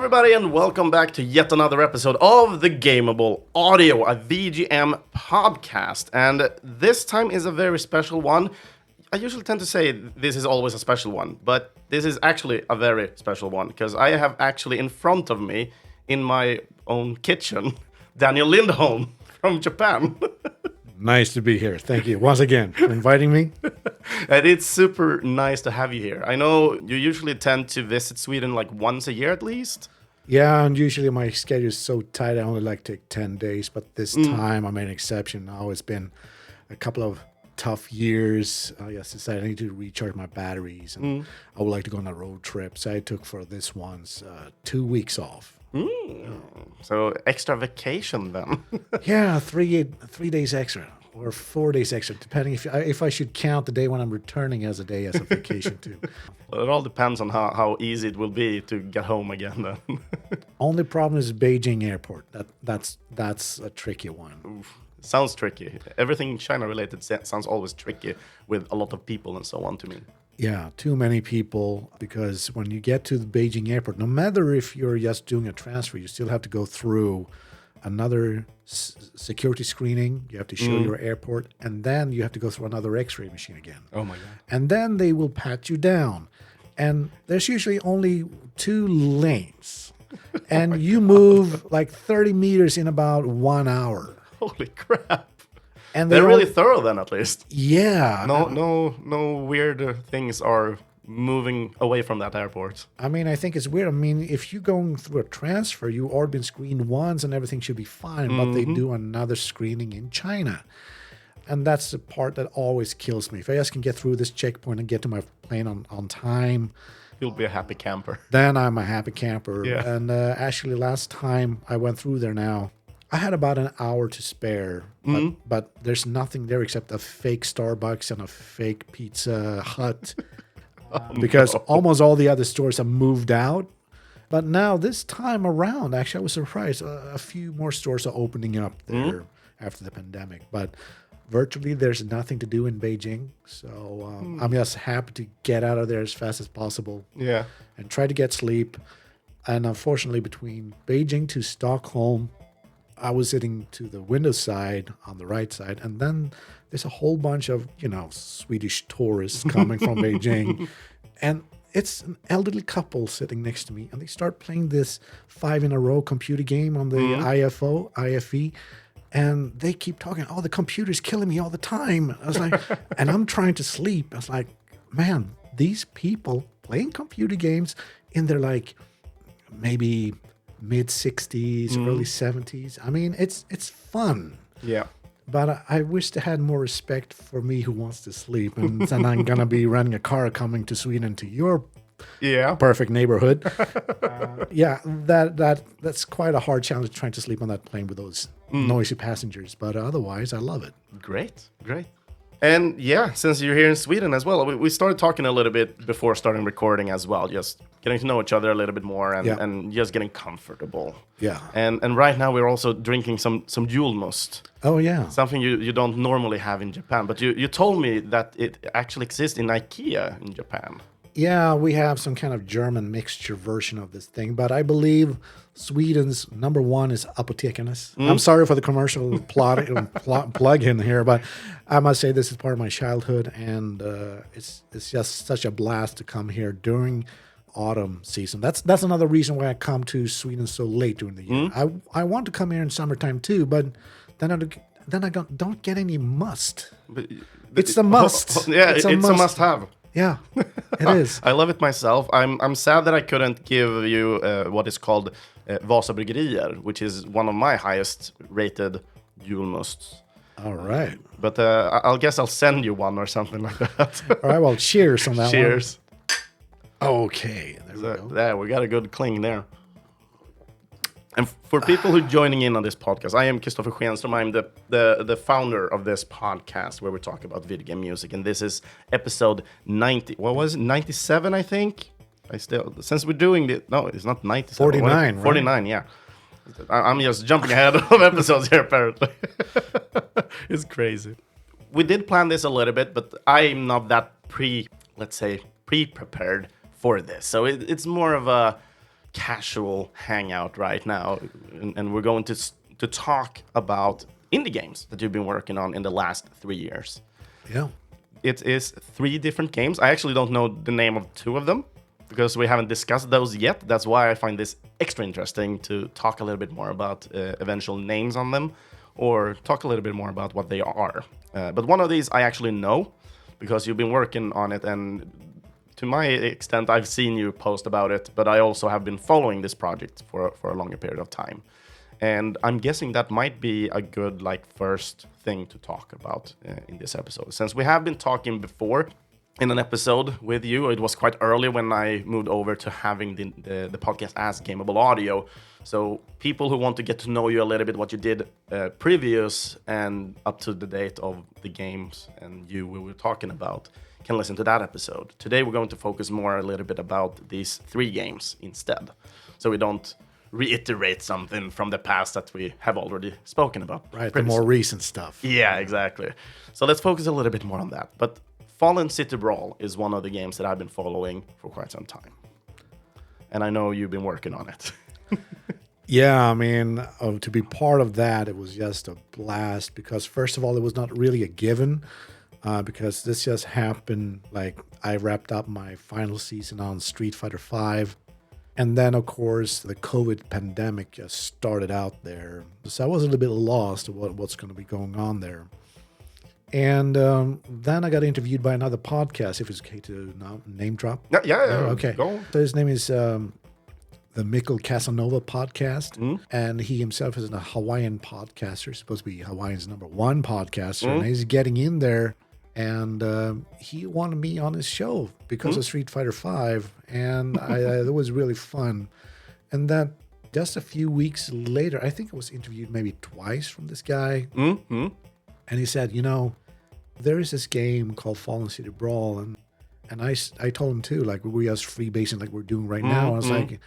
everybody, and welcome back to yet another episode of the Gameable Audio, a VGM podcast. And this time is a very special one. I usually tend to say this is always a special one, but this is actually a very special one because I have actually in front of me, in my own kitchen, Daniel Lindholm from Japan. Nice to be here. Thank you once again for inviting me. And it's super nice to have you here. I know you usually tend to visit Sweden like once a year at least. Yeah, and usually my schedule is so tight, I only like take 10 days. But this time I made an exception. Now it's been a couple of tough years. I just decided I need to recharge my batteries. And I would like to go on a road trip. So I took for this once 2 weeks off. So extra vacation then. Yeah, 3 days extra or 4 days extra, depending if I should count the day when I'm returning as a day as a vacation too. Well, it all depends on how easy it will be to get home again then. Only problem is Beijing airport. That's a tricky one. Oof. Sounds tricky. Everything China related sounds always tricky with a lot of people and so on to me. Yeah, too many people, because when you get to the Beijing airport, no matter if you're just doing a transfer, you still have to go through another security screening. You have to show your airport, and then you have to go through another x-ray machine again. Oh my God. And then they will pat you down. And there's usually only 2 lanes. And you move like 30 meters in about 1 hour. Holy crap. And They're really thorough then, at least. Yeah. No weird things are moving away from that airport. I mean, I think it's weird. I mean, if you're going through a transfer, you already been screened once and everything should be fine, but they do another screening in China. And that's the part that always kills me. If I just can get through this checkpoint and get to my plane on time, You'll be a happy camper. then I'm a happy camper. Yeah. And actually, last time I went through there now, I had about an hour to spare, but there's nothing there except a fake Starbucks and a fake Pizza Hut. Because almost all the other stores have moved out. But now this time around, actually, I was surprised. A few more stores are opening up there after the pandemic. But virtually, there's nothing to do in Beijing. So I'm just happy to get out of there as fast as possible. Yeah. And try to get sleep. And unfortunately, between Beijing to Stockholm, I was sitting to the window side on the right side, and then there's a whole bunch of, Swedish tourists coming from Beijing, and it's an elderly couple sitting next to me, and they start playing this 5-in-a-row computer game on the IFE, and they keep talking, oh, the computer's killing me all the time. I was like, and I'm trying to sleep. I was like, man, these people playing computer games in their maybe mid-60s, early 70s. I mean, it's fun. Yeah. But I wish they had more respect for me who wants to sleep. And then I'm going to be renting a car coming to Sweden to your perfect neighborhood. That's quite a hard challenge trying to sleep on that plane with those noisy passengers. But otherwise, I love it. Great. And yeah, since you're here in Sweden as well, we started talking a little bit before starting recording as well, just getting to know each other a little bit more and just getting comfortable. Yeah. And right now we're also drinking some Julmust. Oh, yeah. Something you don't normally have in Japan. But you told me that it actually exists in IKEA in Japan. Yeah, we have some kind of German mixture version of this thing, but I believe Sweden's #1 is Apothekernes. I'm sorry for the commercial plug in here, but I must say this is part of my childhood, and it's just such a blast to come here during autumn season. That's another reason why I come to Sweden so late during the year. I want to come here in summertime too, but then I don't get any must. It's a must. It's a must-have. Yeah, it is. I love it myself. I'm sad that I couldn't give you what is called Vasa Bryggerier, which is one of my highest rated Julmusts. All right. But I'll guess I'll send you one or something like that. All right, well, cheers on that one. Cheers. Okay, there we go. There, we got a good cling there. And for people who are joining in on this podcast, I am Kristoffer Schenström. I'm the founder of this podcast where we talk about video game music. And this is episode 90. What was it? 97, I think? Since we're doing it, no, it's not 97. 49, right? 49, yeah. I'm just jumping ahead of episodes here, apparently. It's crazy. We did plan this a little bit, but I'm not that pre-prepared for this. So it's more of a casual hangout right now, and we're going to talk about indie games that you've been working on in the last 3 years. Yeah. It is 3 different games. I actually don't know the name of 2 of them because we haven't discussed those yet. That's why I find this extra interesting to talk a little bit more about eventual names on them, or talk a little bit more about what they are. But one of these I actually know because you've been working on it, and to my extent, I've seen you post about it, but I also have been following this project for a longer period of time. And I'm guessing that might be a good first thing to talk about in this episode. Since we have been talking before in an episode with you, it was quite early when I moved over to having the podcast as Gameable Audio. So people who want to get to know you a little bit, what you did previous and up to the date of the games and we were talking about, can listen to that episode. Today we're going to focus more a little bit about these 3 games instead. So we don't reiterate something from the past that we have already spoken about. Right, the more recent stuff. Yeah, exactly. So let's focus a little bit more on that. But Fallen City Brawl is one of the games that I've been following for quite some time. And I know you've been working on it. Yeah, I mean, to be part of that, it was just a blast because, first of all, it was not really a given because this just happened. I wrapped up my final season on Street Fighter V. And then, of course, the COVID pandemic just started out there. So I was a little bit lost of what's going to be going on there. And then I got interviewed by another podcast, if it's okay to name drop. Yeah. Okay. Go. So his name is the Mikkel Casanova podcast. And he himself is a Hawaiian podcaster, supposed to be Hawaiian's #1 podcaster. And he's getting in there. And he wanted me on his show because of Street Fighter V, and it was really fun. And then just a few weeks later, I think I was interviewed maybe twice from this guy. And he said, there is this game called Fallen City Brawl, and I told him too, we are freebasing like we're doing right now. I was like,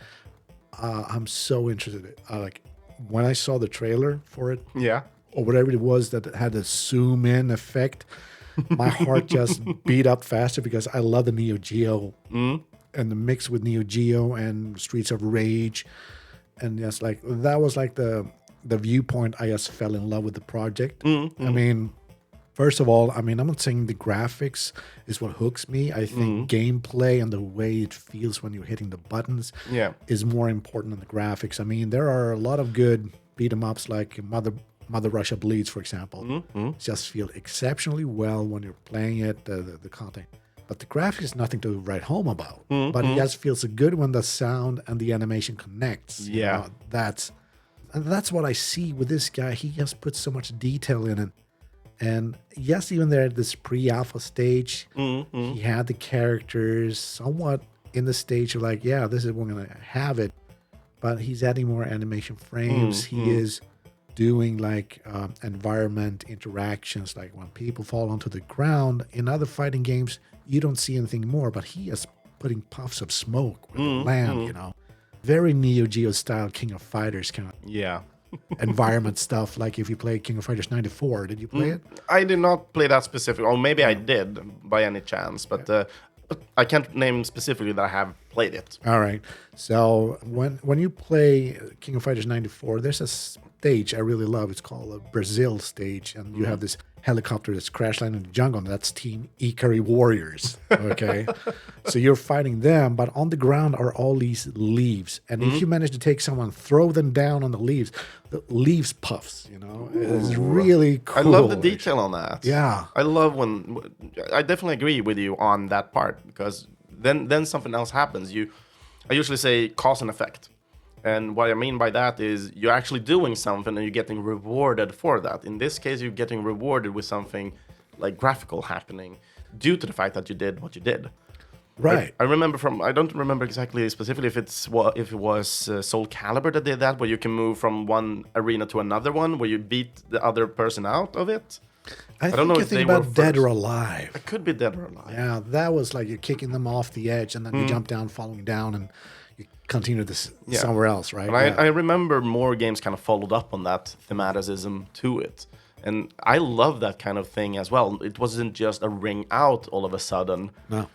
I'm so interested. When I saw the trailer for it, or whatever it was that had a zoom in effect. My heart just beat up faster because I love the Neo Geo and the mix with Neo Geo and Streets of Rage. And just that was the viewpoint I just fell in love with the project. I mean, first of all, I'm not saying the graphics is what hooks me. I think gameplay and the way it feels when you're hitting the buttons is more important than the graphics. I mean, there are a lot of good beat 'em ups like Mother Russia Bleeds, for example, just feel exceptionally well when you're playing it, the content. But the graphics is nothing to write home about. But it just feels so good when the sound and the animation connects. That's what I see with this guy. He just puts so much detail in it. And yes, even there at this pre-alpha stage, he had the characters somewhat in the stage of this is we're going to have it. But he's adding more animation frames. He is doing environment interactions, when people fall onto the ground. In other fighting games, you don't see anything more, but he is putting puffs of smoke where they land, Very Neo Geo style King of Fighters kind of environment stuff. Like if you play King of Fighters 94, did you play it? I did not play that specific, or maybe I did by any chance, but I can't name specifically that I have played it. All right. So when you play King of Fighters 94, there's a stage I really love. It's called a Brazil stage, and you have this helicopter that's crash landing in the jungle, and that's Team Ikari Warriors. Okay, so you're fighting them, but on the ground are all these leaves, and if you manage to take someone, throw them down on the leaves puffs. It's really cool. I love the detail on that. Yeah, I love when I definitely agree with you on that part, because then something else happens. I usually say cause and effect. And what I mean by that is you're actually doing something and you're getting rewarded for that. In this case, you're getting rewarded with something graphical happening due to the fact that you did what you did. Right. I remember I don't remember exactly specifically if it was Soul Calibur that did that, where you can move from one arena to another one, where you beat the other person out of it. I don't know if they were about Dead or Alive. It could be Dead or Alive. Yeah, that was you're kicking them off the edge, and then you jump down, falling down, and you continue this somewhere else, right? And I remember more games kind of followed up on that thematicism to it. And I love that kind of thing as well. It wasn't just a ring out all of a sudden. No.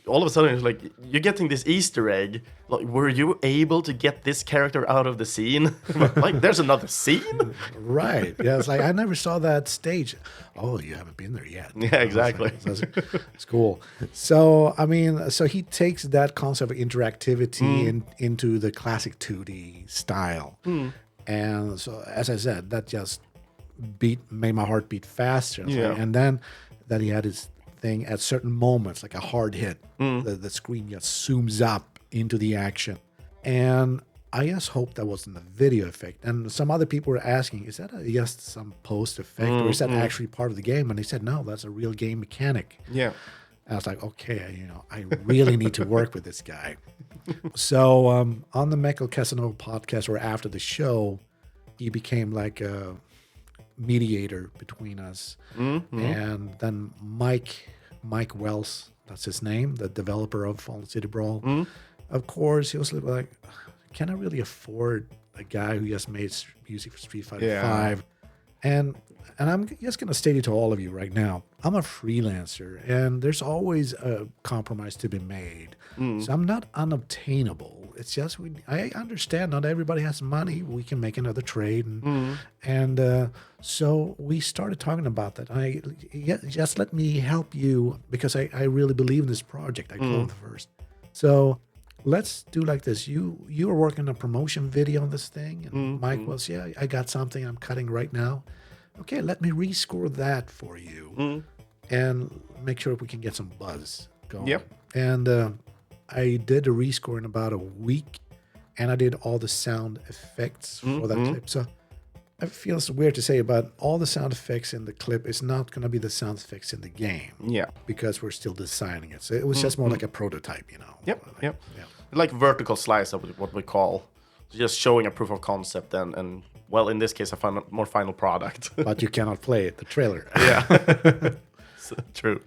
All of a sudden, it's like you're getting this Easter egg. Like, were you able to get this character out of the scene? Like, there's another scene? Right. Yeah, it's like, I never saw that stage. Oh, you haven't been there yet. Yeah, exactly. It's cool. So, I mean, so he takes that concept of interactivity into the classic 2D style. And so, as I said, that just made my heart beat faster. Yeah. And then that he had his thing at certain moments, like a hard hit, the screen just zooms up into the action. And I just hope that wasn't a video effect. And some other people were asking, is that just some post effect or is that actually part of the game? And they said, no, that's a real game mechanic. Yeah. And I was like, okay, I really need to work with this guy. So on the Michael Casanova podcast or after the show, he became like a mediator between us. And then Mike Wells, that's his name, the developer of Fallen City Brawl. Of course, he was like, can I really afford a guy who just made music for Street Fighter 5? And I'm just going to state it to all of you right now. I'm a freelancer, and there's always a compromise to be made. So I'm not unobtainable. It's just I understand not everybody has money. We can make another trade. And so we started talking about that. Just let me help you because I really believe in this project. I told him first. So let's do like this. You are working on a promotion video on this thing. And Mike was, yeah, I got something I'm cutting right now. Okay, let me rescore that for you and make sure we can get some buzz going. Yep. And I did a rescore in about a week, and I did all the sound effects for that clip. So it feels weird to say, but all the sound effects in the clip is not going to be the sound effects in the game. Yeah. Because we're still designing it. So it was just more like a prototype, Yep. Yeah. Like vertical slice of what we call just showing a proof of concept and well, in this case, a more final product. But you cannot play it, the trailer. Yeah. True.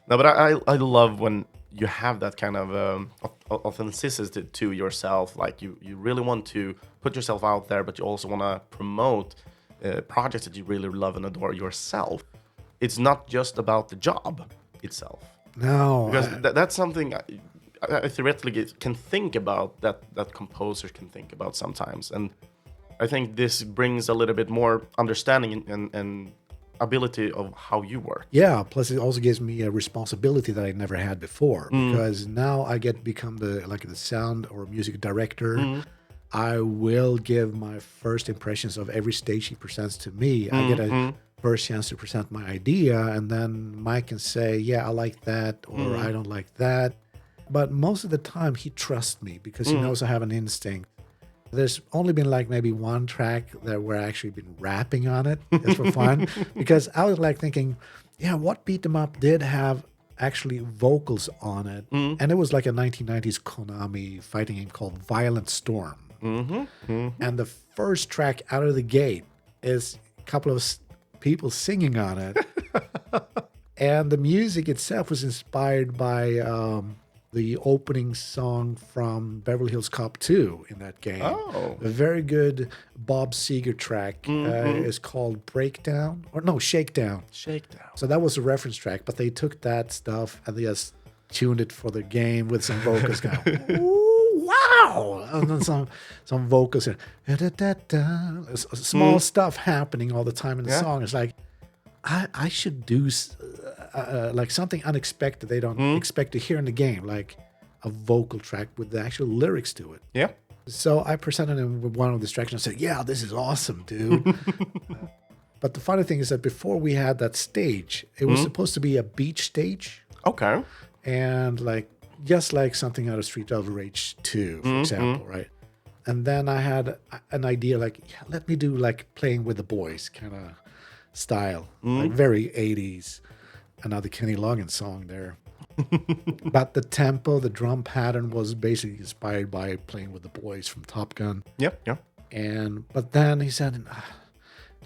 No, but I love when you have that kind of authenticity to yourself. Like you really want to put yourself out there, but you also want to promote projects that you really love and adore yourself. It's not just about the job itself. No. Because that's something I theoretically can think about, that composers can think about sometimes. And I think this brings a little bit more understanding and ability of how you work. Yeah, plus it also gives me a responsibility that I never had before because now I get to become the sound or music director. I will give my first impressions of every stage he presents to me. I get a first chance to present my idea, and then Mike can say, yeah, I like that, or I don't like that. But most of the time he trusts me because he knows I have an instinct. There's only been like maybe one track that we're actually been rapping on it just for fun because I was like thinking, yeah, what beat 'em up did have actually vocals on it, and it was like a 1990s Konami fighting game called Violent Storm. And the first track out of the gate is a couple of people singing on it, and the music itself was inspired by the opening song from Beverly Hills Cop 2 in that game. Oh. A very good Bob Seger track is called Shakedown. Shakedown. So that was a reference track, but they took that stuff and they just tuned it for the game with some vocals going, ooh, wow! And then some vocals, small stuff happening all the time in the song. It's like, I should do like something unexpected they don't expect to hear in the game, like a vocal track with the actual lyrics to it. Yeah. So I presented him with one of the tracks and I said, yeah, this is awesome, dude. But the funny thing is that before we had that stage, it was supposed to be a beach stage. Okay. And just like something out of Street of Rage 2, for example, right? And then I had an idea like, yeah, let me do like Playing with the Boys kind of style, like very 80s. Another Kenny Loggins song there. But the tempo, the drum pattern was basically inspired by Playing with the Boys from Top Gun. Yep. But then he said,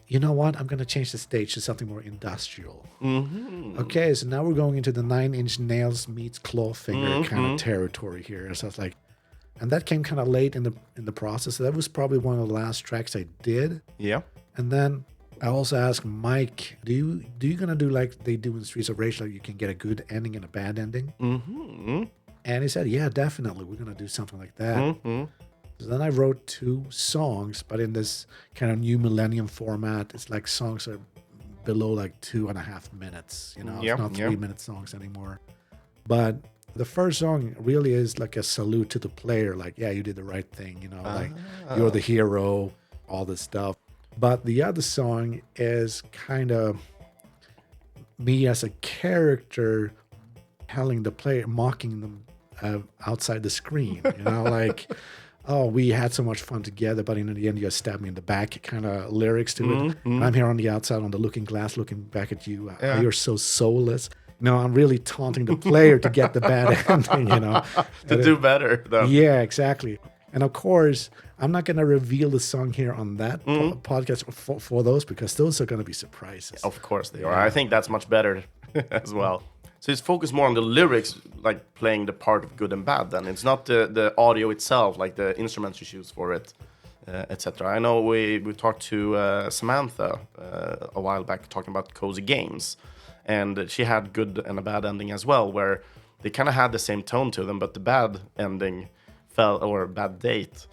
you know what? I'm going to change the stage to something more industrial. Okay, so now we're going into the 9 Inch Nails meets Clawfinger kind of territory here. So it's like, and that came kind of late in the process. So that was probably one of the last tracks I did. Yeah. And then I also asked Mike, do you gonna do like they do in Streets of Rage, like you can get a good ending and a bad ending? Mm-hmm. And he said, yeah, definitely, we're gonna do something like that. Mm-hmm. So then I wrote 2 songs, but in this kind of new millennium format. It's like songs are below like 2.5 minutes. You know, it's not 3-minute songs anymore. But the first song really is like a salute to the player. Like, yeah, you did the right thing. You know, like you're the hero, all this stuff. But the other song is kind of me as a character telling the player, mocking them outside the screen. You know, like, oh, we had so much fun together, but in the end, you stabbed me in the back kind of lyrics to it. And I'm here on the outside on the looking glass, looking back at you. You're so soulless. You know, I'm really taunting the player to get the bad ending, you know. To do better, though. Yeah, exactly. And of course, I'm not going to reveal the song here on that podcast for those, because those are going to be surprises. Of course they are. I think that's much better as well. So it's focused more on the lyrics, like playing the part of good and bad then. It's not the audio itself, like the instruments you choose for it, etc. I know we talked to Samantha a while back talking about cozy games. And she had good and a bad ending as well, where they kind of had the same tone to them, but the bad ending bad date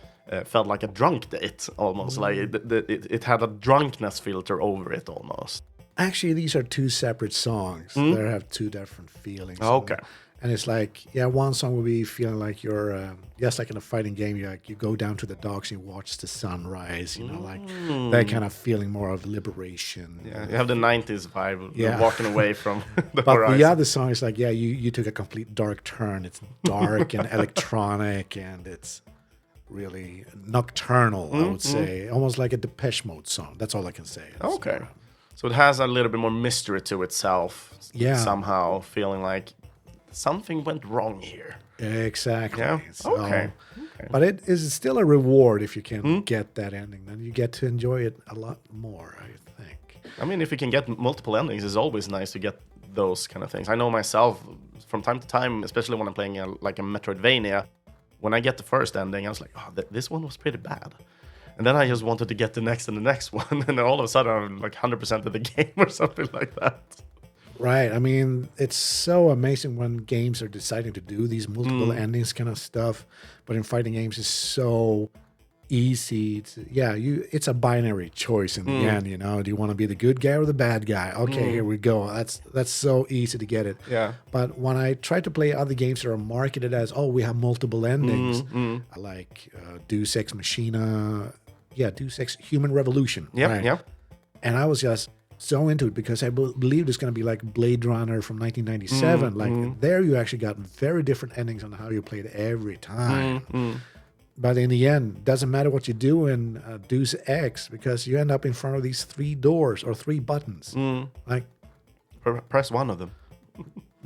felt like a drunk date almost. Like it had a drunkenness filter over it almost. Actually, these are 2 separate songs. They have 2 different feelings. Okay. And it's like, yeah, one song will be feeling like you're, just like in a fighting game, you go down to the docks and you watch the sunrise, you know, like that kind of feeling more of liberation. Yeah, you have the 90s vibe, walking away from the But horizon. the other song is like, yeah, you took a complete dark turn. It's dark and electronic, and it's really nocturnal, I would say. Almost like a Depeche Mode song. That's all I can say. Okay. So it has a little bit more mystery to itself. Yeah. Somehow feeling like something went wrong here. Exactly. Yeah. So, Okay. But it is still a reward if you can get that ending. Then you get to enjoy it a lot more, I think. I mean, if you can get multiple endings, it's always nice to get those kind of things. I know myself, from time to time, especially when I'm playing a Metroidvania, when I get the first ending, I was like, oh, this one was pretty bad. And then I just wanted to get the next and the next one. And then all of a sudden, I'm like 100% of the game or something like that. Right. I mean, it's so amazing when games are deciding to do these multiple endings kind of stuff. But in fighting games, it's so easy. It's a binary choice in the end, you know. Do you want to be the good guy or the bad guy? Okay, here we go. That's so easy to get it. Yeah. But when I try to play other games that are marketed as, oh, we have multiple endings, like Deus Ex Machina, Deus Ex Human Revolution. Yeah, right? yeah. And I was just so into it because I believed it's going to be like Blade Runner from 1997. Like there you actually got very different endings on how you played every time. But in the end, doesn't matter what you do in Deus Ex, because you end up in front of these 3 doors or 3 buttons. Like, press one of them.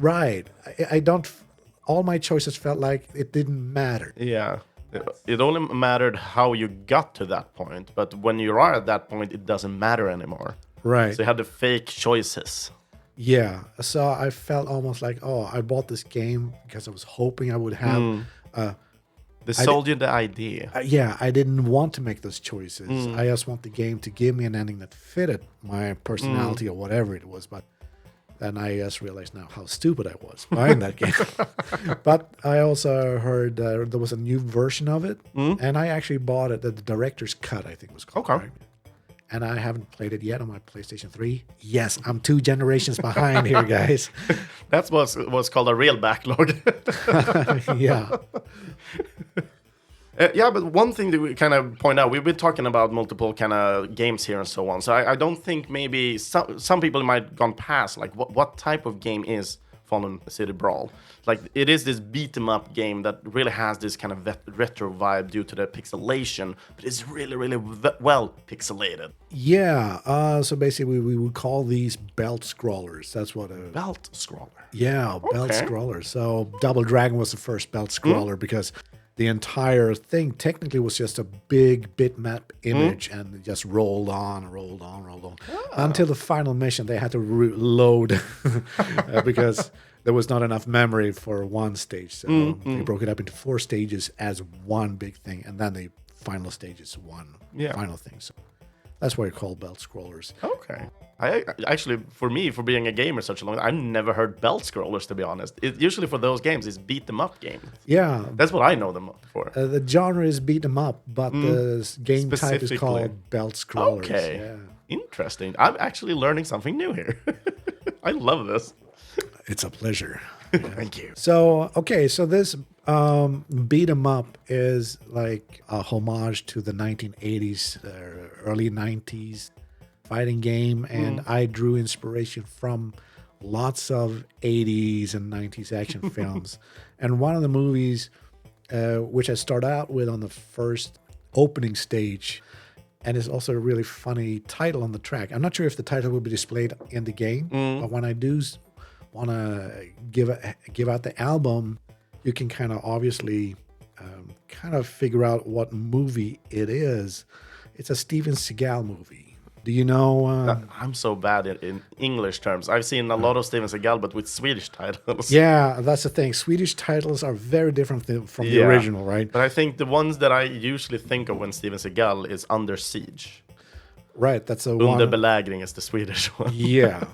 right. I don't... All my choices felt like it didn't matter. Yeah. It only mattered how you got to that point. But when you are at that point, it doesn't matter anymore. Right. So you had the fake choices. Yeah. So I felt almost like, oh, I bought this game because I was hoping I would have... They sold you the idea. I didn't want to make those choices. I just want the game to give me an ending that fitted my personality or whatever it was. But then I just realized now how stupid I was buying that game. But I also heard there was a new version of it, and I actually bought it, the director's cut, I think it was called. Okay. Right? And I haven't played it yet on my PlayStation 3. Yes, I'm 2 generations behind here, guys. That's what's called a real backlog. Yeah. But one thing that we kind of point out, we've been talking about multiple kind of games here and so on. So I don't think maybe some people might have gone past, like, what type of game is Fallen City Brawl? Like, it is this beat 'em up game that really has this kind of retro vibe due to the pixelation, but it's really, really well pixelated. Yeah. So basically, we would call these belt scrollers. That's what a Belt scroller. Yeah, belt scroller. So Double Dragon was the first belt scroller because the entire thing technically was just a big bitmap image and it just rolled on. Until the final mission, they had to load because there was not enough memory for one stage. So they broke it up into 4 stages as one big thing, and then the final stage is one final thing. So That's why they're called belt scrollers. Okay. I actually, for me, for being a gamer such a long time, I've never heard belt scrollers, to be honest. Usually for those games, it's beat them up games. Yeah. That's what I know them for. The genre is beat 'em up, but the game type is Specifically. called belt scrollers. Okay. Yeah. Interesting. I'm actually learning something new here. I love this. It's a pleasure. Thank you. So, okay, so this beat 'em up is like a homage to the 1980s, early 90s fighting game, and I drew inspiration from lots of 80s and 90s action films. And one of the movies, which I start out with on the first opening stage, and it's also a really funny title on the track. I'm not sure if the title will be displayed in the game, but when I do want to give out the album, you can kind of obviously kind of figure out what movie it is. It's a Steven Seagal movie. Do you know? I'm so bad in English terms. I've seen a lot of Steven Seagal, but with Swedish titles. Yeah, that's the thing. Swedish titles are very different from the original, right? But I think the ones that I usually think of when Steven Seagal is Under Siege. Right, that's a Under one. belägring is the Swedish one. Yeah,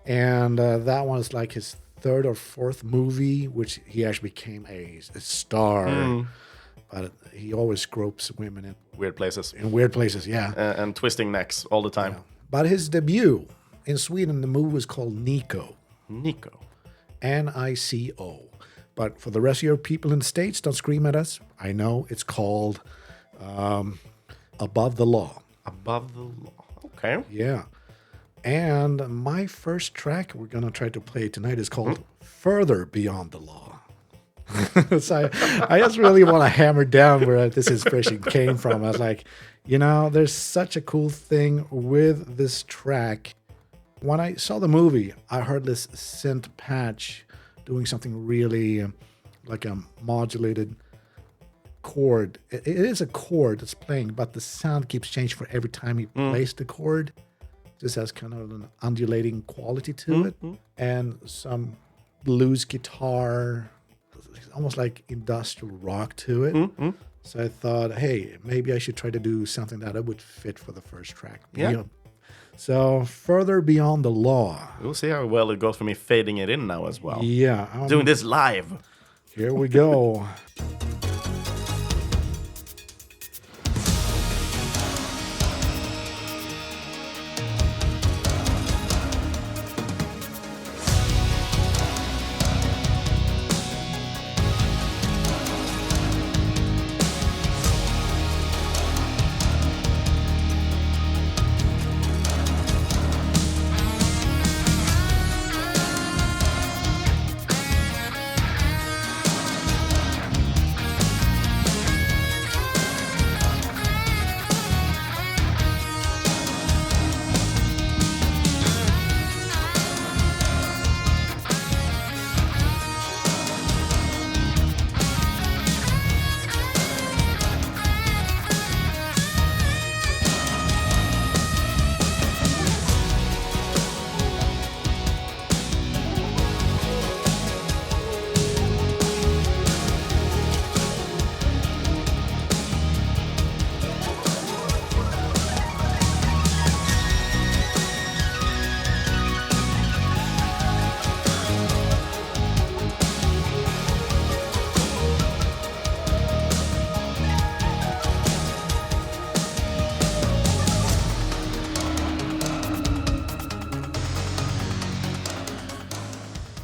and that one is like his third or fourth movie, which he actually became a star. But he always gropes women in Weird places. weird places. Yeah. And twisting necks all the time. But his debut in Sweden, the movie was called Nico. Nico. Nico. But for the rest of your people in the States, don't scream at us. I know it's called Above the Law. Above the Law. Okay. Yeah. And my first track we're going to try to play tonight is called Further Beyond the Law. So I just really want to hammer down where this inspiration came from. I was like, there's such a cool thing with this track. When I saw the movie, I heard this synth patch doing something really like a modulated chord. It is a chord that's playing, but the sound keeps changing for every time he plays the chord. Just has kind of an undulating quality to it. And some blues guitar, almost like industrial rock to it. So I thought, hey, maybe I should try to do something that would fit for the first track. Yeah. So Further Beyond the Law. We'll see how well it goes for me fading it in now as well. Yeah. Doing this live. Here we go.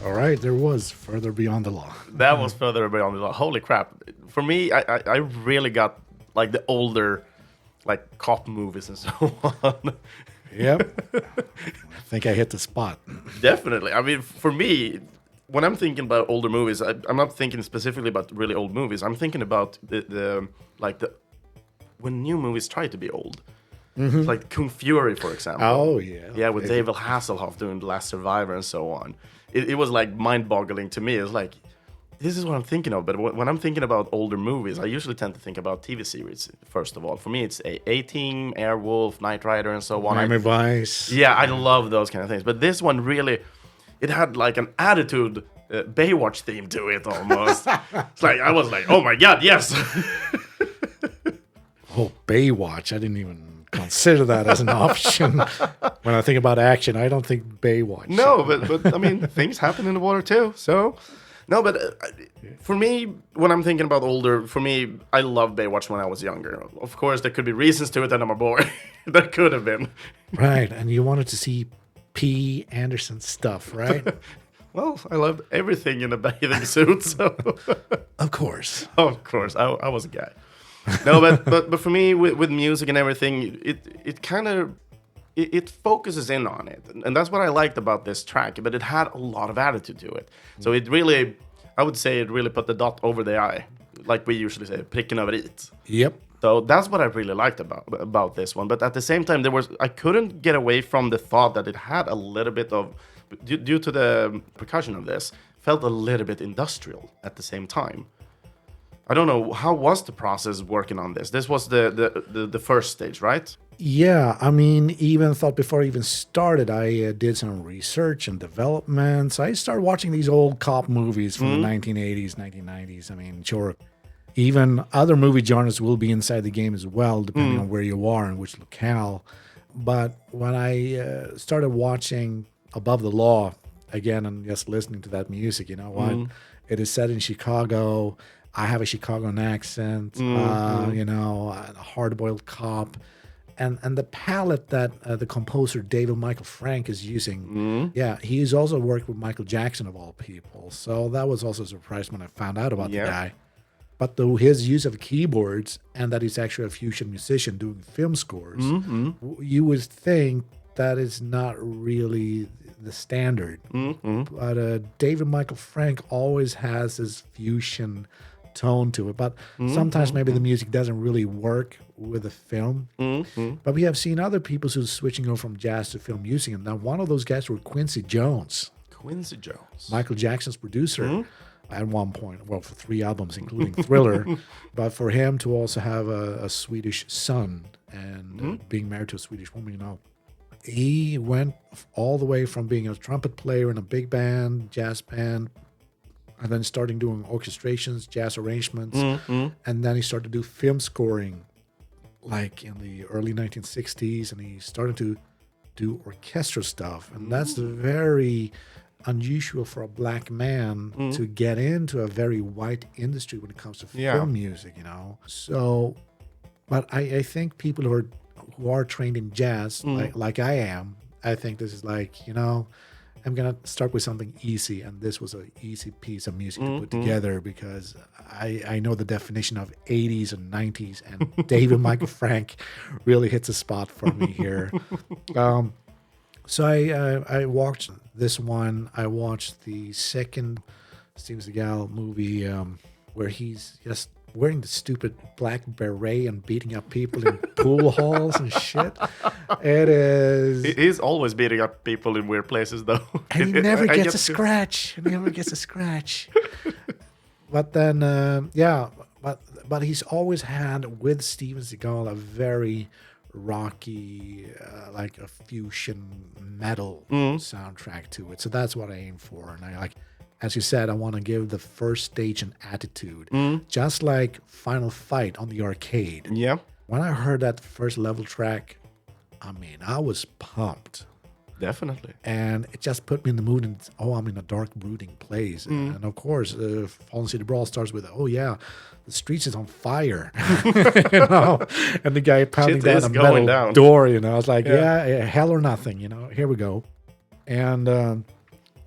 All right, there was Further Beyond the Law. That was Further Beyond the Law. Holy crap. For me, I really got like the older like cop movies and so on. Yep. I think I hit the spot. Definitely. I mean, for me, when I'm thinking about older movies, I'm not thinking specifically about really old movies. I'm thinking about the when new movies try to be old. It's like Kung Fury, for example. Oh, yeah. Yeah, with David Hasselhoff doing The Last Survivor and so on. It was like mind-boggling to me. It's like, this is what I'm thinking of. But when I'm thinking about older movies, I usually tend to think about TV series, first of all. For me, it's A-Team, Airwolf, Knight Rider, and so on. Miami Vice. Yeah, I love those kind of things. But this one really, it had like an attitude Baywatch theme to it almost. It's like, I was like, oh my God, yes. Oh, Baywatch. I didn't even consider that as an option. When I think about action, I don't think Baywatch. No, but I mean, things happen in the water too. So, no, but for me, when I'm thinking about older, for me, I loved Baywatch when I was younger. Of course, there could be reasons to it that I'm a boy. There could have been. Right, and you wanted to see P. Anderson stuff, right? Well, I loved everything in a bathing suit, so... Of course. Of course, I was a guy. No, but for me, with music and everything, it kind of... It focuses in on it. And that's what I liked about this track, but it had a lot of attitude to it. So it really... I would say it really put the dot over the I. Like we usually say, pricken över it. Yep. So that's what I really liked about this one. But at the same time, I couldn't get away from the thought that it had a little bit of... Due to the percussion of this, felt a little bit industrial at the same time. I don't know, how was the process working on this? This was the first stage, right? Yeah, I mean, even thought before I even started, I did some research and development. So I started watching these old cop movies from the 1980s, 1990s. I mean, sure, even other movie genres will be inside the game as well, depending on where you are and which locale. But when I started watching Above the Law again and just listening to that music, you know what? It is set in Chicago. I have a Chicagoan accent, you know, a hard-boiled cop. And the palette that the composer David Michael Frank is using, yeah, he's also worked with Michael Jackson of all people. So that was also a surprise when I found out about the guy. But though his use of keyboards and that he's actually a fusion musician doing film scores, you would think that is not really the standard. But David Michael Frank always has this fusion tone to it. But sometimes maybe the music doesn't really work with the film. But we have seen other people who's switching over from jazz to film music. And now one of those guys were Quincy Jones. Quincy Jones. Michael Jackson's producer. At one point, well, for 3 albums, including Thriller, but for him to also have a Swedish son and being married to a Swedish woman, you know, he went all the way from being a trumpet player in a big band, jazz band, and then starting doing orchestrations, jazz arrangements, and then he started to do film scoring, like in the early 1960s, and he started to do orchestral stuff, and that's very unusual for a black man to get into a very white industry when it comes to film music, you know. So, but I think people who are trained in jazz, like I am, I think this is like, you know, I'm gonna start with something easy, and this was an easy piece of music to put together because I know the definition of 80s and 90s, and David Michael Frank really hits a spot for me here. So I watched this one. I watched the second Steven Seagal movie where he's just wearing the stupid black beret and beating up people in pool halls and shit. It is... He's always beating up people in weird places, though. And he never gets a scratch. He never gets a scratch. But then, but he's always had, with Steven Seagal, a very rocky, like a fusion metal soundtrack to it. So that's what I aim for. And I like, as you said, I want to give the first stage an attitude, just like Final Fight on the arcade. Yeah. When I heard that first level track, I mean, I was pumped. Definitely. And it just put me in the mood, and I'm in a dark, brooding place. And of course, Fallen City Brawl starts with, the streets is on fire, you know, and the guy pounding down a metal door, you know. I was like, yeah, hell or nothing, you know, here we go. And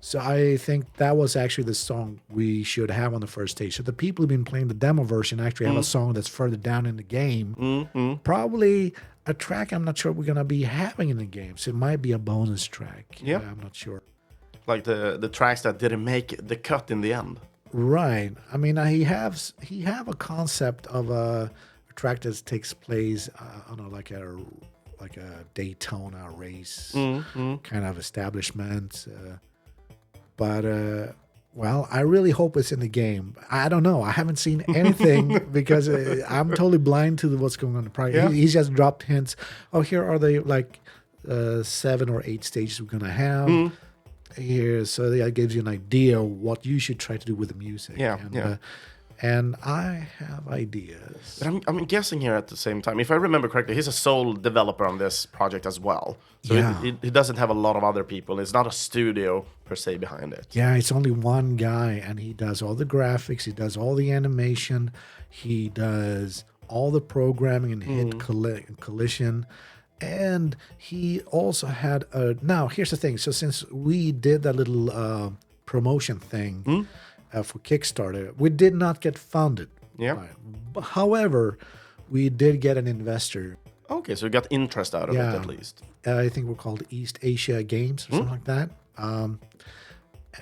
so I think that was actually the song we should have on the first stage. So the people who've been playing the demo version actually have a song that's further down in the game. Probably a track I'm not sure we're going to be having in the game. So it might be a bonus track. Yeah. I'm not sure. Like the tracks that didn't make the cut in the end. Right. I mean, he have a concept of a track that takes place on like a Daytona race kind of establishment. But well, I really hope it's in the game. I don't know. I haven't seen anything because I'm totally blind to what's going on. He's just dropped hints. Oh, here are the like 7 or 8 stages we're gonna have. Here, so that gives you an idea what you should try to do with the music. and I have ideas. But I'm guessing here at the same time, if I remember correctly, he's a sole developer on this project as well. So Yeah. he doesn't have a lot of other people. It's not a studio per se behind it. Yeah, it's only one guy, and he does all the graphics, he does all the animation, he does all the programming and hit collision. And he also had a. Now, here's the thing. So, since we did that little promotion thing for Kickstarter, we did not get funded. Yeah. by it. However, we did get an investor. Okay, so you got interest out of it at least. I think we're called East Asia Games or something like that.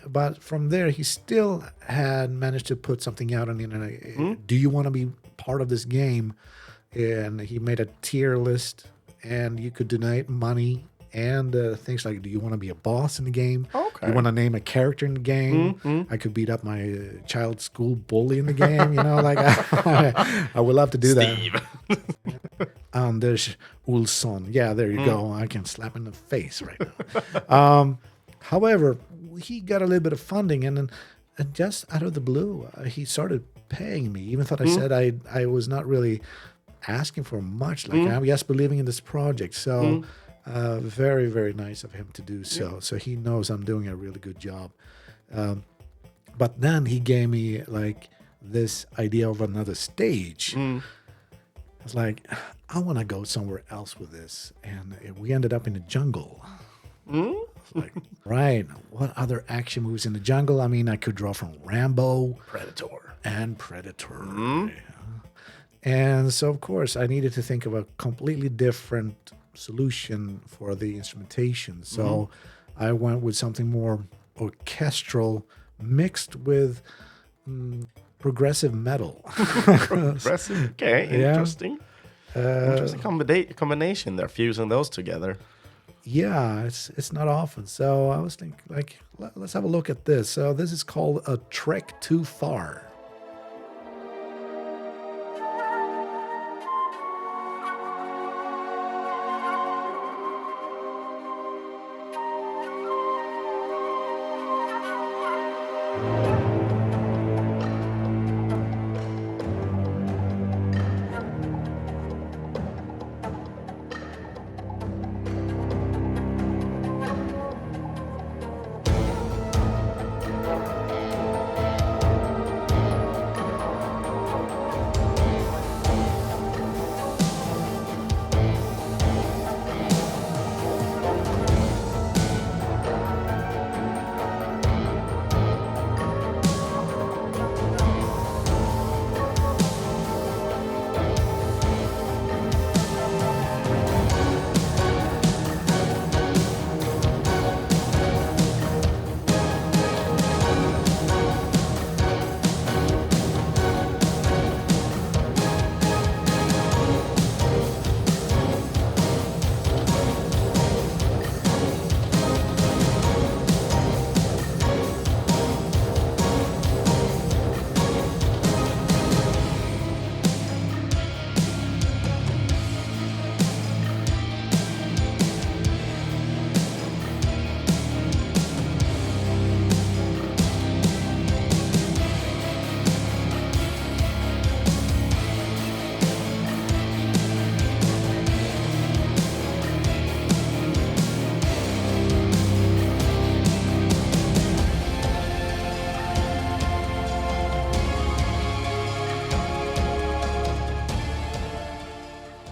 But from there, he still had managed to put something out on the internet. Do you want to be part of this game? And he made a tier list, and you could donate money and things like, do you want to be a boss in the game? Okay. You want to name a character in the game? I could beat up my child's school bully in the game. Like I would love to do Steve. that. Anders Olsson. Yeah, there you go. I can slap in the face right now. However, he got a little bit of funding, and just out of the blue, he started paying me. Even though I said I was not really asking for much. Like I'm just believing in this project. So very, very nice of him to do so. So he knows I'm doing a really good job. But then he gave me like this idea of another stage. I was like, I want to go somewhere else with this. And we ended up in the jungle. Like, right. What other action movies in the jungle? I mean, I could draw from Rambo, Predator. and Predator. Yeah. And so, of course, I needed to think of a completely different solution for the instrumentation. So I went with something more orchestral mixed with progressive metal. Progressive. Okay, Yeah. interesting. Interesting combination there, fusing those together. Yeah, it's not often. So I was thinking, like, let's have a look at this. So this is called A Trek Too Far.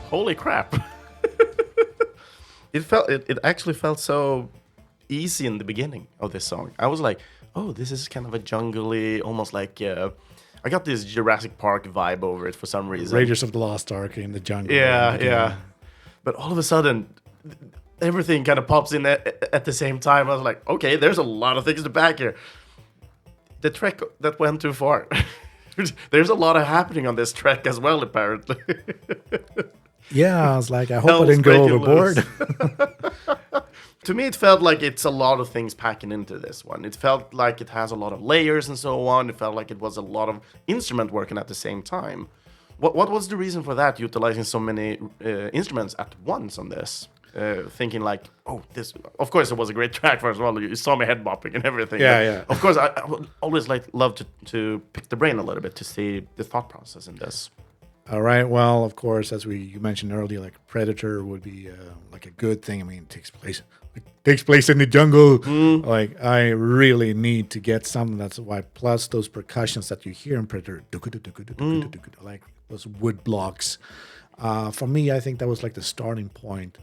Holy crap. It actually felt so easy in the beginning of this song. I was like, oh, this is kind of a jungly, almost like I got this Jurassic Park vibe over it for some reason. Raiders of the Lost Ark in the jungle. Yeah. But all of a sudden, everything kind of pops in at the same time. I was like, okay, there's a lot of things to back here. The trek that went too far. There's a lot of happening on this trek as well, apparently. Yeah, I was like, I hope I didn't go overboard. To me, it felt like it's a lot of things packing into this one. It felt like it has a lot of layers and so on. It felt like it was a lot of instrument working at the same time. What was the reason for that, utilizing so many instruments at once on this? thinking like, oh, this. Of course, it was a great track first of all. You saw me head bopping and everything. Yeah, but yeah. Of course, I would always love to pick the brain a little bit to see the thought process in this. All right. Well, of course, as you mentioned earlier, like Predator would be like a good thing. I mean, it takes place in the jungle. Like I really need to get something that's why. Plus those percussions that you hear in Predator, like those wood blocks. For me, I think that was like the starting point.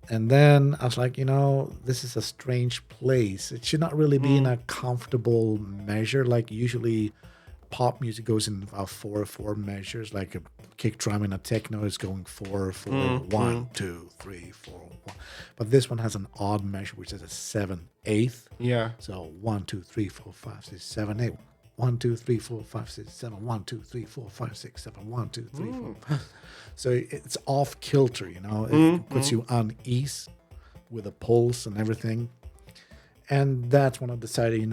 And then I was like, this is a strange place. It should not really be in a comfortable measure. Like usually pop music goes in 4/4 measures, like a kick drum in a techno is going 4/4, 1, 2, 3, 4, 1. But this one has an odd measure, which is a 7/8. Yeah. So 1, 2, 3, 4, 5, 6, 7, 8. 1, 2, 3, 4, 5, 6, 7. 1, 2, 3, 4, 5, 6, 7. 1, 2, 3, 4. So it's off kilter, It puts you on ease with a pulse and everything. And that's when I decided,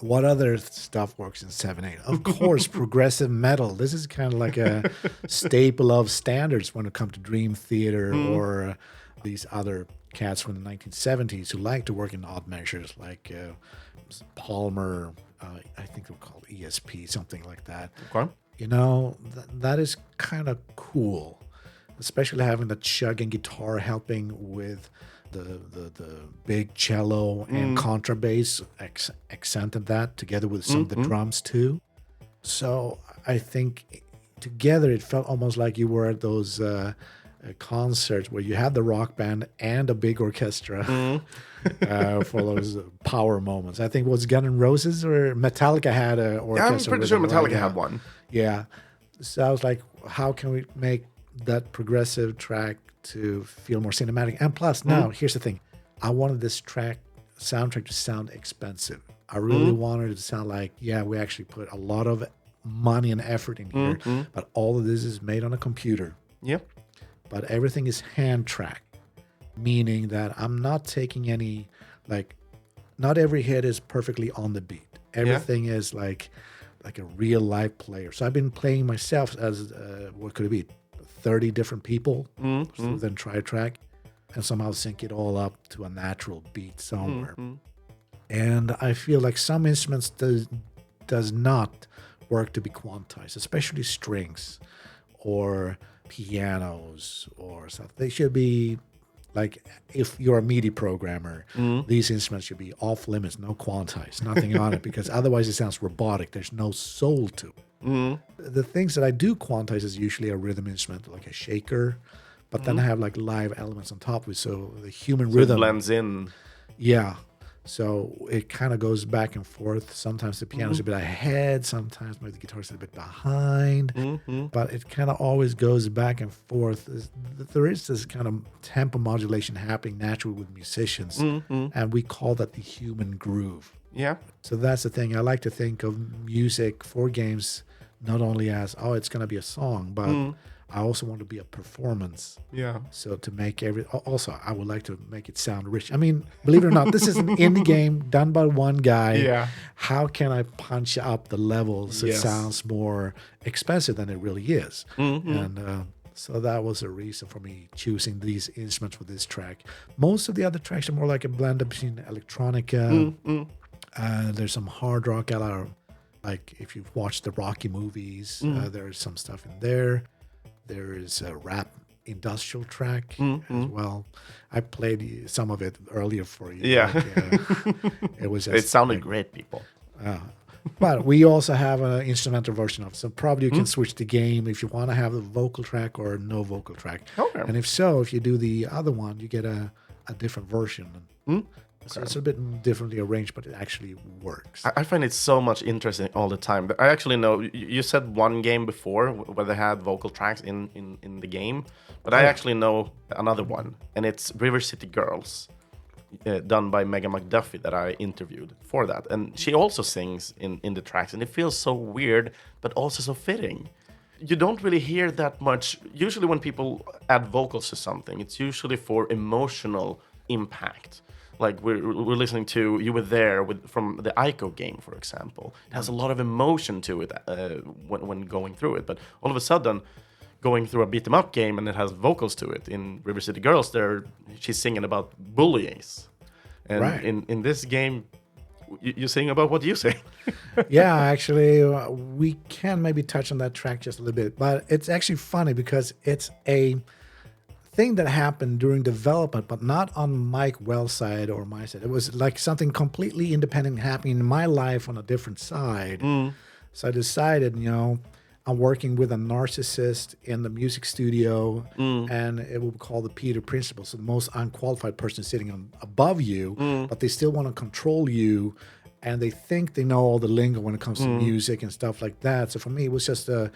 what other stuff works in 7/8? Of course, progressive metal. This is kind of like a staple of standards when it comes to Dream Theater or these other cats from the 1970s who like to work in odd measures, like Palmer. I think they're called ESP, something like that. Okay. That is kind of cool, especially having the chugging guitar helping with the big cello and contrabass accented that together with some of the drums too. So I think together it felt almost like you were at those concerts where you had the rock band and a big orchestra for those power moments. I think it was Guns N' Roses or Metallica had an orchestra. Yeah, I'm pretty sure Metallica had one. Yeah. So I was like, how can we make that progressive track to feel more cinematic? And plus, now, here's the thing. I wanted this soundtrack to sound expensive. I really wanted it to sound like, we actually put a lot of money and effort in here, but all of this is made on a computer. Yep. But everything is hand-tracked, meaning that I'm not taking any, not every hit is perfectly on the beat. Everything is like a real-life player. So I've been playing myself as, what could it be, 30 different people, so then try a track and somehow sync it all up to a natural beat somewhere. And I feel like some instruments does not work to be quantized, especially strings or pianos or stuff. They should be like, if you're a MIDI programmer, these instruments should be off limits, no quantized, nothing on it, because otherwise it sounds robotic. There's no soul to it. The things that I do quantize is usually a rhythm instrument, like a shaker, but then I have like live elements on top of it, so the human rhythm it blends in. Yeah. So it kind of goes back and forth. Sometimes the piano's a bit ahead, sometimes maybe the guitar's a bit behind, but it kind of always goes back and forth. There is this kind of tempo modulation happening naturally with musicians, and we call that the human groove. Yeah. So that's the thing. I like to think of music for games not only as, it's going to be a song, but I also want to be a performance. Yeah. So to make also, I would like to make it sound rich. I mean, believe it or not, this is an indie game done by one guy. Yeah. How can I punch up the levels so it sounds more expensive than it really is? And so that was a reason for me choosing these instruments for this track. Most of the other tracks are more like a blend between electronica. There's some hard rock, like if you've watched the Rocky movies, there's some stuff in there. There is a rap industrial track as well. I played some of it earlier for you. Yeah. It was it sounded great, people. But we also have an instrumental version of it. So probably you can switch the game if you want to have a vocal track or no vocal track. Okay. And if so, if you do the other one, you get a different version. So it's a bit differently arranged, but it actually works. I find it so much interesting all the time. But I actually know, you said one game before where they had vocal tracks in the game, but I actually know another one, and it's River City Girls, done by Megan McDuffie, that I interviewed for that. And she also sings in the tracks, and it feels so weird, but also so fitting. You don't really hear that much. Usually when people add vocals to something, it's usually for emotional impact. Like we're listening to You Were There from the Ico game, for example. It has a lot of emotion to it when going through it. But all of a sudden, going through a beat 'em up game and it has vocals to it. In River City Girls, she's singing about bullies, and Right. in this game, you sing about what you sing. Yeah, actually, we can maybe touch on that track just a little bit, but it's actually funny because it's a thing that happened during development, but not on Mike Wells' side or my side. It was like something completely independent happening in my life on a different side. So I decided, I'm working with a narcissist in the music studio, and it will be called the Peter Principle. So the most unqualified person is sitting above you, but they still want to control you, and they think they know all the lingo when it comes to music and stuff like that. So for me, it was just a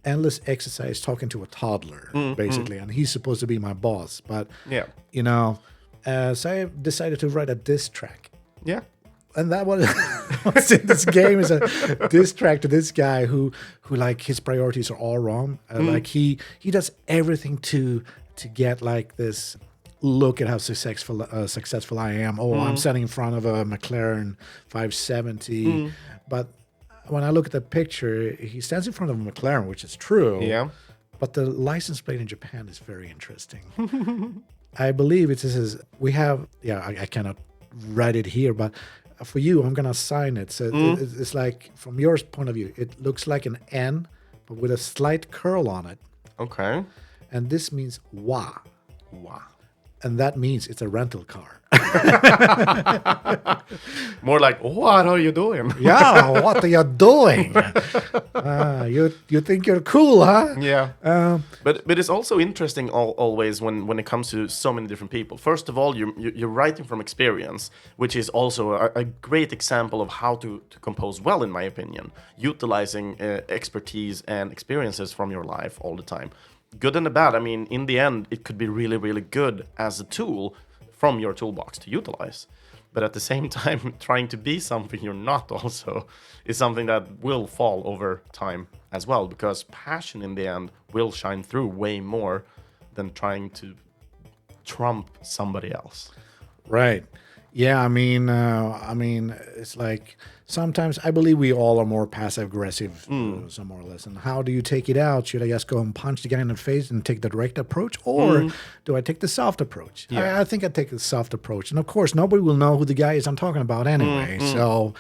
endless exercise talking to a toddler, basically, and he's supposed to be my boss. But so I decided to write a diss track. Yeah. And that what's in this game is a diss track to this guy who like his priorities are all wrong. Like he does everything to get like this look at how successful I am. Oh, I'm standing in front of a McLaren 570, but when I look at the picture, he stands in front of a McLaren, which is true. Yeah. But the license plate in Japan is very interesting. I believe it says we have. Yeah, I cannot write it here, but for you, I'm gonna sign it. So it's like, from your point of view, it looks like an N, but with a slight curl on it. Okay. And this means wa. Wow. And that means it's a rental car. More like, what are you doing? Yeah, what are you doing? You think you're cool, huh? Yeah. But it's also interesting always when it comes to so many different people. First of all, you're writing from experience, which is also a great example of how to compose well, in my opinion. Utilizing expertise and experiences from your life all the time. Good and the bad. I mean, in the end, it could be really, really good as a tool from your toolbox to utilize. But at the same time, trying to be something you're not also is something that will fall over time as well, because passion in the end will shine through way more than trying to trump somebody else. Right. Yeah, I mean, it's like sometimes I believe we all are more passive-aggressive, so more or less. And how do you take it out? Should I just go and punch the guy in the face and take the direct approach? Or do I take the soft approach? Yeah. I think I take the soft approach. And of course, nobody will know who the guy is I'm talking about anyway. So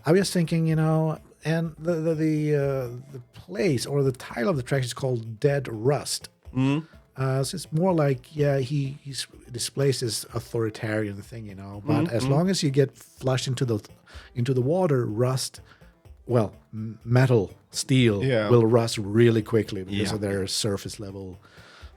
I was thinking, and the place or the title of the track is called Dead Rust. So it's more like, he displays this authoritarian thing, But as long as you get flushed into the water, rust, well, metal, steel will rust really quickly because of their surface level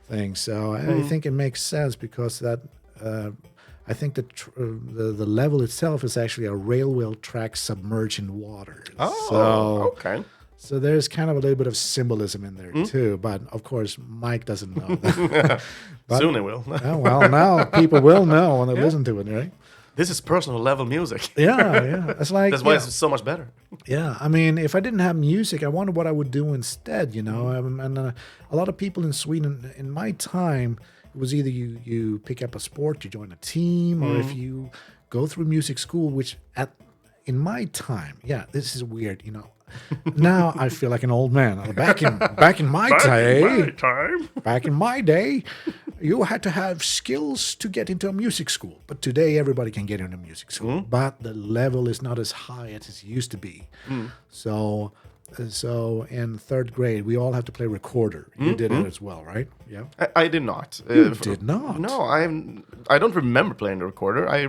thing. So I think it makes sense because that I think that the level itself is actually a railway track submerged in water. Oh, okay. So there's kind of a little bit of symbolism in there too, but of course Mike doesn't know that. But, soon it will. well, now people will know when they listen to it, right? This is personal level music. Yeah. It's like That's why it's so much better. Yeah, I mean, if I didn't have music, I wonder what I would do instead. And a lot of people in Sweden, in my time, it was either you pick up a sport, you join a team, or if you go through music school, which in my time, this is weird, Now I feel like an old man. Back in my day, you had to have skills to get into a music school. But today everybody can get into music school. But the level is not as high as it used to be. So in third grade, we all have to play recorder. You did it as well, right? Yeah. I did not. You did not? No, I don't remember playing the recorder. I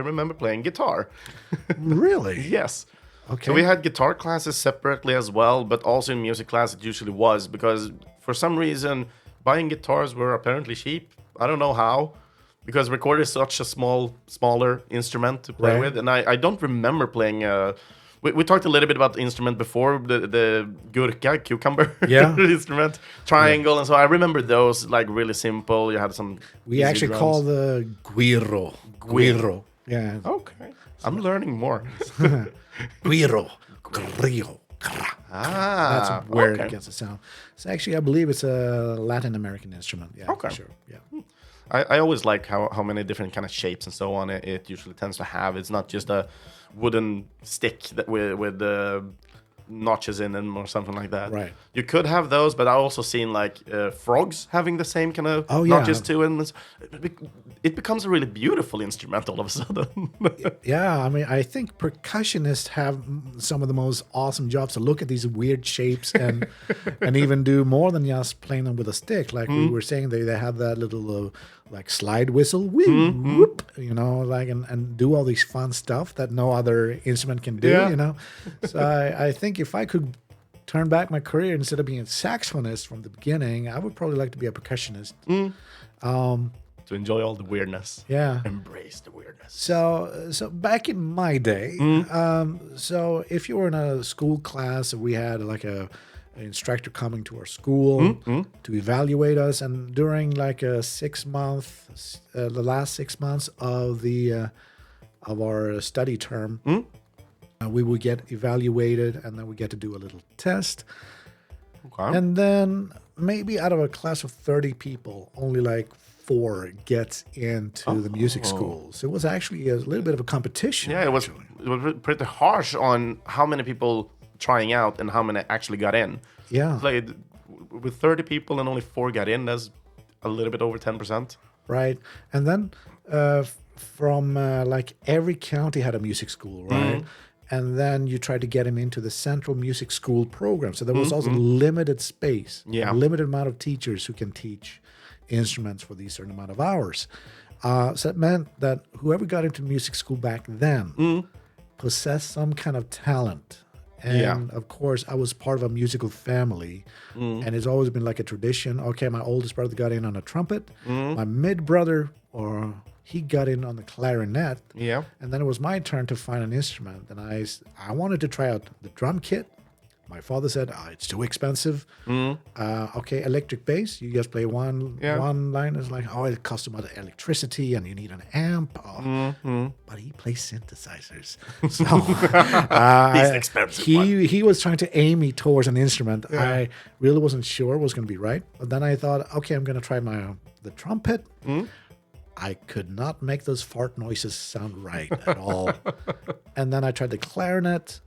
remember playing guitar. Really? Yes. Okay. So we had guitar classes separately as well, but also in music class it usually was, because for some reason buying guitars were apparently cheap. I don't know how, because recorder is such a smaller instrument to play with, and I don't remember playing. We talked a little bit about the instrument before, the gurka, cucumber instrument, triangle, and so I remember those like really simple. You had some. We actually drums. call the guiro. Yeah. Okay, I'm learning more. Guiro. That's where okay. it gets the sound. So actually, I believe it's a Latin American instrument. Yeah, Okay. for sure. Yeah. I always like how many different kind of shapes and so on it usually tends to have. It's not just a wooden stick that with notches in them or something like that. Right. You could have those, but I also seen like frogs having the same kind of Oh, yeah. notches too, and it becomes a really beautiful instrument all of a sudden. Yeah, I mean, I think percussionists have some of the most awesome jobs to look at these weird shapes and even do more than just playing them with a stick. Like we were saying, they have that little like slide whistle, whoop, you know, like and do all these fun stuff that no other instrument can do, Yeah. you know. So I think if I could turn back my career instead of being a saxophonist from the beginning, I would probably like to be a percussionist. To enjoy all the weirdness. Yeah. Embrace the weirdness. So back in my day, so if you were in a school class, we had like an instructor coming to our school to evaluate us, and during like a 6 month, the last 6 months of our study term, we would get evaluated, and then we get to do a little test, Okay. and then maybe out of a class of 30 people, only like 4 gets into the music school. So it was actually a little bit of a competition. Yeah, it was pretty harsh on how many people trying out and how many actually got in. Yeah. Played with 30 people and only 4 got in. That's a little bit over 10%. Right. And then from like every county had a music school, right? And then you tried to get him into the central music school program. So there was also limited space, Yeah. limited amount of teachers who can teach instruments for these certain amount of hours. So it meant that whoever got into music school back then possessed some kind of talent. And Yeah. of course, I was part of a musical family, and it's always been like a tradition. Okay, my oldest brother got in on a trumpet. My mid brother, he got in on the clarinet. Yeah. And then it was my turn to find an instrument, and I wanted to try out the drum kit. My father said, it's too expensive. Okay, electric bass, you just play one line. It's like, it costs about electricity, and you need an amp. But he plays synthesizers. So These expensive he was trying to aim me towards an instrument. I really wasn't sure it was going to be right. But then I thought, okay, I'm going to try the trumpet. I could not make those fart noises sound right at all. And then I tried the clarinet.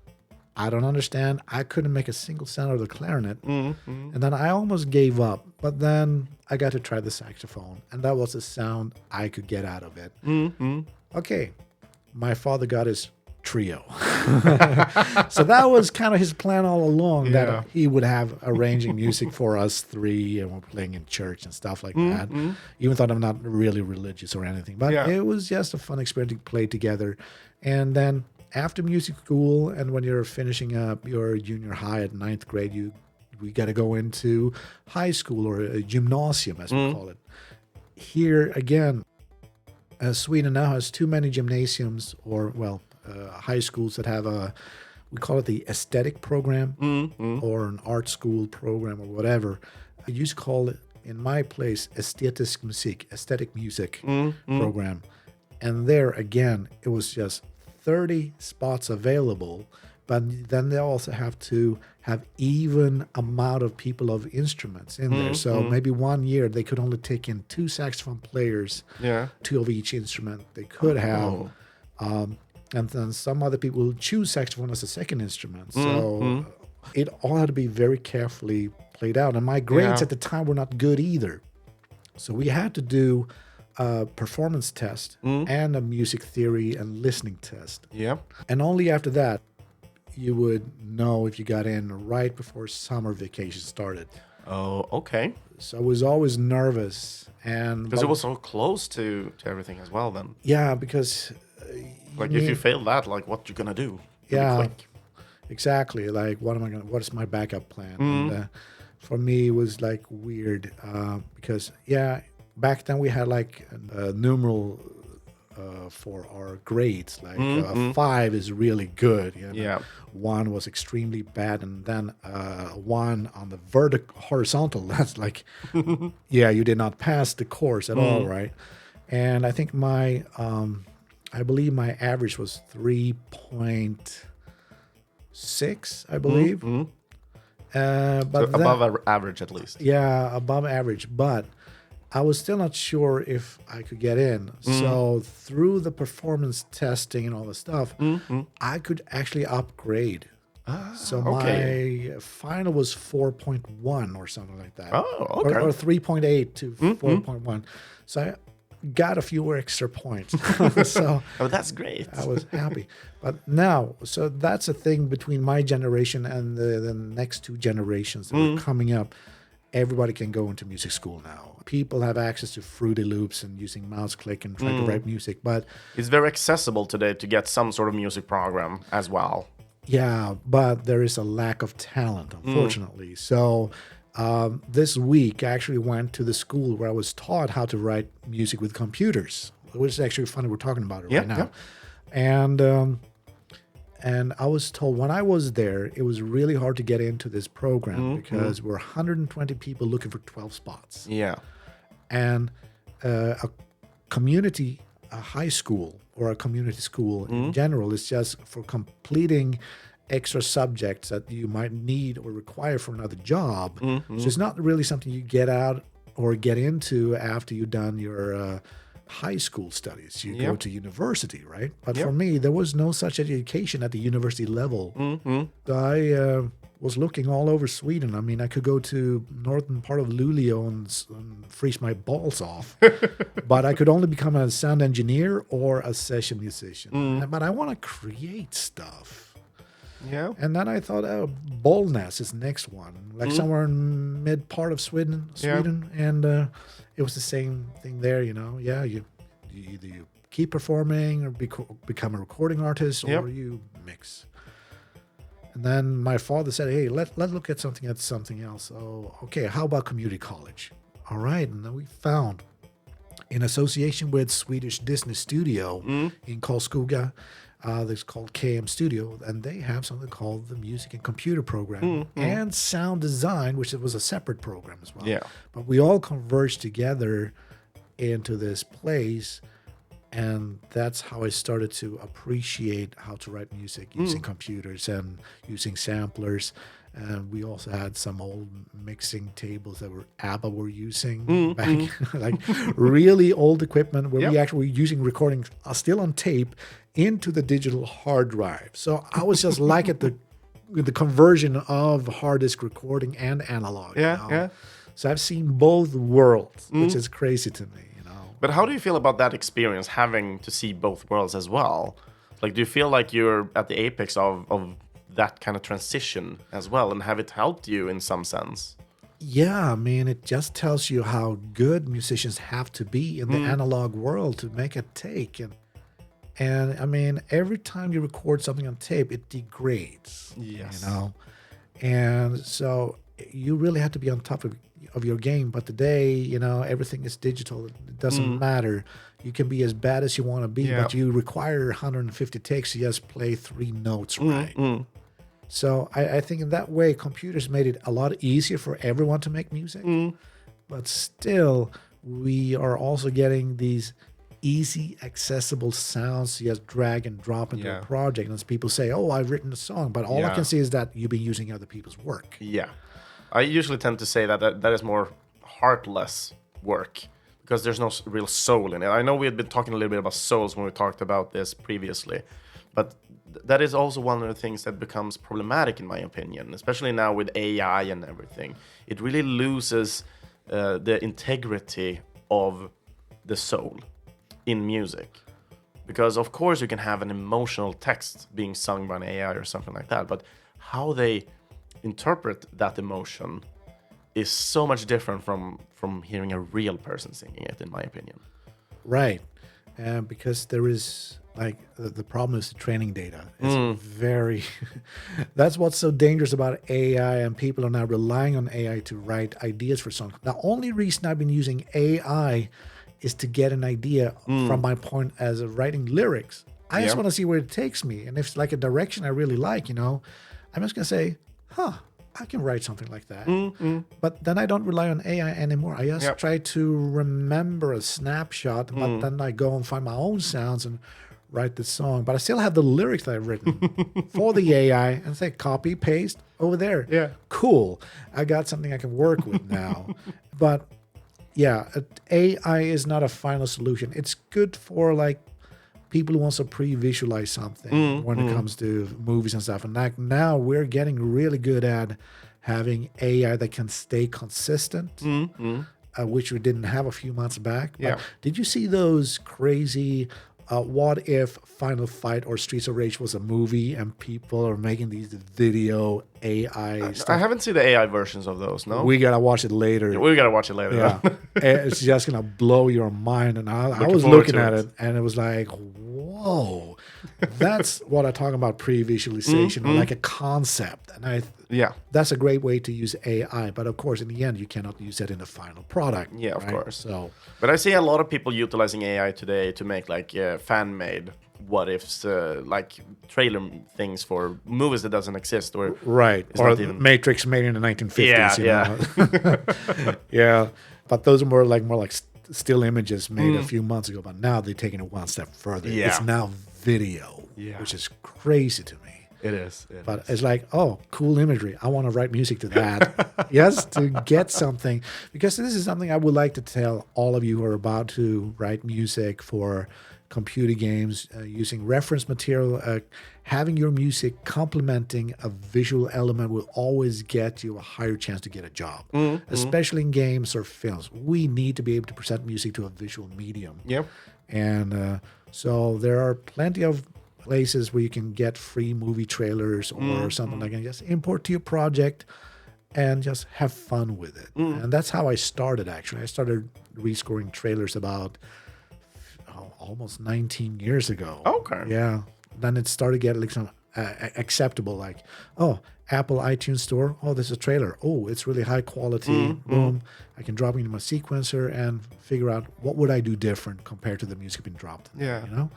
I don't understand. I couldn't make a single sound out of the clarinet. And then I almost gave up. But then I got to try the saxophone. And that was the sound I could get out of it. Okay. My father got his trio. So that was kind of his plan all along, that he would have arranging music for us 3, and we're playing in church and stuff like that. Even though I'm not really religious or anything. But it was just a fun experience to play together. And then after music school, and when you're finishing up your junior high at 9th grade, we got to go into high school, or a gymnasium, as we call it. Here again, Sweden now has too many gymnasiums, or high schools that have we call it the aesthetic program, or an art school program, or whatever. I used to call it, in my place, estetisk musik, aesthetic music program. And there again, it was just 30 spots available, but then they also have to have even amount of people of instruments in there. So maybe one year they could only take in 2 saxophone players, 2 of each instrument they could have. And then some other people will choose saxophone as a second instrument. So it all had to be very carefully played out. And my grades at the time were not good either. So we had to do a performance test and a music theory and listening test. And only after that, you would know if you got in right before summer vacation started. Oh, okay. So I was always nervous. Because it was so close to everything as well then. Yeah, because... if you fail that, like, what you gonna do? Quick. Exactly. Like, what is my backup plan? And for me, it was like weird because, back then we had like a numeral for our grades. Like 5 is really good. You know? 1 was extremely bad, and then 1 on the horizontal. That's like, you did not pass the course at all, right? And I think I believe my average was 3.6, I believe. But so above average, at least. Yeah, above average. But I was still not sure if I could get in. So through the performance testing and all the stuff, I could actually upgrade So okay. my final was 4.1 or something like that. Oh, okay. Or 3.8 to 4.1. So I got a few extra points. So Oh, that's great. I was happy. But now, so that's a thing between my generation and the next two generations that are coming up. Everybody can go into music school now. People have access to Fruity Loops and using mouse click and try to write music. But It's very accessible today to get some sort of music program as well. yeah, but there is a lack of talent, unfortunately. So this week, I actually went to the school where I was taught how to write music with computers, which is actually funny. We're talking about it right now. And I was told when I was there, it was really hard to get into this program because we're 120 people looking for 12 spots. Yeah. And a community, a high school or a community school in general is just for completing extra subjects that you might need or require for another job. So it's not really something you get out or get into after you've done your high school studies. You go to university, right? But for me, there was no such education at the university level. So I was looking all over Sweden. I mean, I could go to northern part of Luleå and freeze my balls off, but I could only become a sound engineer or a session musician. But I want to create stuff. Yeah. And then I thought, oh, Bollnäs is the next one, like somewhere in mid part of Sweden. And it was the same thing there, you know. Yeah, you either you keep performing or become a recording artist or you mix. And then my father said, hey, let's look at something else. Oh, okay, how about community college? All right, and then we found, in association with Swedish Disney Studio in Karlskoga, that's called KM Studio, and they have something called the Music and Computer Program and Sound Design, which was a separate program as well. Yeah. But we all converged together into this place, and that's how I started to appreciate how to write music using computers and using samplers. And we also had some old mixing tables that ABBA were using back, like really old equipment where we actually were using recordings still on tape into the digital hard drive. So I was just like at the conversion of hard disk recording and analog. Yeah. So I've seen both worlds, which is crazy to me. But how do you feel about that experience, having to see both worlds as well? Like, do you feel like you're at the apex of that kind of transition as well, and have it helped you in some sense? Yeah, I mean, it just tells you how good musicians have to be in the analog world to make a take. And I mean, every time you record something on tape, it degrades. Yes. You know? And so you really have to be on top of your game. But today, you know, everything is digital. It doesn't matter. You can be as bad as you want to be, but you require 150 takes to just play 3 notes right. So I think in that way, computers made it a lot easier for everyone to make music. But still, we are also getting these easy, accessible sounds to just drag and drop into a project. And as people say, oh, I've written a song, but all I can see is that you've been using other people's work. Yeah. I usually tend to say that is more heartless work because there's no real soul in it. I know we had been talking a little bit about souls when we talked about this previously, but that is also one of the things that becomes problematic in my opinion, especially now with AI and everything. It really loses the integrity of the soul in music. Because of course you can have an emotional text being sung by an AI or something like that, but how they interpret that emotion is so much different from hearing a real person singing it, in my opinion. Right. Because there is, like, the problem is the training data. It's very... That's what's so dangerous about AI, and people are now relying on AI to write ideas for songs. The only reason I've been using AI is to get an idea from my point as of writing lyrics. I just want to see where it takes me. And if it's like a direction I really like, you know, I'm just going to say, I can write something like that. But then I don't rely on AI anymore. I just try to remember a snapshot, but then I go and find my own sounds and write the song. But I still have the lyrics that I've written for the AI and say, copy, paste, over there. Yeah. Cool. I got something I can work with now. But yeah, AI is not a final solution. It's good for like people who wants to pre-visualize something when it comes to movies and stuff. And like now we're getting really good at having AI that can stay consistent, which we didn't have a few months back. Yeah. But did you see those crazy what if Final Fight or Streets of Rage was a movie and people are making these video AI stuff? I haven't seen the AI versions of those, no? We gotta watch it later. We gotta watch it later. Yeah, it's just gonna blow your mind. And I was forward looking to at it. it, and it was like, whoa, that's what I talk about pre-visualization, or like a concept. And Yeah. that's a great way to use AI. But of course, in the end, you cannot use it in the final product. Yeah, of right? course. So But I see a lot of people utilizing AI today to make like fan-made what ifs, like trailer things for movies that doesn't exist, or right, it's or not even- Matrix made in the 1950s. Yeah, you know? Yeah, but those are more like still images made a few months ago. But now they're taking it one step further. Yeah. It's now video, Yeah. which is crazy to me. It is. But it's like, oh, cool imagery. I want to write music to that. Yes, to get something. Because this is something I would like to tell all of you who are about to write music for computer games, using reference material. Having your music complementing a visual element will always get you a higher chance to get a job, especially in games or films. We need to be able to present music to a visual medium. Yeah. And so there are plenty of places where you can get free movie trailers or something like that. Just import to your project and just have fun with it. And that's how I started, actually. I started rescoring trailers about almost 19 years ago. Okay. Yeah. Then it started getting like some acceptable, like, oh, Apple iTunes Store. Oh, this is a trailer. Oh, it's really high quality. Boom. I can drop it into my sequencer and figure out what would I do different compared to the music being dropped. Yeah. You know?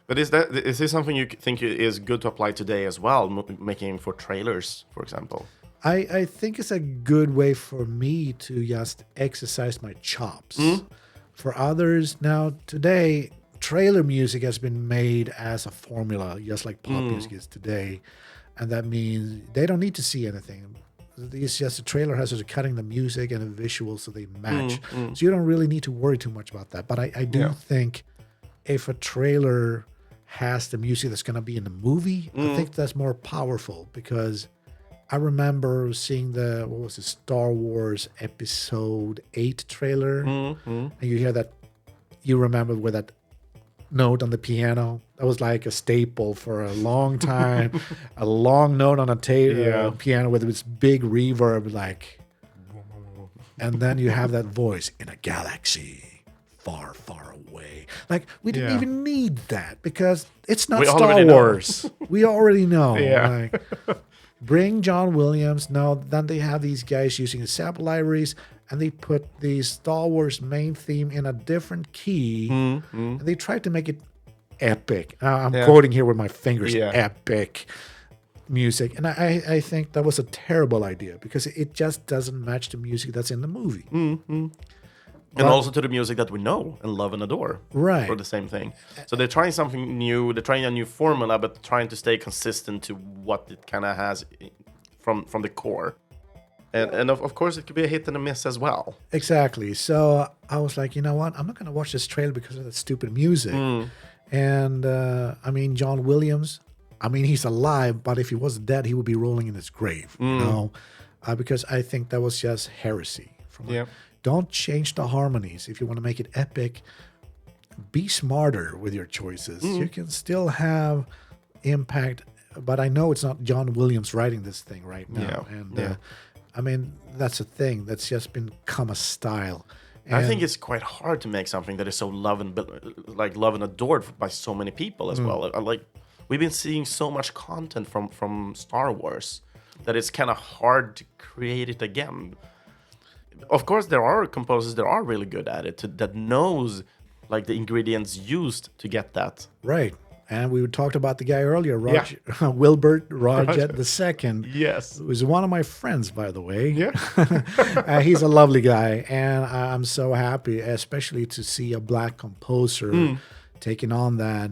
But is this something you think is good to apply today as well, making for trailers, for example? I think it's a good way for me to just exercise my chops. For others, now today, trailer music has been made as a formula, just like pop music is today. And that means they don't need to see anything. It's just the trailer has cutting the music and the visuals so they match. So you don't really need to worry too much about that. But I do think if a trailer has the music that's going to be in the movie, I think that's more powerful, because I remember seeing the Star Wars Episode 8 trailer, and you hear that, you remember with that note on the piano, that was like a staple for a long time. A long note on a piano with this big reverb, like, and then you have that voice in a galaxy far, far away. Like, we didn't even need that, because it's not Star Wars. We already know. Yeah. Like, bring John Williams. No, then they have these guys using the sample libraries, and they put the Star Wars main theme in a different key, and they tried to make it epic. I'm quoting here with my fingers, epic music. And I think that was a terrible idea, because it just doesn't match the music that's in the movie. And also to the music that we know and love and adore. Right. For the same thing. So they're trying something new. They're trying a new formula, but trying to stay consistent to what it kind of has from the core. And of course, it could be a hit and a miss as well. Exactly. So I was like, you know what? I'm not going to watch this trailer because of that stupid music. And I mean, John Williams, I mean, he's alive, but if he was dead, he would be rolling in his grave, you know? Because I think that was just heresy. Don't change the harmonies. If you want to make it epic, be smarter with your choices. You can still have impact, but I know it's not John Williams writing this thing right now. I mean, that's a thing that's just become a style. And I think it's quite hard to make something that is so loved and adored by so many people as well. Like, we've been seeing so much content from Star Wars that it's kind of hard to create it again. Of course, there are composers that are really good at it, that knows like the ingredients used to get that. Right. And we talked about the guy earlier, Wilbert Roget II. Yes. Who was one of my friends, by the way. Yeah. He's a lovely guy. And I'm so happy, especially to see a black composer taking on that.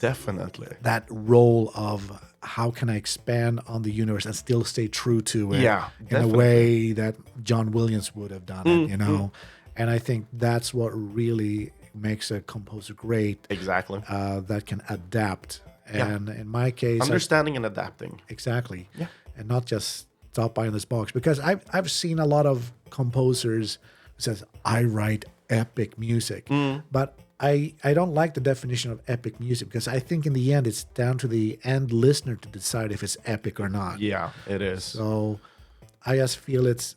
Definitely. That role of how can I expand on the universe and still stay true to it in a way that John Williams would have done it, you know? And I think that's what really makes a composer great. Exactly. That can adapt. And in my case, Understanding and adapting. Exactly. Yeah. And not just stop by in this box. Because I've seen a lot of composers who says, I write epic music. But I don't like the definition of epic music, because I think in the end it's down to the end listener to decide if it's epic or not. Yeah, it is. So I just feel it's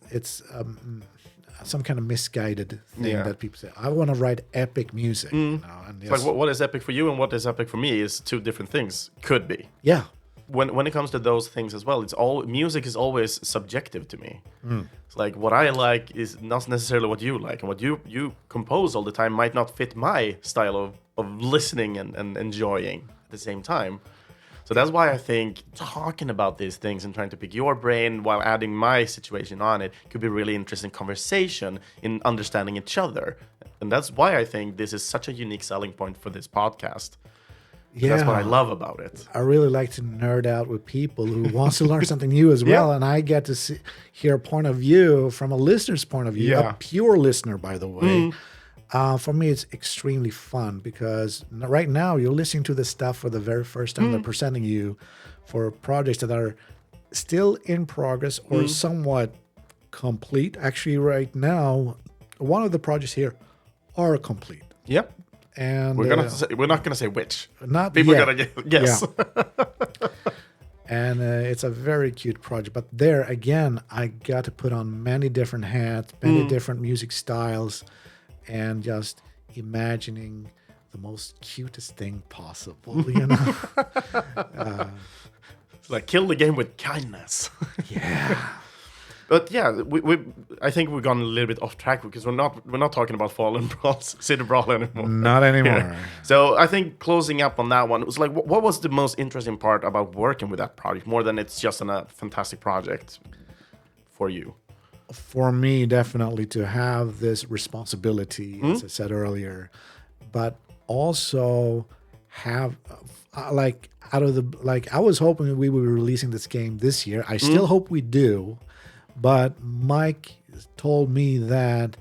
some kind of misguided thing that people say, I want to write epic music. You know, and It's like what is epic for you and what is epic for me is two different things. Could be. Yeah. When it comes to those things as well, music is always subjective to me. It's like what I like is not necessarily what you like, and what you compose all the time might not fit my style of listening and enjoying at the same time. So that's why I think talking about these things and trying to pick your brain while adding my situation on it could be really interesting conversation in understanding each other. And that's why I think this is such a unique selling point for this podcast. Yeah. That's what I love about it. I really like to nerd out with people who wants to learn something new as well. And I get to hear a point of view from a listener's point of view, a pure listener, by the way. For me, it's extremely fun because right now you're listening to this stuff for the very first time. They're presenting you for projects that are still in progress or somewhat complete. Actually, right now, one of the projects here are complete. Yep. And we're not gonna say which. Not people yet. gotta guess. Yeah. And it's a very cute project. But there again, I got to put on many different hats, many different music styles, and just imagining the most cutest thing possible. You know, It's like kill the game with kindness. Yeah. But yeah, I think we've gone a little bit off track because we're not talking about Fallen Brawls, City Brawl anymore. Not anymore. Yeah. So I think closing up on that one, it was like, what was the most interesting part about working with that project, more than it's just a fantastic project for you? For me, definitely to have this responsibility, as I said earlier, but also have I was hoping we would be releasing this game this year. I still hope we do. But Mike told me that,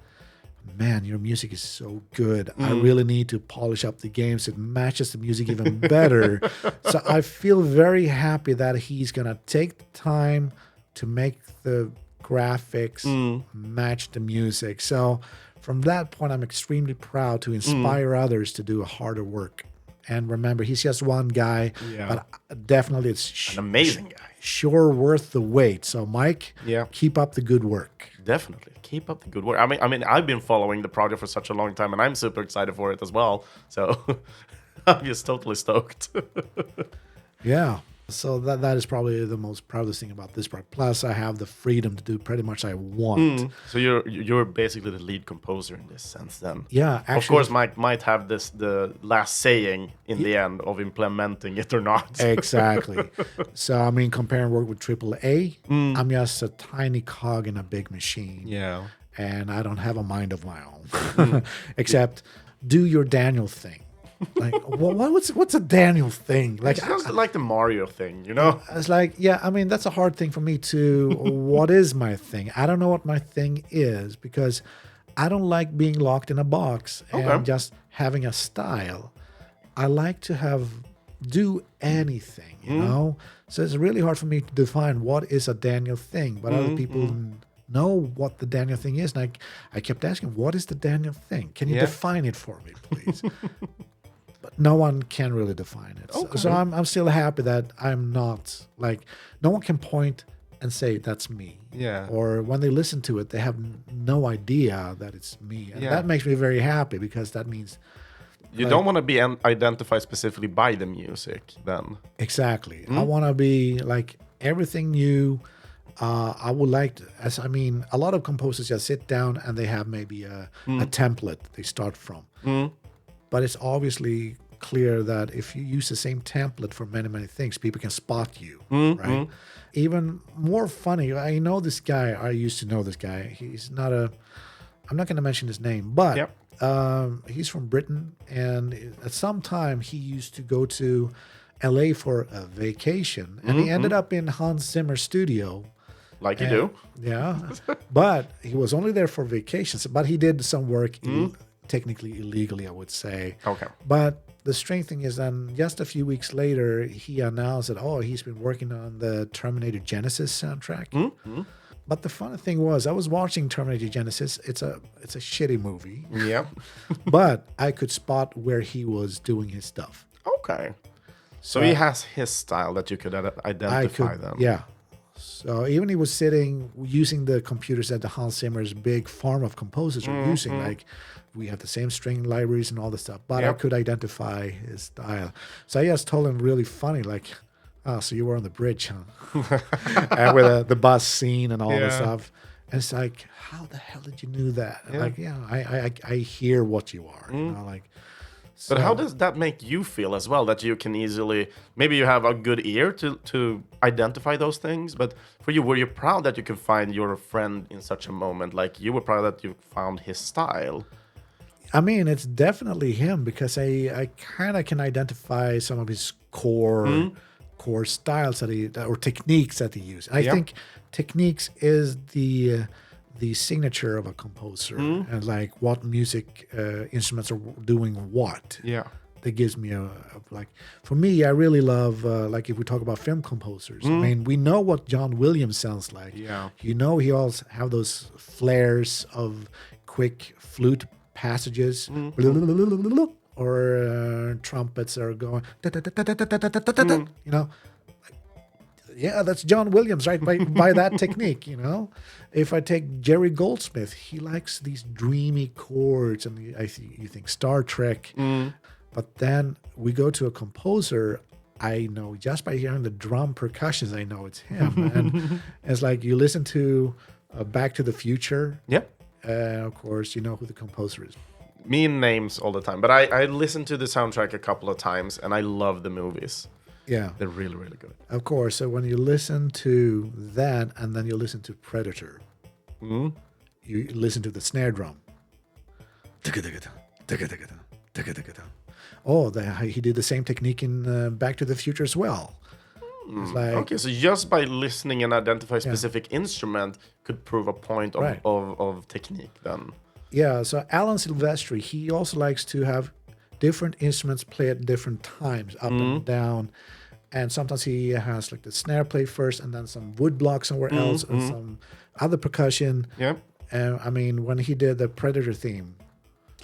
man, your music is so good. I really need to polish up the game so it matches the music even better. So I feel very happy that he's going to take the time to make the graphics match the music. So from that point, I'm extremely proud to inspire others to do harder work. And remember, he's just one guy, but definitely it's an amazing guy. Sure worth the wait. So, Mike, keep up the good work. Definitely keep up the good work. I mean, I've been following the project for such a long time, and I'm super excited for it as well. So, I'm just totally stoked. Yeah. So that is probably the most proudest thing about this project. Plus, I have the freedom to do pretty much I want. So you're basically the lead composer in this sense, then. Yeah, actually, of course, Mike might have the last saying in the end of implementing it or not. Exactly. So I mean, comparing work with AAA, I'm just a tiny cog in a big machine. Yeah. And I don't have a mind of my own, except do your Daniel thing. Like, what's a Daniel thing? Like, it's just like the Mario thing, you know? It's like, yeah, I mean, that's a hard thing for me to, what is my thing? I don't know what my thing is because I don't like being locked in a box and just having a style. I like to do anything, you know? So it's really hard for me to define what is a Daniel thing, but other people know what the Daniel thing is. And I kept asking, what is the Daniel thing? Can you define it for me, please? But no one can really define it. Okay. So I'm still happy that I'm not, like, no one can point and say, that's me. Yeah. Or when they listen to it, they have no idea that it's me. And that makes me very happy because that means... You don't want to be identified specifically by the music, then. Exactly. I want to be, like, everything new. I would like to, a lot of composers just sit down and they have maybe a template they start from. But it's obviously clear that if you use the same template for many, many things, people can spot you, right? Even more funny, I know this guy, I used to know this guy. He's not I'm not going to mention his name, but he's from Britain. And at some time, he used to go to LA for a vacation. And he ended up in Hans Zimmer's studio. Like you do. Yeah. But he was only there for vacations. But he did some work technically illegally, I would say. Okay. But the strange thing is then just a few weeks later, he announced that, he's been working on the Terminator Genesis soundtrack. Mm-hmm. But the funny thing was, I was watching Terminator Genesis. It's a shitty movie. Yeah. But I could spot where he was doing his stuff. Okay. So he has his style that you could identify them. Yeah. So even he was sitting using the computers that the Hans Zimmer's big farm of composers are using, like we have the same string libraries and all this stuff, but I could identify his style. So I just told him really funny, like, so you were on the bridge, huh? And with the bus scene and all this stuff. And it's like, how the hell did you know that? Yeah. Like, I hear what you are, you know, like. But how does that make you feel as well? That you can easily, maybe you have a good ear to identify those things, but for you, were you proud that you could find your friend in such a moment? Like you were proud that you found his style? I mean, it's definitely him because I kind of can identify some of his core styles or techniques that he used. I think techniques is the signature of a composer and like what music instruments are doing what. Yeah. That gives me a like, for me, I really love, like if we talk about film composers, I mean, we know what John Williams sounds like. Yeah. You know, he also have those flares of quick flute passages or trumpets are going, you know, yeah, that's John Williams, right? By that technique, you know. If I take Jerry Goldsmith, he likes these dreamy chords, and you think Star Trek. But then we go to a composer. I know just by hearing the drum percussions, I know it's him. And it's like you listen to Back to the Future. Yeah. Of course, you know who the composer is. Me and names all the time, but I listened to the soundtrack a couple of times, and I love the movies. Yeah. They're really, really good. Of course. So when you listen to that and then you listen to Predator, you listen to the snare drum. Oh, he did the same technique in Back to the Future as well. It's like, Okay, so just by listening and identify a specific instrument could prove a point of technique then. Yeah, so Alan Silvestri, he also likes to have different instruments play at different times, up and down. And sometimes he has like the snare play first and then some wood block somewhere else and some other percussion. Yeah. I mean, when he did the Predator theme,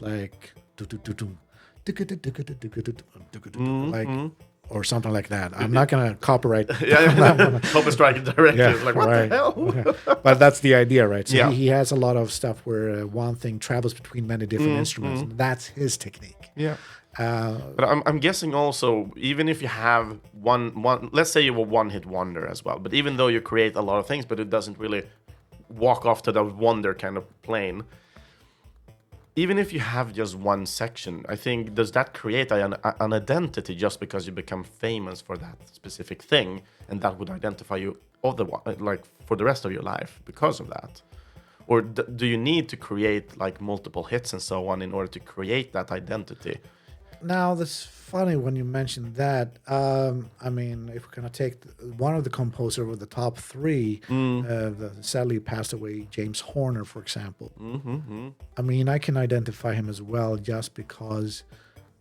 like like or something like that. I'm not gonna copyright. Copy strike directly. It's like what the hell? But that's the idea, right? So Yeah. he has a lot of stuff where one thing travels between many different instruments. And that's his technique. Yeah. But I'm guessing also, even if you have one, let's say you're a one-hit wonder as well, but even though you create a lot of things, but it doesn't really walk off to the wonder kind of plane, even if you have just one section, I think, does that create an identity just because you become famous for that specific thing, and that would identify you like for the rest of your life because of that? Or do you need to create like multiple hits and so on in order to create that identity? Now, that's funny when you mentioned that. I mean, if we're going to take one of the composers of the top three, the sadly passed away, James Horner, for example. I mean, I can identify him as well just because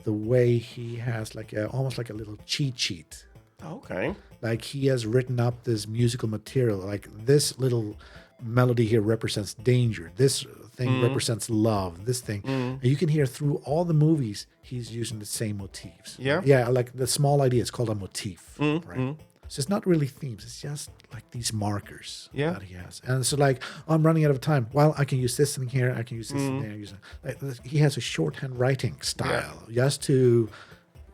the way he has like almost like a little cheat sheet. Okay. Like he has written up this musical material, like this little melody here represents danger. This thing represents love. This thing. And you can hear through all the movies, he's using the same motifs. Yeah. Yeah, like the small idea is called a motif, right? So it's not really themes. It's just like these markers that he has. And so like, I'm running out of time. Well, I can use this thing here. I can use this thing there. He has a shorthand writing style just to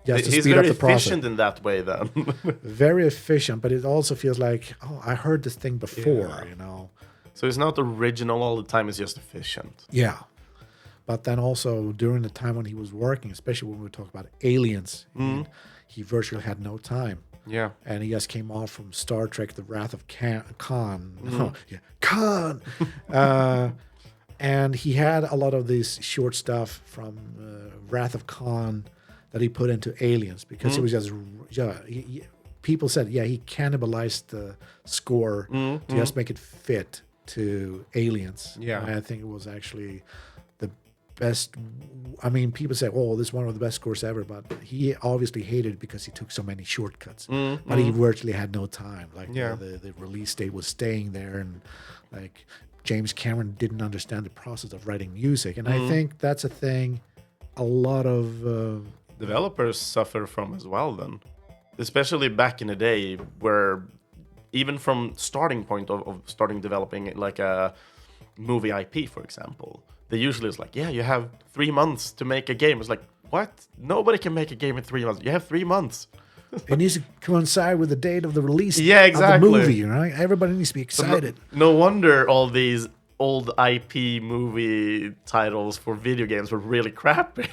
speed up the process. He's very efficient in that way then. Very efficient, but it also feels like, I heard this thing before, you know. So it's not original all the time, it's just efficient. Yeah. But then also during the time when he was working, especially when we talk about aliens, he virtually had no time. Yeah. And he just came off from Star Trek, The Wrath of Khan. Khan! And he had a lot of this short stuff from Wrath of Khan that he put into Aliens because it was just, people said, he cannibalized the score to just make it fit to Aliens. Yeah. And I think it was actually the best. I mean, people say, "Oh, this is one of the best scores ever," but he obviously hated it because he took so many shortcuts. But he virtually had no time. Like the release date was staying there, and like James Cameron didn't understand the process of writing music, and I think that's a thing a lot of developers suffer from as well. Then, especially back in the day, where even from starting point of starting developing like a movie IP, for example. They usually is like, yeah, you have 3 months to make a game. It's like, what? Nobody can make a game in 3 months. You have 3 months. It needs to coincide with the date of the release of exactly. the movie, right? Everybody needs to be excited. So no wonder all these old IP movie titles for video games were really crappy.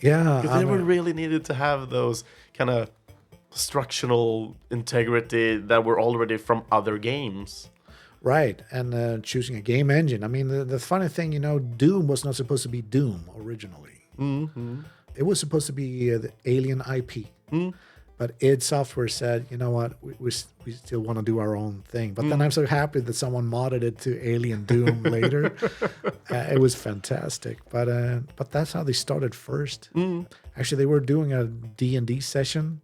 Yeah. Because they were really needed to have those kind of structural integrity that were already from other games. Right, and choosing a game engine. I mean, the funny thing, Doom was not supposed to be Doom originally. Mm-hmm. It was supposed to be the Alien IP. But id Software said, you know what, we still want to do our own thing. But then I'm so happy that someone modded it to Alien Doom later. It was fantastic. But that's how they started first. Actually, they were doing a D&D session,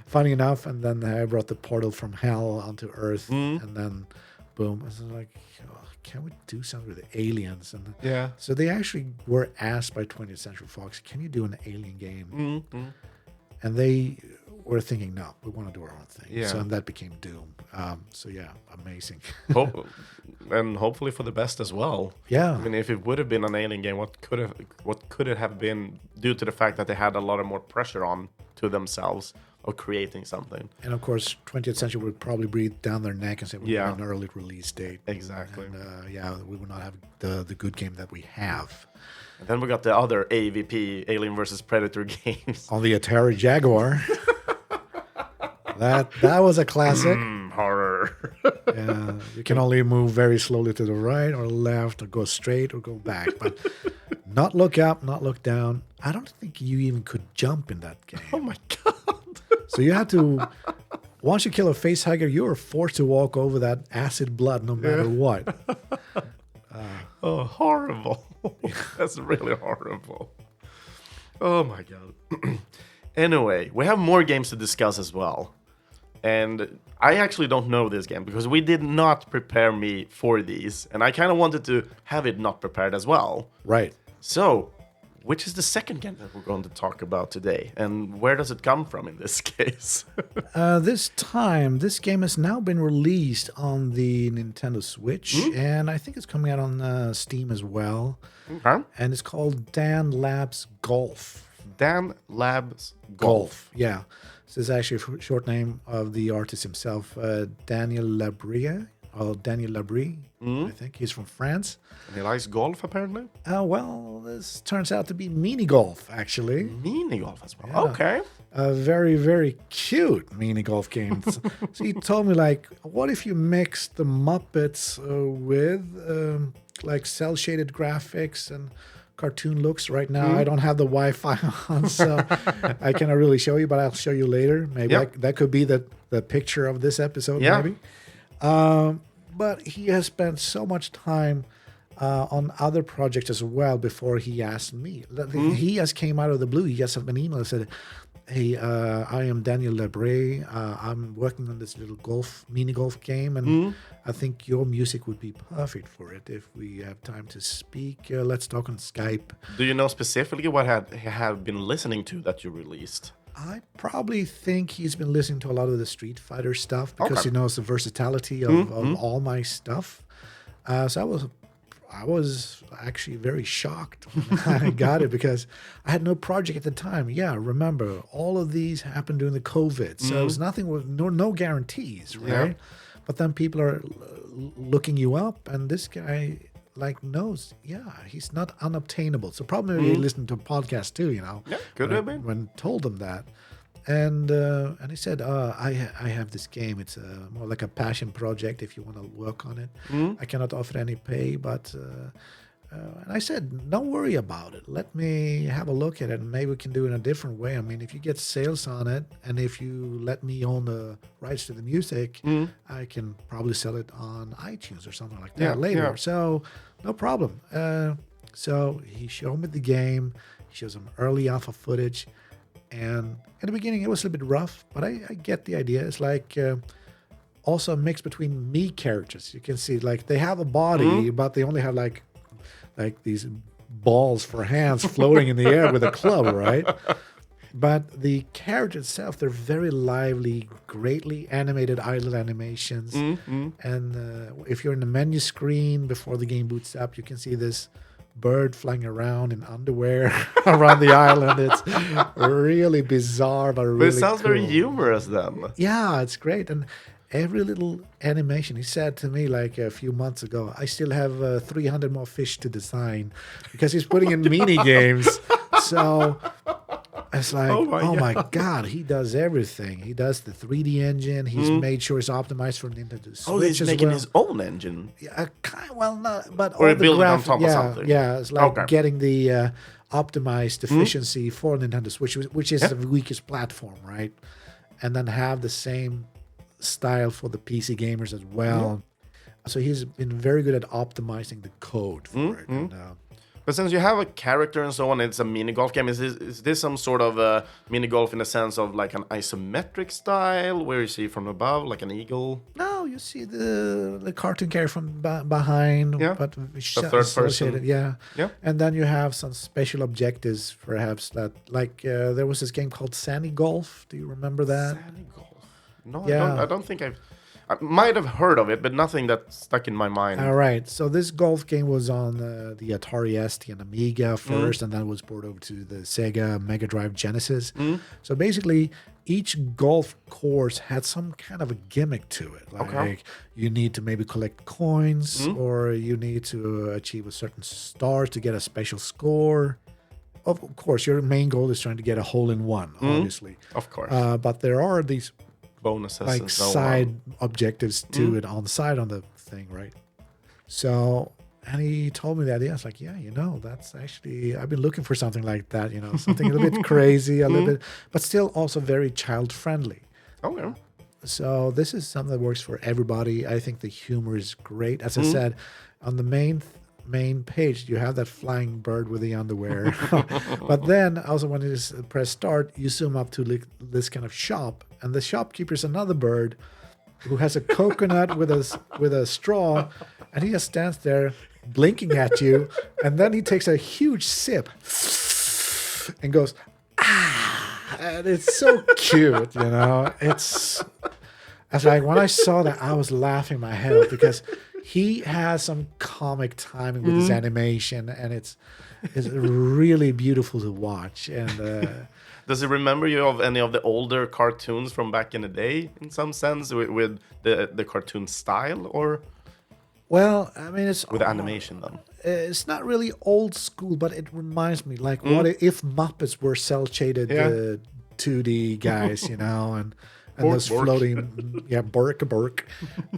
funny enough, and then I brought the portal from hell onto Earth, and then boom. I was like, oh, can we do something with the aliens? And so they actually were asked by 20th Century Fox, can you do an alien game? And they were thinking, no, we want to do our own thing. Yeah. So that became Doom. So yeah, amazing. And hopefully for the best as well. Yeah. I mean, if it would have been an alien game, what could it have been due to the fact that they had a lot of more pressure on to themselves of creating something? And of course, 20th Century would probably breathe down their neck and say, we want an early release date. Exactly. And we would not have the good game that we have. And then we got the other AVP, Alien vs. Predator games. On the Atari Jaguar. That was a classic. Horror. Yeah, you can only move very slowly to the right or left or go straight or go back. But not look up, not look down. I don't think you even could jump in that game. Oh my God. So you have to, once you kill a face hugger, you are forced to walk over that acid blood no matter what. Oh, horrible. That's really horrible. Oh my God. Anyway, we have more games to discuss as well. And I actually don't know this game because we did not prepare me for these. And I kind of wanted to have it not prepared as well. Right. So, which is the second game that we're going to talk about today? And where does it come from in this case? This time, this game has now been released on the Nintendo Switch. And I think it's coming out on Steam as well. Okay. And it's called Danlab's Golf. Danlab's Golf. Yeah. This is actually a short name of the artist himself, Daniel Labrie. I think. He's from France. And he likes golf, apparently? Well, this turns out to be mini golf, actually. Mini golf as well. Yeah. Okay. A very, very cute mini golf game. So he told me, like, what if you mix the Muppets with, like, cel-shaded graphics and cartoon looks? Right now I don't have the Wi-Fi on, so I cannot really show you, but I'll show you later. Maybe that could be the picture of this episode, maybe. But he has spent so much time on other projects as well before he asked me. He just came out of the blue. He just sent me an email and said, hey, I am Daniel Labrie. I'm working on this little mini golf game, and I think your music would be perfect for it if we have time to speak. Let's talk on Skype. Do you know specifically what he had been listening to that you released? I probably think he's been listening to a lot of the Street Fighter stuff because he knows the versatility of all my stuff. So I was actually very shocked when I got it because I had no project at the time. Yeah, remember, all of these happened during the COVID. So it was nothing with no guarantees, right? Yeah. But then people are looking you up, and this guy knows, he's not unobtainable. So probably he listened to a podcast too, Yeah, could have been. When told him that. And he said, I have this game. It's more like a passion project if you want to work on it. I cannot offer any pay, but... and I said, don't worry about it. Let me have a look at it, and maybe we can do it in a different way. I mean, if you get sales on it, and if you let me own the rights to the music, I can probably sell it on iTunes or something like that later. Yeah. So, no problem. So he showed me the game. He showed some early alpha footage. And in the beginning, it was a little bit rough, but I get the idea. It's like also a mix between me characters. You can see like they have a body, but they only have like these balls for hands floating in the air with a club, right? But the character itself, they're very lively, greatly animated idle animations. And if you're in the menu screen before the game boots up, you can see this bird flying around in underwear around the island. It's really bizarre, but really But it sounds very cool. humorous then. Yeah, it's great. And every little animation, he said to me like a few months ago, I still have 300 more fish to design because he's putting in mini games. So it's like, oh my God, he does everything. He does the 3D engine. He's made sure it's optimized for Nintendo Switch. Oh, he's as making well. his own engine. Yeah, well, not, but Or all the building on graphics. top of something. Yeah, it's like Okay. getting the optimized efficiency for Nintendo Switch, which is the weakest platform, right? And then have the same style for the PC gamers as well. So he's been very good at optimizing the code for it. And, But since you have a character and so on, it's a mini golf game. Is this some sort of mini golf in the sense of like an isometric style where you see from above, like an eagle? no, you see the cartoon character from behind, Yeah. but The third person. associated, yeah. Yeah. And then you have some special objectives, perhaps that like there was this game called Sandy Golf. Do you remember that? Sandy golf. No, Yeah. I don't think I might have heard of it, but nothing that stuck in my mind. All right. So this golf game was on the Atari ST and Amiga first, and then was ported over to the Sega Mega Drive Genesis. So basically, each golf course had some kind of a gimmick to it. Like you need to maybe collect coins, or you need to achieve a certain star to get a special score. Of course, your main goal is trying to get a hole in one, obviously. Of course. But there are these Bonuses like and so side on. objectives to it on the side on the thing, right? So, and he told me the idea. I was like, yeah, that's actually, I've been looking for something like that, something a little bit crazy, a little bit, but still also very child friendly. Okay. So this is something that works for everybody. I think the humor is great. As I said, on the main page, you have that flying bird with the underwear. But then also when you just press start, you zoom up to this kind of shop, and the shopkeeper's another bird who has a coconut with a straw, and he just stands there blinking at you, and then he takes a huge sip and goes, ah, and it's so cute, It's like when I saw that, I was laughing my head off because he has some comic timing with his animation, and it's really beautiful to watch. And Does it remember you of any of the older cartoons from back in the day, in some sense, with the cartoon style, or well, I mean, it's with animation then? it's not really old school, but it reminds me like what if Muppets were cell shaded 2D guys, and Bork, those bork. floating, burk,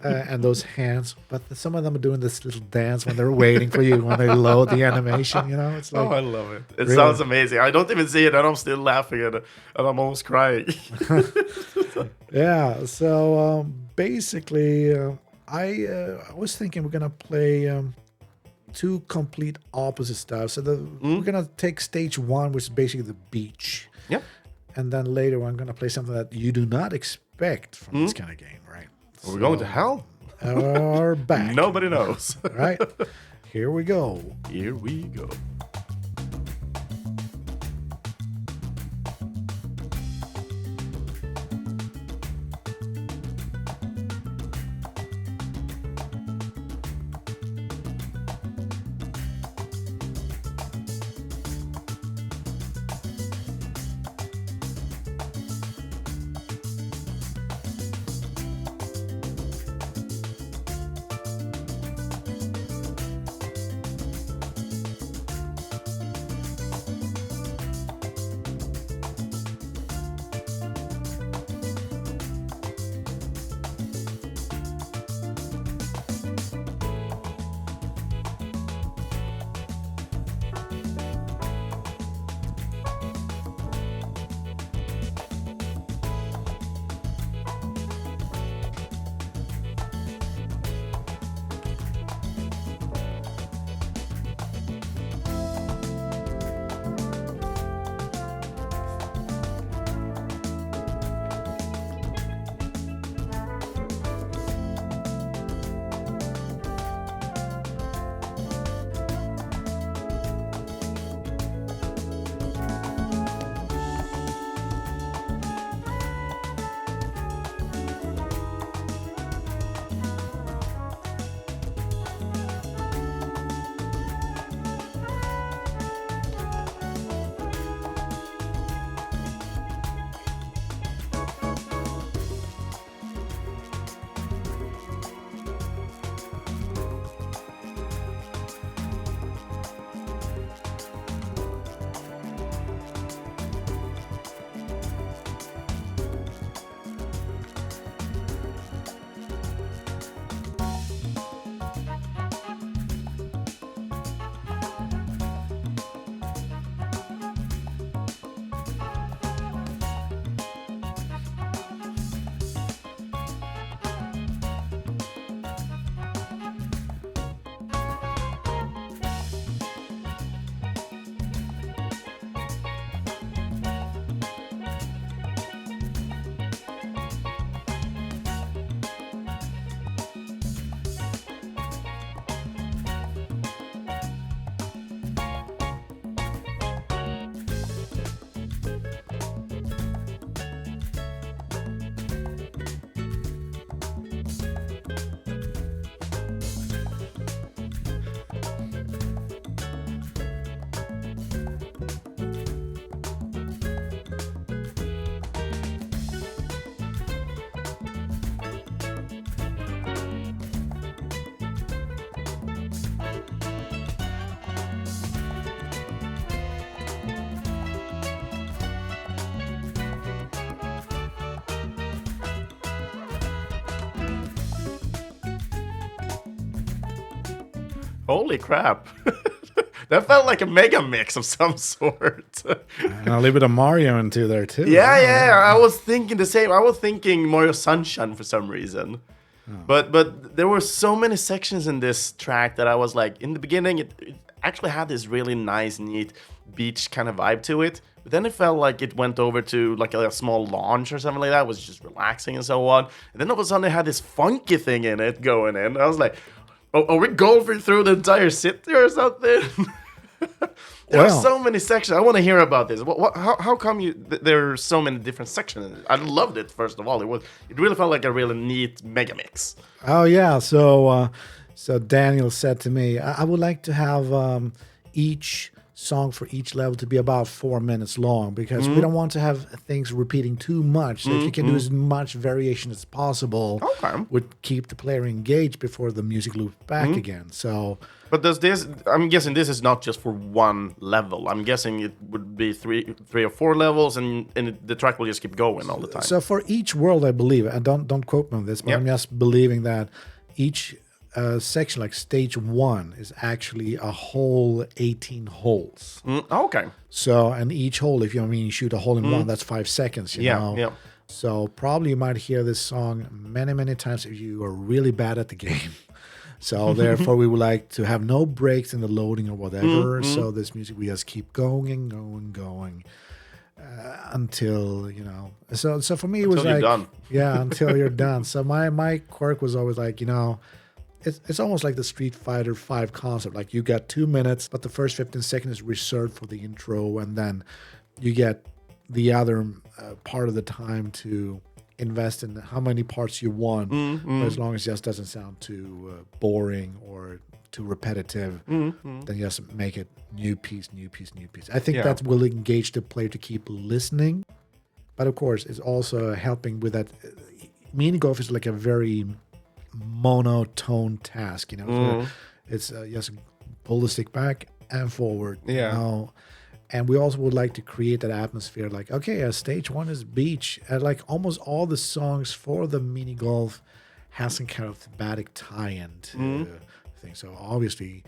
and those hands. But some of them are doing this little dance when they're waiting for you when they load the animation. It's like, Oh, I love it. It really. sounds amazing. I don't even see it, and I'm still laughing, and I'm almost crying. yeah. So basically, I was thinking we're gonna play two complete opposite styles. So we're gonna take stage one, which is basically the beach. Yep. And then later I'm going to play something that you do not expect from this kind of game, right? We're going to hell? Or back. Nobody knows. Right? Here we go. Here we go. Holy crap. That felt like a mega mix of some sort. And a little bit of Mario into there too. Yeah, I was thinking the same. I was thinking Mario Sunshine for some reason. But there were so many sections in this track that I was like, in the beginning, it actually had this really nice, neat beach kind of vibe to it. But then it felt like it went over to like a small launch or something like that. It was just relaxing and so on. And then all of a sudden it had this funky thing in it going in. I was like, oh, are we golfing through the entire city or something? There are so many sections. I want to hear about this. How come there are so many different sections? I loved it. First of all, it really felt like a really neat mega mix. Oh yeah. So Daniel said to me, I would like to have each song for each level to be about 4 minutes long because we don't want to have things repeating too much. So if you can do as much variation as possible, would keep the player engaged before the music loops back again. So. But does this? I'm guessing this is not just for one level. I'm guessing it would be three or four levels, and the track will just keep going all the time. So for each world, I believe, and don't quote me on this, but I'm just believing that each section, like stage 1, is actually a whole 18 holes. Okay. So, and each hole, if you shoot a hole in one, that's 5 seconds. You know. Yeah. So probably you might hear this song many times if you are really bad at the game. So therefore, we would like to have no breaks in the loading or whatever. So this music we just keep going until So for me, it was until like, you're done. Yeah, until you're done. So my quirk was always like, it's almost like the Street Fighter 5 concept. Like you got 2 minutes, but the first 15 seconds is reserved for the intro, and then you get the other part of the time to invest in how many parts you want, but as long as it just doesn't sound too boring or too repetitive, then just make it new piece. I think that will engage the player to keep listening. But of course, it's also helping with that. Mini golf is like a very monotone task, It's just pull the stick back and forward. And we also would like to create that atmosphere. Like, okay, stage 1 is beach. And like almost all the songs for the mini golf has some kind of thematic tie-in to things. So obviously,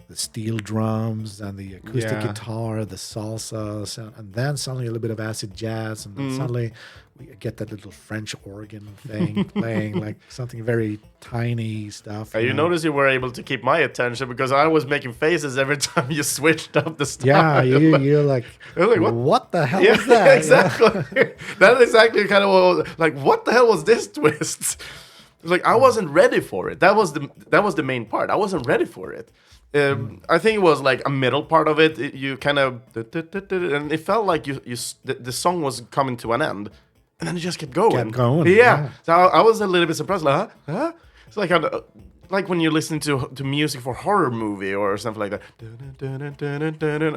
the steel drums and the acoustic guitar, the salsa, and then suddenly a little bit of acid jazz, and then suddenly we get that little French organ thing playing, like something very tiny stuff. You notice you were able to keep my attention because I was making faces every time you switched up the style. Yeah, you're like what the hell was that? Exactly. That's exactly kind of what the hell was this twist? Like I wasn't ready for it. That was the main part. I wasn't ready for it. I think it was like a middle part of it. You kind of, and it felt like the song was coming to an end, and then it just kept going. Yeah. So I was a little bit surprised. Like, huh? It's like when you're listening to music for a horror movie or something like that,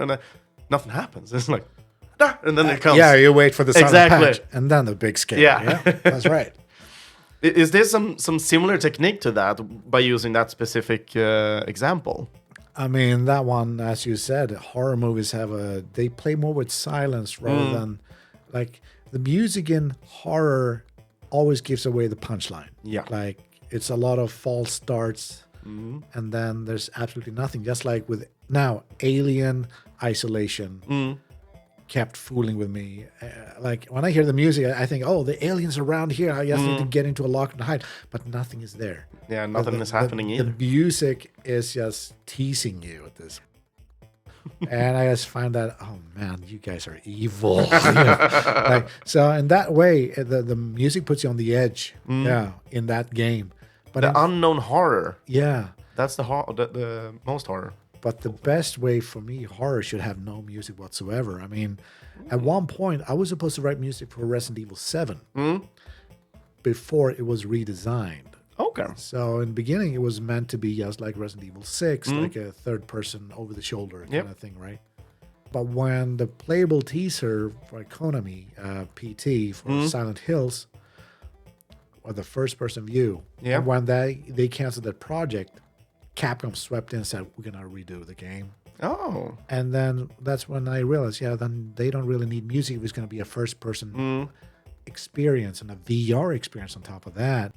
and nothing happens. It's like, and then it comes. Yeah, you wait for the sound exactly, and then the big scale. Yeah, that's right. Is there some similar technique to that by using that specific example? I mean, that one, as you said, horror movies they play more with silence rather than, like, the music in horror always gives away the punchline. Yeah. Like, it's a lot of false starts, and then there's absolutely nothing. Just like with, now, Alien Isolation kept fooling with me. Like, when I hear the music, I think, oh, the aliens around here. I just need to get into a lock and hide. But nothing is there. Yeah, nothing is happening either. The music is just teasing you with this. And I just find that, oh man, you guys are evil. Like, so in that way, the music puts you on the edge. Yeah, in that game. But the unknown horror. Yeah, that's the most horror. But the best way for me, horror should have no music whatsoever. I mean, at one point, I was supposed to write music for Resident Evil 7 before it was redesigned. Okay. So in the beginning, it was meant to be just like Resident Evil 6, like a third-person over-the-shoulder kind of thing, right? But when the playable teaser for Konami, PT, for Silent Hills, or the first-person view, and when they canceled that project, Capcom swept in and said, we're going to redo the game. Oh. And then that's when I realized, then they don't really need music if it's going to be a first-person experience and a VR experience on top of that.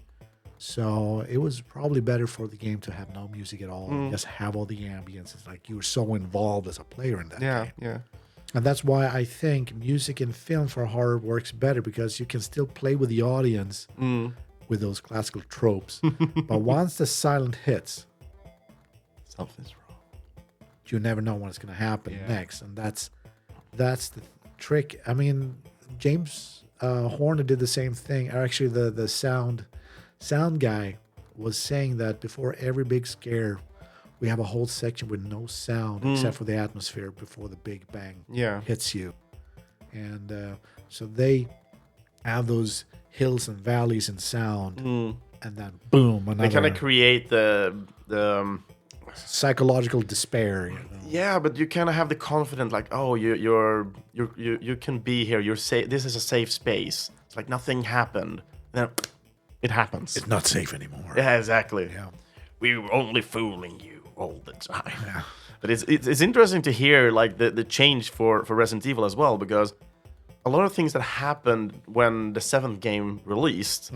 So it was probably better for the game to have no music at all, and just have all the ambience. It's like you were so involved as a player in that game. Yeah. And that's why I think music in film for horror works better, because you can still play with the audience with those classical tropes. But once the silent hits, Something's wrong. you never know what's going to happen next. And that's the trick. I mean, James Horner did the same thing. Actually, the sound guy was saying that before every big scare, we have a whole section with no sound except for the atmosphere before the big bang hits you. And so they have those hills and valleys in sound, and then boom, another They kind of create the psychological despair. You know? Yeah, but you kind of have the confidence, like, oh, you can be here. You're safe. This is a safe space. It's like nothing happened. Then it happens. It's not safe anymore. Yeah, exactly. Yeah. We were only fooling you all the time. Yeah. But it's interesting to hear like the change for Resident Evil as well, because a lot of things that happened when the 7th game released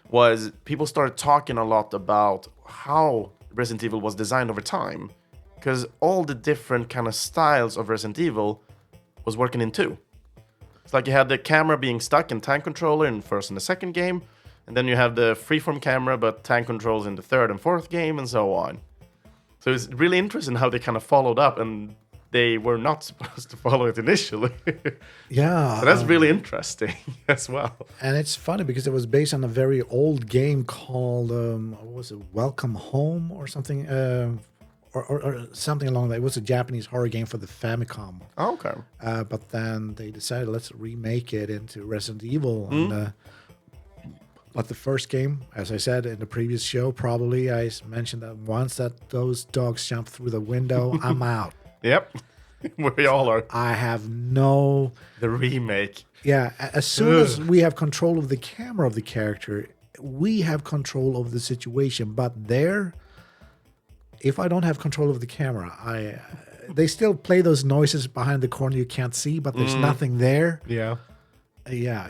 was people started talking a lot about how Resident Evil was designed over time, because all the different kind of styles of Resident Evil was working in 2. It's like you had the camera being stuck in tank controller in first and the second game, and then you have the freeform camera but tank controls in the 3rd and 4th game, and so on. So it's really interesting how they kind of followed up, and they were not supposed to follow it initially. Yeah. So that's really interesting as well. And it's funny because it was based on a very old game called, what was it, Welcome Home or something, or something along that. It was a Japanese horror game for the Famicom. Oh, okay. But then they decided, let's remake it into Resident Evil. And, like the first game, as I said in the previous show, probably I mentioned that once that those dogs jump through the window, I'm out. Yep. We all are. I have no... The remake. Yeah, as soon as we have control of the camera of the character, we have control of the situation. But there, if I don't have control of the camera, they still play those noises behind the corner you can't see, but there's nothing there. Yeah. Yeah,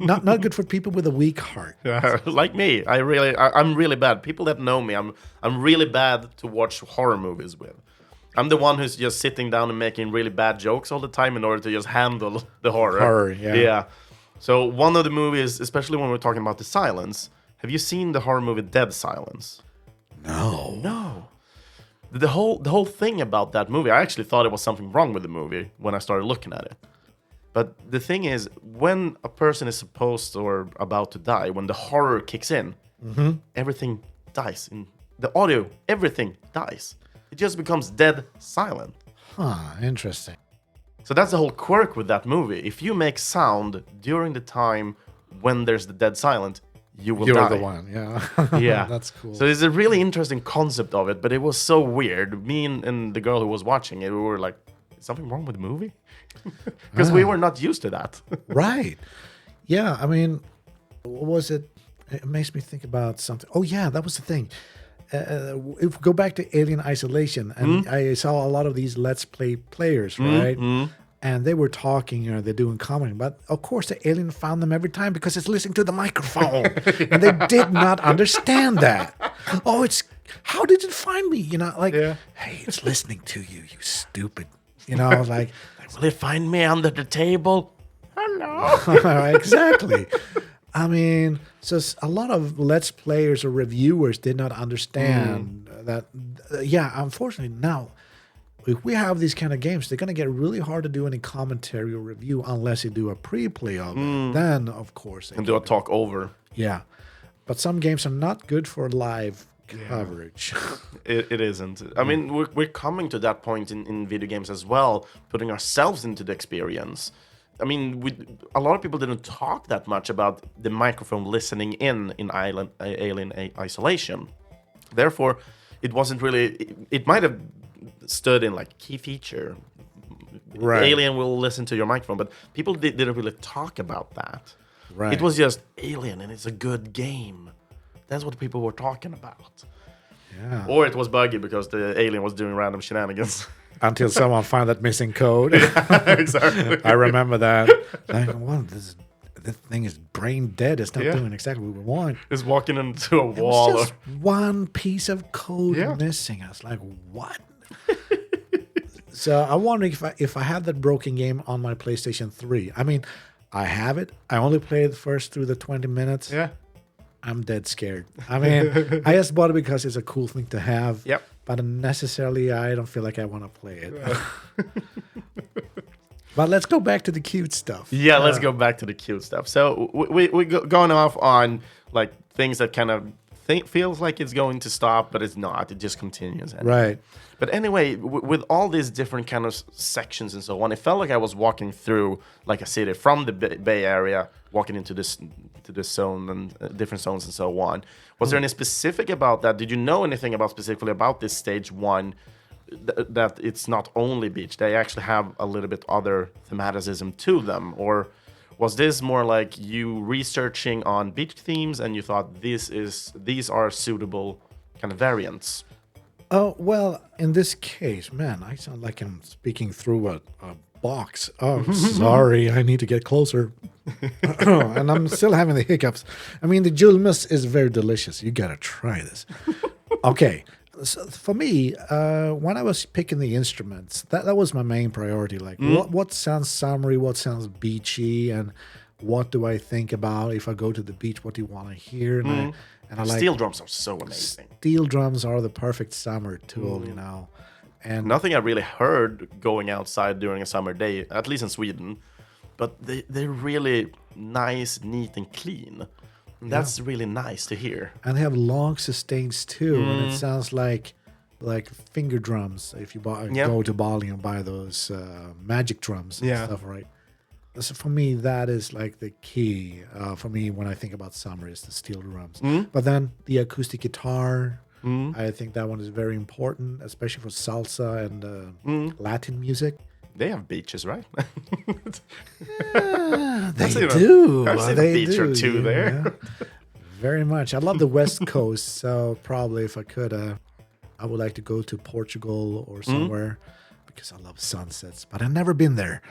not good for people with a weak heart. Like me, I'm really bad. People that know me, I'm really bad to watch horror movies with. I'm the one who's just sitting down and making really bad jokes all the time in order to just handle the horror. Yeah. So one of the movies, especially when we're talking about the silence, have you seen the horror movie Dead Silence? No. The whole thing about that movie, I actually thought it was something wrong with the movie when I started looking at it. But the thing is, when a person is supposed or about to die, when the horror kicks in, everything dies. In the audio, everything dies. It just becomes dead silent. Interesting. So that's the whole quirk with that movie. If you make sound during the time when there's the dead silent, you will die. You're the one, yeah. Yeah. That's cool. So it's a really interesting concept of it, but it was so weird. Me and the girl who was watching it, we were like, is something wrong with the movie? Because we were not used to that. Right. Yeah, I mean, what was it? It makes me think about something. Oh, yeah, that was the thing. If we go back to Alien Isolation, and I saw a lot of these Let's Play players, right? And they were talking, they're doing comedy. But, of course, the alien found them every time because it's listening to the microphone. And they did not understand that. Oh, how did it find me? Hey, it's listening to you, you stupid. Like, will it find me under the table? Hello. Exactly. I mean, so a lot of Let's Players or reviewers did not understand that. Yeah, unfortunately, now, if we have these kind of games, they're going to get really hard to do any commentary or review unless you do a pre-play of it. Then, of course. And do a talk over. Yeah. But some games are not good for live coverage. It isn't. I mean, we're coming to that point in video games as well, putting ourselves into the experience. I mean, a lot of people didn't talk that much about the microphone listening in Alien Isolation. Therefore, it wasn't really... It might have stood in like key feature. Right. Alien will listen to your microphone, but people didn't really talk about that. Right. It was just Alien, and it's a good game. That's what people were talking about. Yeah. Or it was buggy because the alien was doing random shenanigans. Until someone found that missing code. Yeah, exactly. I remember that. Like, well, this thing is brain dead. It's not doing exactly what we want. It's walking into a It wall. was just one piece of code Yeah. missing. I was like, what? So I'm wondering if I had that broken game on my PlayStation 3. I mean, I have it. I only played first through the 20 minutes. Yeah. I'm dead scared. I mean, I just bought it because it's a cool thing to have. Yep. But necessarily, I don't feel like I want to play it. But let's go back to the cute stuff. Yeah, let's go back to the cute stuff. So we going off on like things that kind of feels like it's going to stop, but it's not. It just continues. Anyway. Right. But anyway, with all these different kind of sections and so on, it felt like I was walking through like a city from the Bay Area, walking into this zone and different zones and so on. Was there any specific about that? Did you know anything about specifically about this stage one? That it's not only beach, they actually have a little bit other thematicism to them, or was this more like you researching on beach themes and you thought these are suitable kind of variants? Oh, well, in this case, man, I sound like I'm speaking through a box. Oh, sorry, I need to get closer. And I'm still having the hiccups. I mean, the Jumanah is very delicious. You gotta try this. Okay. So for me, when I was picking the instruments, that was my main priority. Like, what sounds summery, what sounds beachy, and what do I think about if I go to the beach? What do you want to hear? And I like Steel drums are so amazing. Steel drums are the perfect summer tool, you know. And Nothing I really heard going outside during a summer day, at least in Sweden, but they're really nice, neat, and clean. And that's really nice to hear. and they have long sustains too, and it sounds like finger drums. If you go to Bali and buy those magic drums and stuff, right? So for me, that is like the key for me when I think about summer is the steel drums. But then the acoustic guitar, I think that one is very important, especially for salsa and Latin music. They have beaches, right? They do. I've seen They a beach or do, two there. Very much. I love the West Coast, so probably if I could, I would like to go to Portugal or somewhere because I love sunsets. But I've never been there.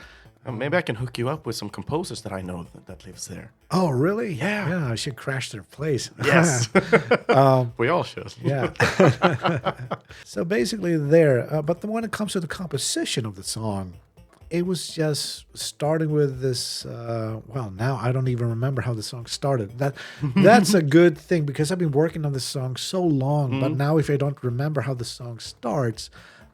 Maybe I can hook you up with some composers that I know that lives there. Oh, really? Yeah. Yeah, I should crash their place. Yes. We all should. Yeah. So basically there, but then when it comes to the composition of the song, it was just starting with this, well, now I don't even remember how the song started. That's a good thing because I've been working on this song so long, but now if I don't remember how the song starts,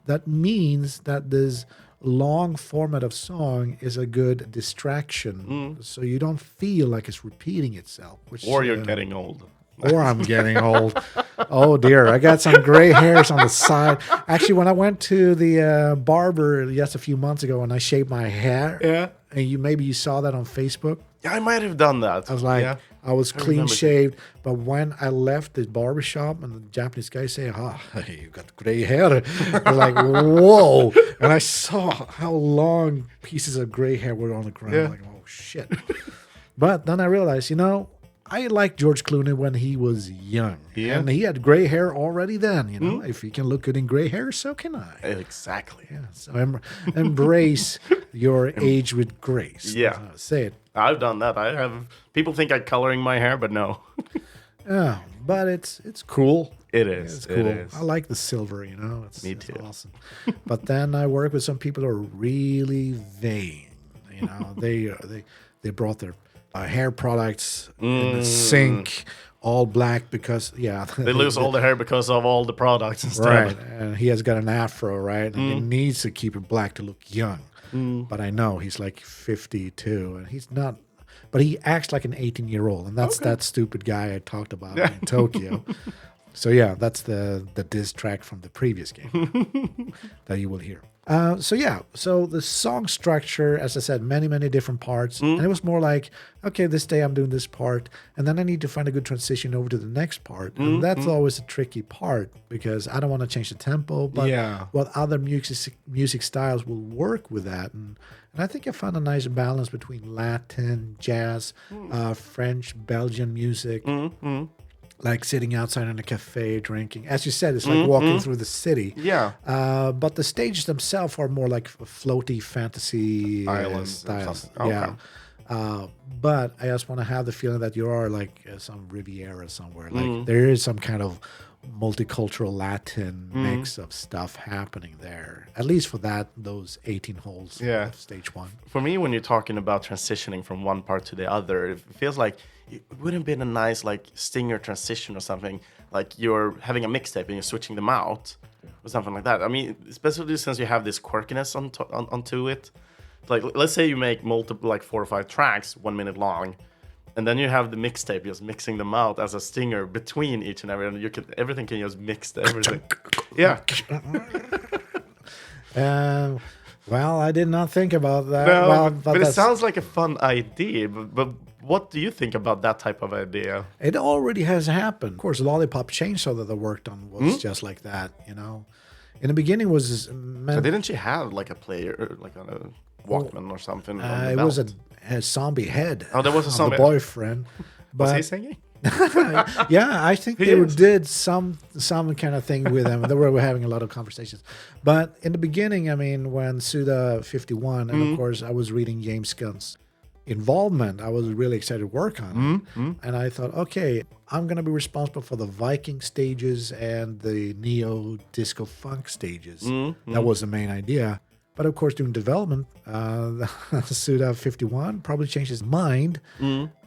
that means that this long format of song is a good distraction. So you don't feel like it's repeating itself. Which, Or you're getting old. Or I'm getting old. Oh dear, I got some gray hairs on the side. Actually, when I went to the barber just a few months ago and I shaved my hair, and maybe you saw that on Facebook. Yeah, I might have done that. I was like, I was clean remember shaved, but when I left the barber shop and the Japanese guy said, you got gray hair. I'm like, whoa. And I saw how long pieces of gray hair were on the ground. I'm like, oh, shit. But then I realized, I liked George Clooney when he was young. Yeah. And he had gray hair already then, If he can look good in gray hair, so can I. Exactly. Yeah, so embrace your age with grace. Yeah. Say it. I've done that. I have. People think I'm coloring my hair, but no. Yeah, but it's cool. It is. It's cool. It is. I like the silver, It's, Me it's too. awesome. But then I work with some people who are really vain. They brought their hair products in the sink, all black because They lose all the hair because of all the products and stuff. right. And he has got an afro, right? And he needs to keep it black to look young. But I know he's like 52, and he's not. But he acts like an 18-year-old, and that's that stupid guy I talked about in Tokyo. So yeah, that's the diss track from the previous game that you will hear. So the song structure, as I said, many different parts, and it was more like, okay, this day I'm doing this part, and then I need to find a good transition over to the next part, and that's always a tricky part because I don't want to change the tempo, but what other music styles will work with that, and I think I found a nice balance between Latin, jazz, French, Belgian music. Like sitting outside in a cafe drinking. As you said, it's like walking through the city. Yeah. But the stages themselves are more like floaty fantasy Islands. styles. Okay. Yeah. But I just want to have the feeling that you are like some Riviera somewhere. Like there is some kind of multicultural Latin mix of stuff happening there. At least for those 18 holes of stage 1. For me, when you're talking about transitioning from one part to the other, it feels like it wouldn't be a nice like stinger transition or something. Like you're having a mixtape and you're switching them out or something like that. I mean, especially since you have this quirkiness onto it. Like, let's say you make multiple, like 4 or 5 tracks, 1 minute long, and then you have the mixtape just mixing them out as a stinger between each and every, and everything can just mix everything. Yeah. Well, I did not think about that. No, well, but it sounds like a fun idea. But what do you think about that type of idea? It already has happened. Of course, Lollipop Chainsaw that I worked on was just like that, In the beginning was meant... So didn't she have like a player, like on a Walkman or something? It was a zombie head. Oh, there was a zombie. The boyfriend. Was he singing? Yeah, I think they did some kind of thing with them. They were having a lot of conversations. But in the beginning, I mean, when Suda 51, and of course I was reading James Gunn's involvement, I was really excited to work on it. And I thought, okay, I'm going to be responsible for the Viking stages and the neo disco funk stages. That was the main idea. But of course, during development, Suda 51 probably changed his mind.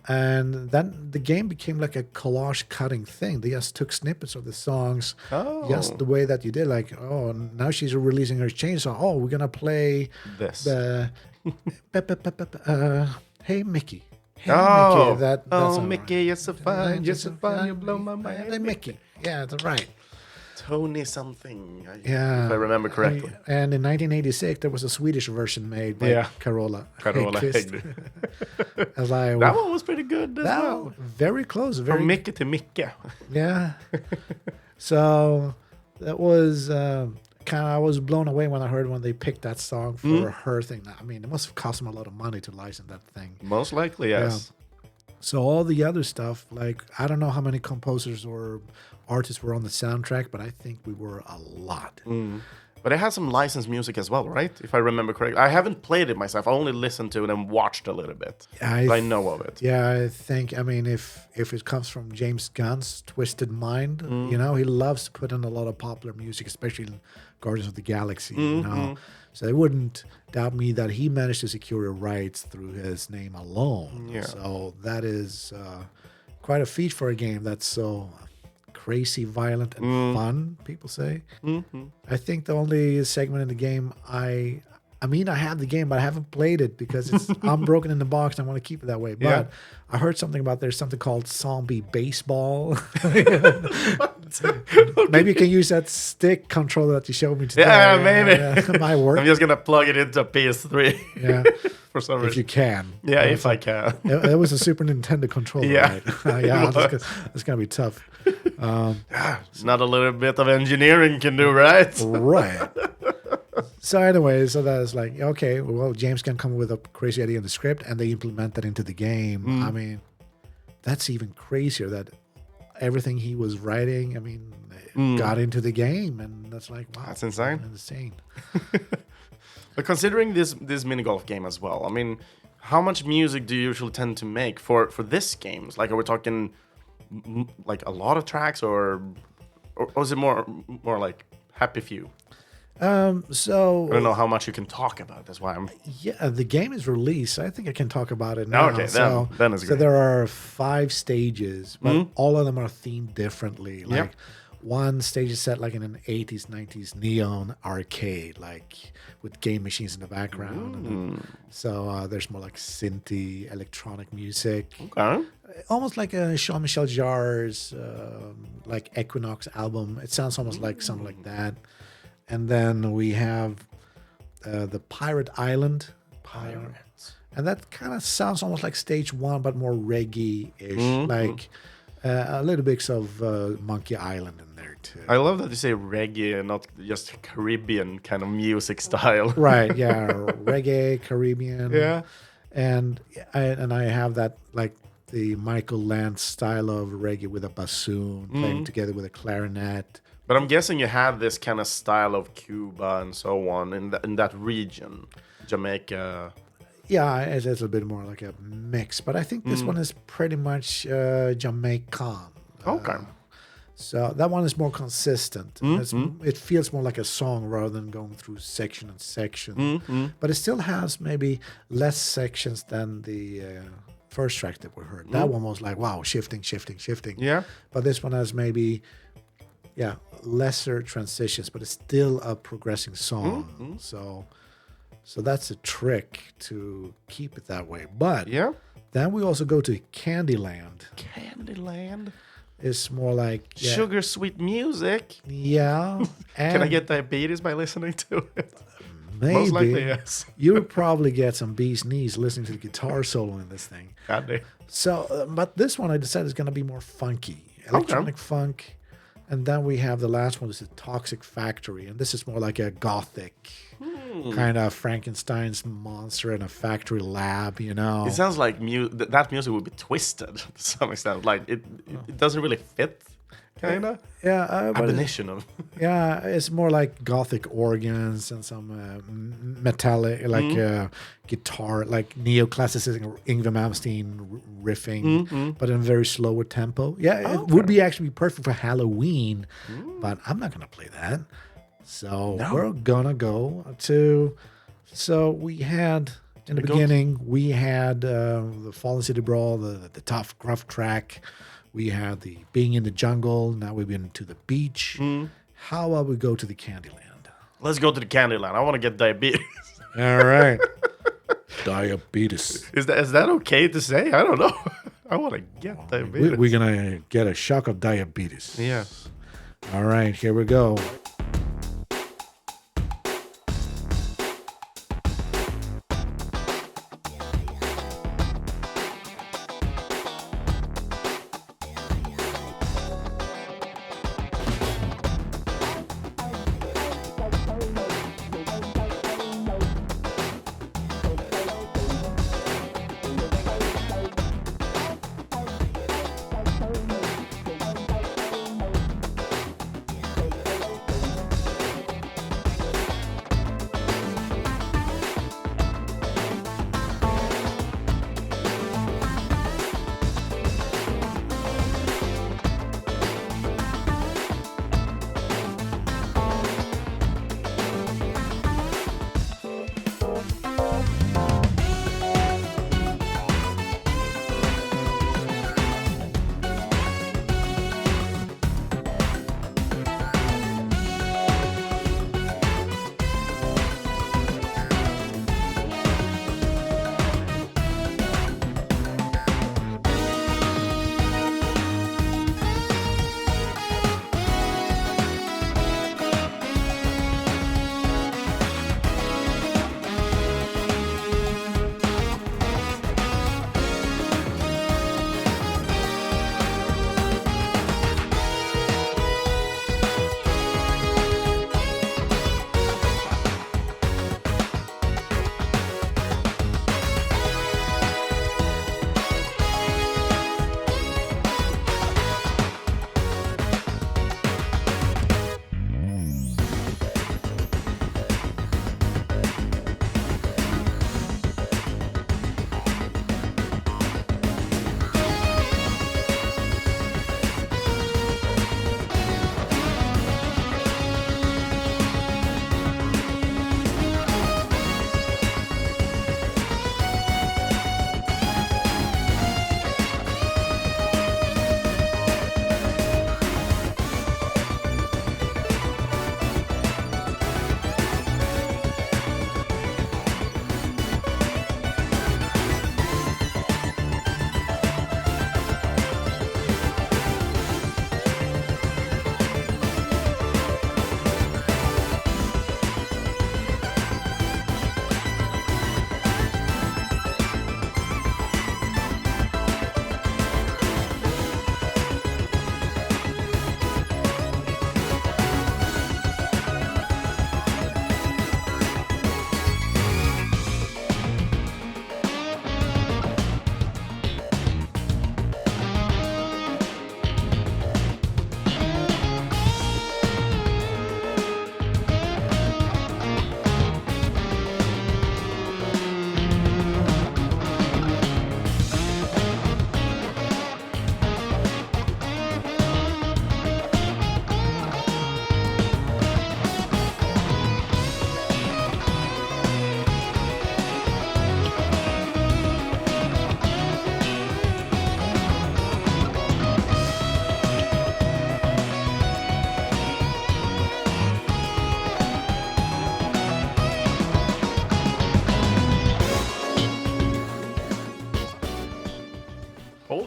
And then the game became like a collage cutting thing. They just took snippets of the songs, just the way that you did. Like, oh, now she's releasing her chainsaw. Oh, we're going to play this. The Hey Mickey. Hey, Mickey. That's Mickey, you're so fine. You're so fine. You blow my mind. Hey, Mickey. Yeah, that's right. Tony something, if I remember correctly. And in 1986, there was a Swedish version made by Carola Häggkvist. Like, that one was pretty good as well. Very close. From Mickey to Micke. Yeah. So that was I was blown away when I heard when they picked that song for her thing. I mean, it must have cost them a lot of money to license that thing. Most likely, yes. Yeah. So all the other stuff, like, I don't know how many composers or artists were on the soundtrack, but I think we were a lot. But it has some licensed music as well, right? If I remember correctly. I haven't played it myself. I only listened to it and watched a little bit. I know of it. Yeah, I think, I mean, if it comes from James Gunn's twisted mind, he loves to put in a lot of popular music, especially in Guardians of the Galaxy, So it wouldn't doubt me that he managed to secure the rights through his name alone. Yeah. So that is quite a feat for a game that's so crazy, violent, and fun, people say. I think the only segment in the game I have the game, but I haven't played it because it's unbroken in the box and I want to keep it that way. But I heard something about there's something called zombie baseball. Maybe you can use that stick controller that you showed me today. Yeah, maybe. It might work. I'm just going to plug it into a PS3. Yeah. For some reason. If you can. Yeah, if I can. It was a Super Nintendo controller, right? It's going to be tough. It's not a little bit of engineering can do, right? Right. So anyway, so that's like, okay, well, James can come with a crazy idea in the script and they implement that into the game. I mean, that's even crazier that everything he was writing, I mean, got into the game. And that's like, wow. That's insane. Insane. But considering this mini golf game as well, I mean, how much music do you usually tend to make for this game? Like, are we talking like a lot of tracks or is it more like happy few? So I don't know how much you can talk about. That's why I'm. Yeah, the game is released. I think I can talk about it now. Okay, then it's great. So there are 5 stages, but all of them are themed differently. Like one stage is set like in an 80s, 90s neon arcade, like with game machines in the background. So there's more like synthy electronic music. Okay. Almost like a Jean-Michel Jarre's like Equinox album. It sounds almost like something like that. And then we have the Pirate Island. Pirates. And that kind of sounds almost like stage 1, but more reggae-ish. Like a little bit of Monkey Island in there, too. I love that you say reggae and not just Caribbean kind of music style. Right, yeah. Reggae, Caribbean. Yeah. And I have that, like, the Michael Lance style of reggae with a bassoon playing together with a clarinet. But I'm guessing you have this kind of style of Cuba and so on in that region, Jamaica. Yeah, it is a bit more like a mix, but I think this one is pretty much Jamaican. Okay. So that one is more consistent. It feels more like a song rather than going through section and section. But it still has maybe less sections than the first track that we heard. That one was like, wow, shifting. Yeah. But this one has maybe, lesser transitions, but it's still a progressing song. So that's a trick to keep it that way. But then we also go to Candyland. Candyland. It's more like Sugar sweet music. Yeah. Can I get diabetes by listening to it? Maybe. Most likely, yes. You'll probably get some bee's knees listening to the guitar solo in this thing. God. So, but this one I decided is going to be more funky, electronic funk. And then we have the last one, is a Toxic Factory. And this is more like a gothic kind of Frankenstein's monster in a factory lab, you know. It sounds like that music would be twisted to some extent. Like it doesn't really fit, kind of. Yeah. Admonition of. Yeah, it's more like gothic organs and some metallic, like guitar, like neoclassicism, Yngwie Malmsteen riffing, but in a very slower tempo. Yeah, it would be actually perfect for Halloween, but I'm not gonna play that. So we're gonna go to. So we had in the beginning, we had the Fallen City Brawl, the tough, gruff track. We had the being in the jungle. Now we've been to the beach. How about we go to the Candyland? Let's go to the Candyland. I want to get diabetes. All right. Diabetes. Is that okay to say? I don't know. I want to get diabetes. We're going to get a shock of diabetes. Yeah. All right, here we go.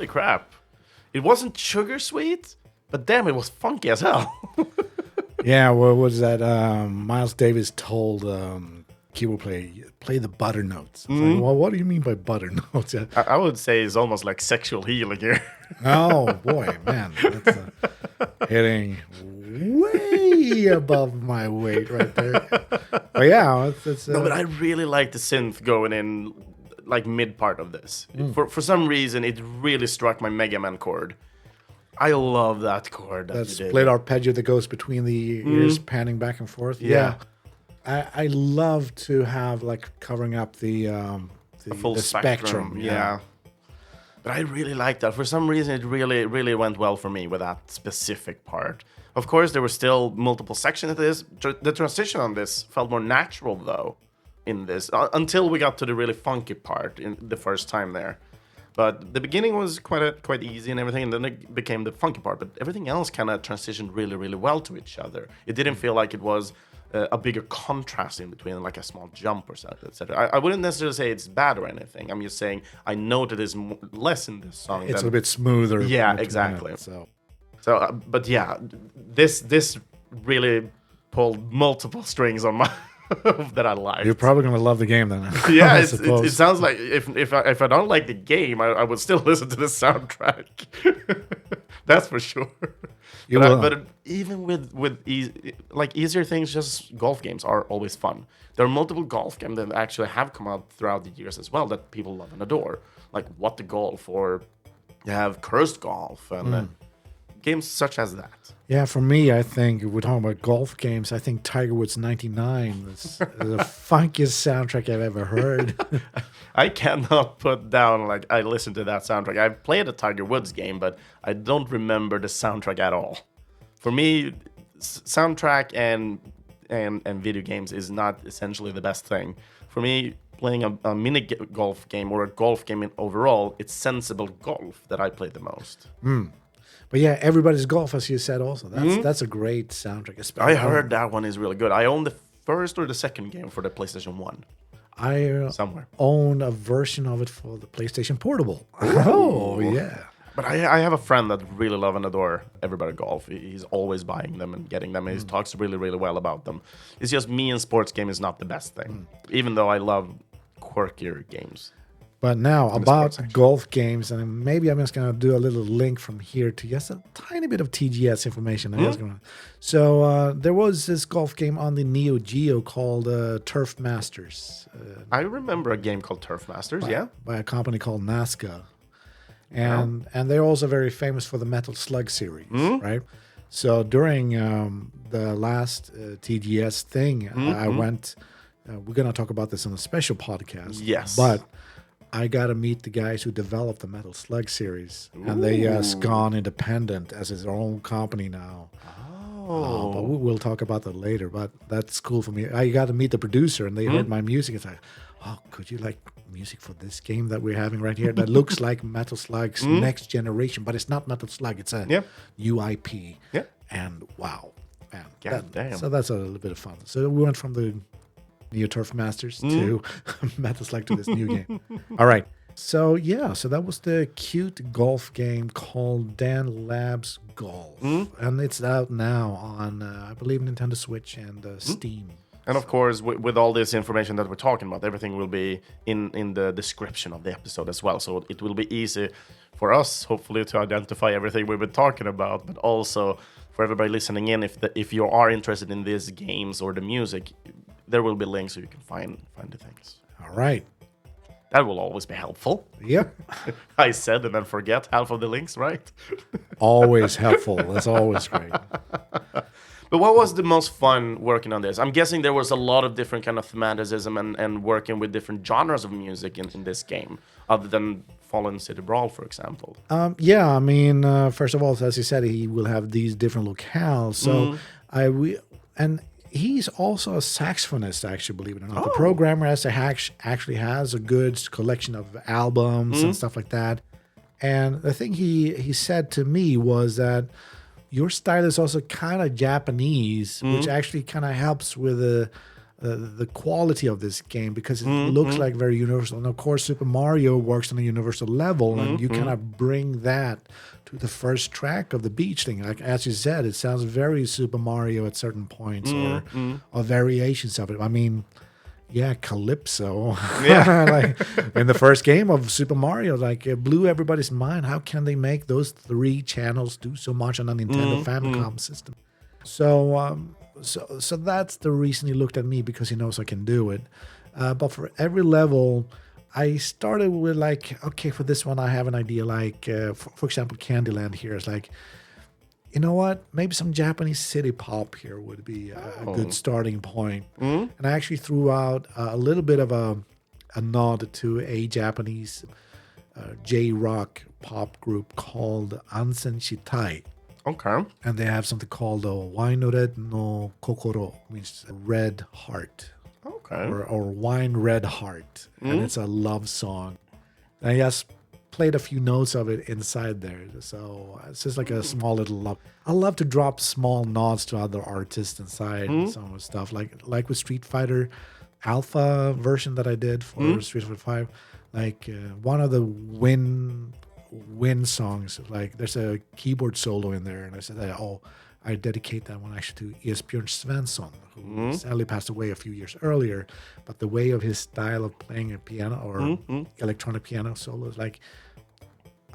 crap. It wasn't sugar sweet, but damn, it was funky as hell. Yeah, what was that? Miles Davis told keyboard play the butter notes. I was like, well, what do you mean by butter notes? I would say it's almost like sexual healing here. Oh boy, man, that's hitting way above my weight right there. But yeah, it's No, but I really like the synth going in like mid part of this. For some reason, it really struck my Mega Man chord. I love that chord. that split arpeggio that goes between the ears, panning back and forth. Yeah. I love to have like covering up the full spectrum. Yeah. But I really like that. For some reason, it really went well for me with that specific part. Of course, there were still multiple sections of this. The transition on this felt more natural, though, in this, until we got to the really funky part in the first time there. But the beginning was quite easy and everything, and then it became the funky part. But everything else kind of transitioned really well to each other. It didn't feel like it was a bigger contrast in between, like a small jump or something, etc. I wouldn't necessarily say it's bad or anything. I'm just saying I noted there's less in this song. It's a bit smoother. Yeah, exactly. So, but yeah, this really pulled multiple strings on my that I liked. you're probably gonna love the game then. Yeah, I it suppose. sounds like if I don't like the game, I would still listen to the soundtrack. That's for sure. You will. But even with easier things, just golf games are always fun. There are multiple golf games that actually have come out throughout the years as well that people love and adore. Like What the Golf, or you have Cursed Golf, and games such as that. Yeah, for me, I think if we're talking about golf games, I think Tiger Woods '99 is the funkiest soundtrack I've ever heard. I cannot put down, like, I listened to that soundtrack. I've played a Tiger Woods game, but I don't remember the soundtrack at all. For me, soundtrack and video games is not essentially the best thing. For me, playing a mini golf game or a golf game overall, it's sensible golf that I play the most. But yeah, Everybody's Golf, as you said, also that's a great soundtrack. I heard that one is really good. I own the first or the second game for the PlayStation 1. I somewhere own a version of it for the PlayStation Portable. Oh yeah. But I have a friend that really love and adore Everybody Golf. He's always buying them and getting them. He talks really well about them. It's just me and sports game is not the best thing, even though I love quirkier games. But now about golf games, and maybe I'm just going to do a little link from here to just a tiny bit of TGS information. So there was this golf game on the Neo Geo called Turf Masters. I remember a game called Turf Masters, by a company called Nazca. And they're also very famous for the Metal Slug series, right? So during the last TGS thing, I went, we're going to talk about this in a special podcast. Yes. But I got to meet the guys who developed the Metal Slug series. And they gone independent as his own company now. Oh. But we'll talk about that later. But that's cool for me. I got to meet the producer, and they heard my music. It's like, oh, could you like music for this game that we're having right here? That looks like Metal Slug's next generation, but it's not Metal Slug. It's a new IP. Yeah. And wow, man. Damn. So that's a little bit of fun. So we went from the Neo Turf Masters to Metal Slug to this new game. All right. So yeah, so that was the cute golf game called Danlab's Golf, and it's out now on I believe Nintendo Switch and Steam. And of course, with all this information that we're talking about, everything will be in the description of the episode as well. So it will be easy for us, hopefully, to identify everything we've been talking about, but also for everybody listening in, if you are interested in these games or the music, there will be links so you can find the things. All right. That will always be helpful. Yep. I said and then forget half of the links, right? Always helpful. That's always great. But what was the most fun working on this? I'm guessing there was a lot of different kind of thematicism and working with different genres of music in this game, other than Fallen City Brawl, for example. Yeah, I mean, first of all, as you said, he will have these different locales. So and he's also a saxophonist, actually, believe it or not. The programmer actually has a good collection of albums and stuff like that. And the thing he said to me was that your style is also kind of Japanese, which actually kind of helps with the quality of this game, because it looks like very universal. And of course, Super Mario works on a universal level, and you cannot bring that to the first track of the beach thing. Like as you said, it sounds very Super Mario at certain points, or variations of it. I mean, yeah, Calypso. Yeah. Like in the first game of Super Mario, like it blew everybody's mind. How can they make those 3 channels do so much on a Nintendo Famicom system? So that's the reason he looked at me, because he knows I can do it. But for every level, I started with like, okay, for this one I have an idea. Like for example, Candyland here is like, you know what? Maybe some Japanese city pop here would be a good starting point. And I actually threw out a little bit of a nod to a Japanese J-rock pop group called Ansen Shitai. Okay. And they have something called Wine Red no Kokoro, means red heart. Okay. Or Wine Red Heart. And it's a love song. And I just played a few notes of it inside there. So it's just like a small little love. I love to drop small nods to other artists inside some of the stuff. Like with Street Fighter Alpha version that I did for Street Fighter 5. Like one of the Win songs, like there's a keyboard solo in there, and I said, I dedicate that one actually to Esbjörn Svensson, who sadly passed away a few years earlier, but the way of his style of playing a piano or electronic piano solos, like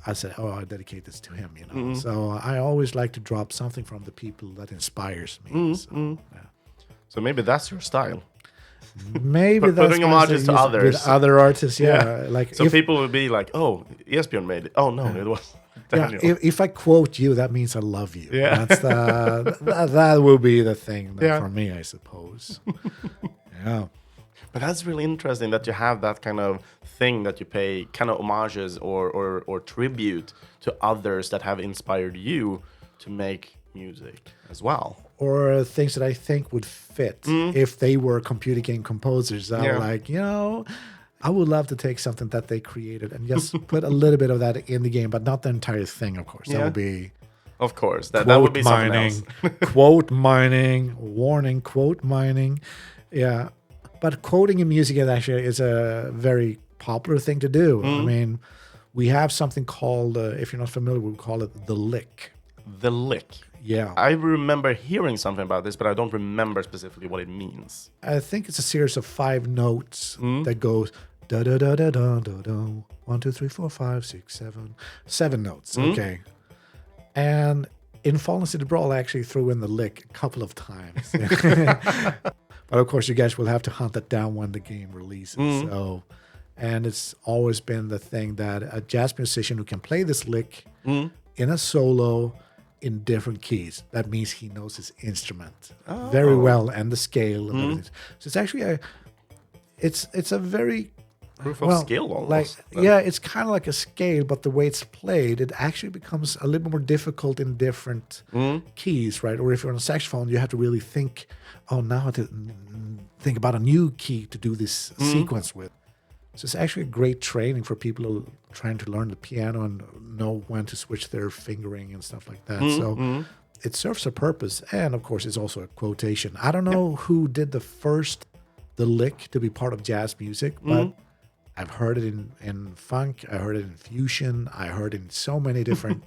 I said, I dedicate this to him, you know. So I always like to drop something from the people that inspires me. So maybe that's your style. Maybe that's putting homages to others, with other artists, Like so people will be like, "Oh, Esbjörn made it." Oh no, it was Daniel. If I quote you, that means I love you. Yeah, that's that will be the thing for me, I suppose. Yeah, but that's really interesting that you have that kind of thing, that you pay kind of homages or tribute to others that have inspired you to make music as well. Or things that I think would fit if they were computer game composers. I'm like, I would love to take something that they created and just put a little bit of that in the game, but not the entire thing, of course. That would be... Of course. That would be mining, something else. Quote mining, warning, quote mining. Yeah. But quoting in music is a very popular thing to do. I mean, we have something called, if you're not familiar, we call it the lick. The lick. Yeah. I remember hearing something about this, but I don't remember specifically what it means. I think it's a series of 5 notes that goes da da da da da da da. 1, 2, 3, 4, 5, 6, 7. 7 notes. Okay. And in Fallen City Brawl, I actually threw in the lick a couple of times. But of course, you guys will have to hunt that down when the game releases. So, and it's always been the thing that a jazz musician who can play this lick in a solo in different keys, that means he knows his instrument very well and the scale and everything. So it's actually it's a very proof of skill almost. It's kind of like a scale, but the way it's played, it actually becomes a little more difficult in different keys, right? Or if you're on a saxophone, you have to really think, now I have to think about a new key to do this sequence with. So it's actually a great training for people who are trying to learn the piano and know when to switch their fingering and stuff like that. So it serves a purpose. And of course, it's also a quotation. I don't know who did the lick to be part of jazz music, but I've heard it in funk. I heard it in fusion. I heard it in so many different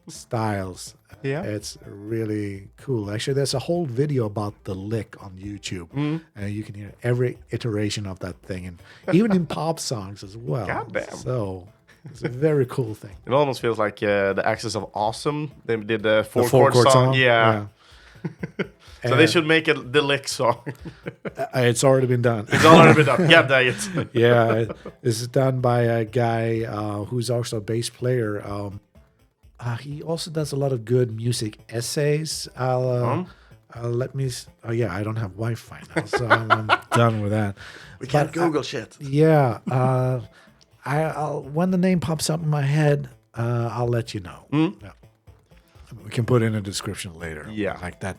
styles. Yeah, it's really cool. Actually, there's a whole video about the lick on YouTube. And you can hear every iteration of that thing, and even in pop songs as well. Goddamn. So it's a very cool thing. It almost feels like the Axis of Awesome. They did the four-chord song. Yeah. So they should make the lick song. It's already been done. It's already been done. Yeah, dang it. Yeah, it's done by a guy who's also a bass player. He also does a lot of good music essays. Let me... Oh, yeah, I don't have Wi-Fi now, so I'm done with that. We can't Google shit. Yeah. I'll when the name pops up in my head, I'll let you know. Yeah. We can put in a description later. Yeah. Like that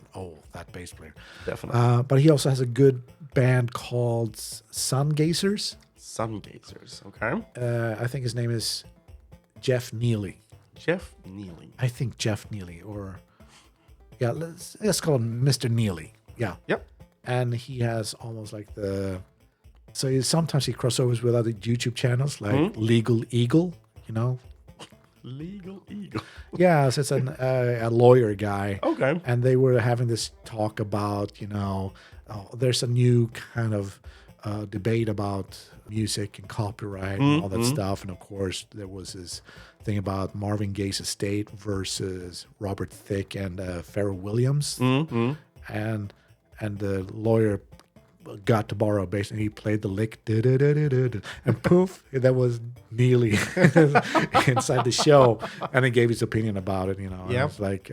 bass player. Definitely. But he also has a good band called Sun Gazers. Sun Gazers, okay. I think his name is Jeff Neely. Jeff Neely. I think Jeff Neely, or... Yeah, let's call him Mr. Neely. Yeah. Yep. and he has almost like sometimes he crossovers with other YouTube channels like Legal Eagle, Legal Eagle. Yeah, so it's a lawyer guy. Okay. And they were having this talk about, there's a new kind of debate about music and copyright and all that stuff. And of course, there was this thing about Marvin Gaye's estate versus Robert Thicke and Pharrell Williams. And the lawyer got to borrow basically he played the lick and poof, that was Neely inside the show, and he gave his opinion about it. Yeah, it's like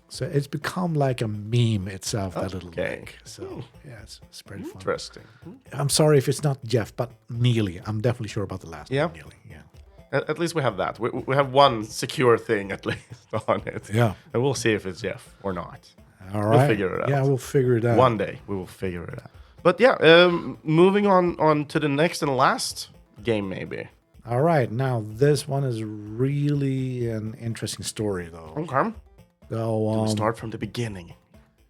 so it's become like a meme itself, that little lick. So yeah, it's pretty fun. Interesting. I'm sorry if it's not Jeff, but Neely. I'm definitely sure about the last one. Neely. Yeah. At least we have that. We have one secure thing at least on it. Yeah. And we'll see if it's Jeff or not. All right. We'll figure it out. Yeah, we'll figure it out. One day we will figure it out. But yeah, moving on to the next and last game maybe. All right. Now, this one is really an interesting story, though. Okay. So, we'll start from the beginning.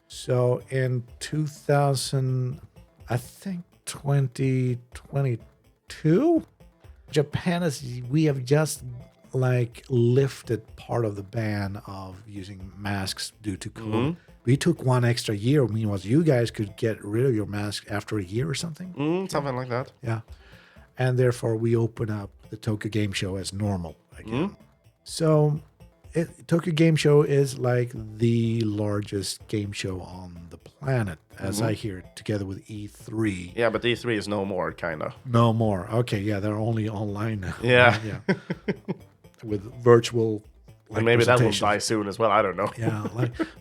So in 2022, Japan we have just like lifted part of the ban of using masks due to COVID. We took one extra year. Meanwhile, you guys could get rid of your mask after a year or something. Something like that. Yeah. And therefore, we open up the Tokyo Game Show as normal again. So, Tokyo Game Show is like the largest game show on the planet, as I hear, together with E3. Yeah, but E3 is no more, kind of. No more. Okay, yeah, they're only online now. Yeah. With virtual. And maybe that will die soon as well. I don't know. Yeah,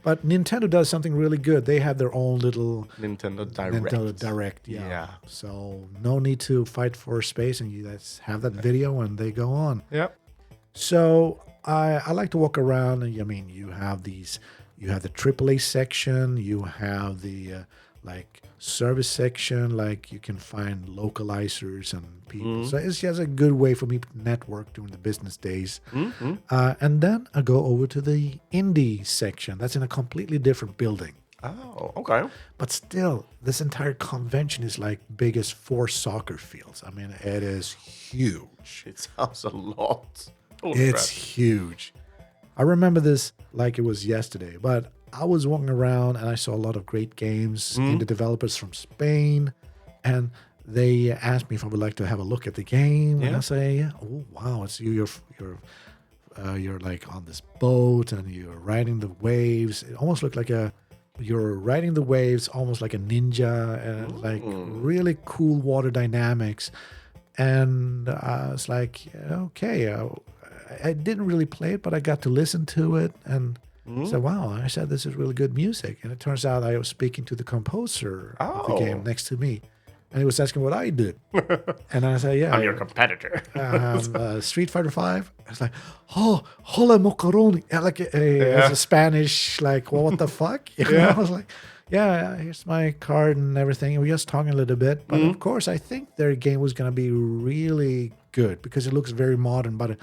but Nintendo does something really good. They have their own little Nintendo Direct. Yeah. So no need to fight for space, and you guys have that video, and they go on. Yeah. So I like to walk around, and I mean, you have the AAA section, you have the like service section, like you can find localizers and people. So it's just a good way for me to network during the business days. And then I go over to the indie section. That's in a completely different building. Oh, okay. But still, this entire convention is like big as 4 soccer fields. I mean, it is huge. It sounds a lot. It's huge. I remember this like it was yesterday, but I was walking around and I saw a lot of great games, indie developers from Spain, and they asked me if I would like to have a look at the game. And I say, "Oh wow, it's you're like on this boat and you're riding the waves. It almost looked like you're riding the waves almost like a ninja, and like really cool water dynamics." And I was like, okay, I didn't really play it, but I got to listen to it and said, wow, I said, this is really good music. And it turns out I was speaking to the composer of the game next to me. And he was asking what I did. And I said, yeah. I'm your competitor. Street Fighter 5. I was like, oh, hola macaroni. Like as a Spanish, like, well, what the fuck? I was like, yeah, here's my card and everything. And we were just talking a little bit. But of course, I think their game was going to be really good because it looks very modern. But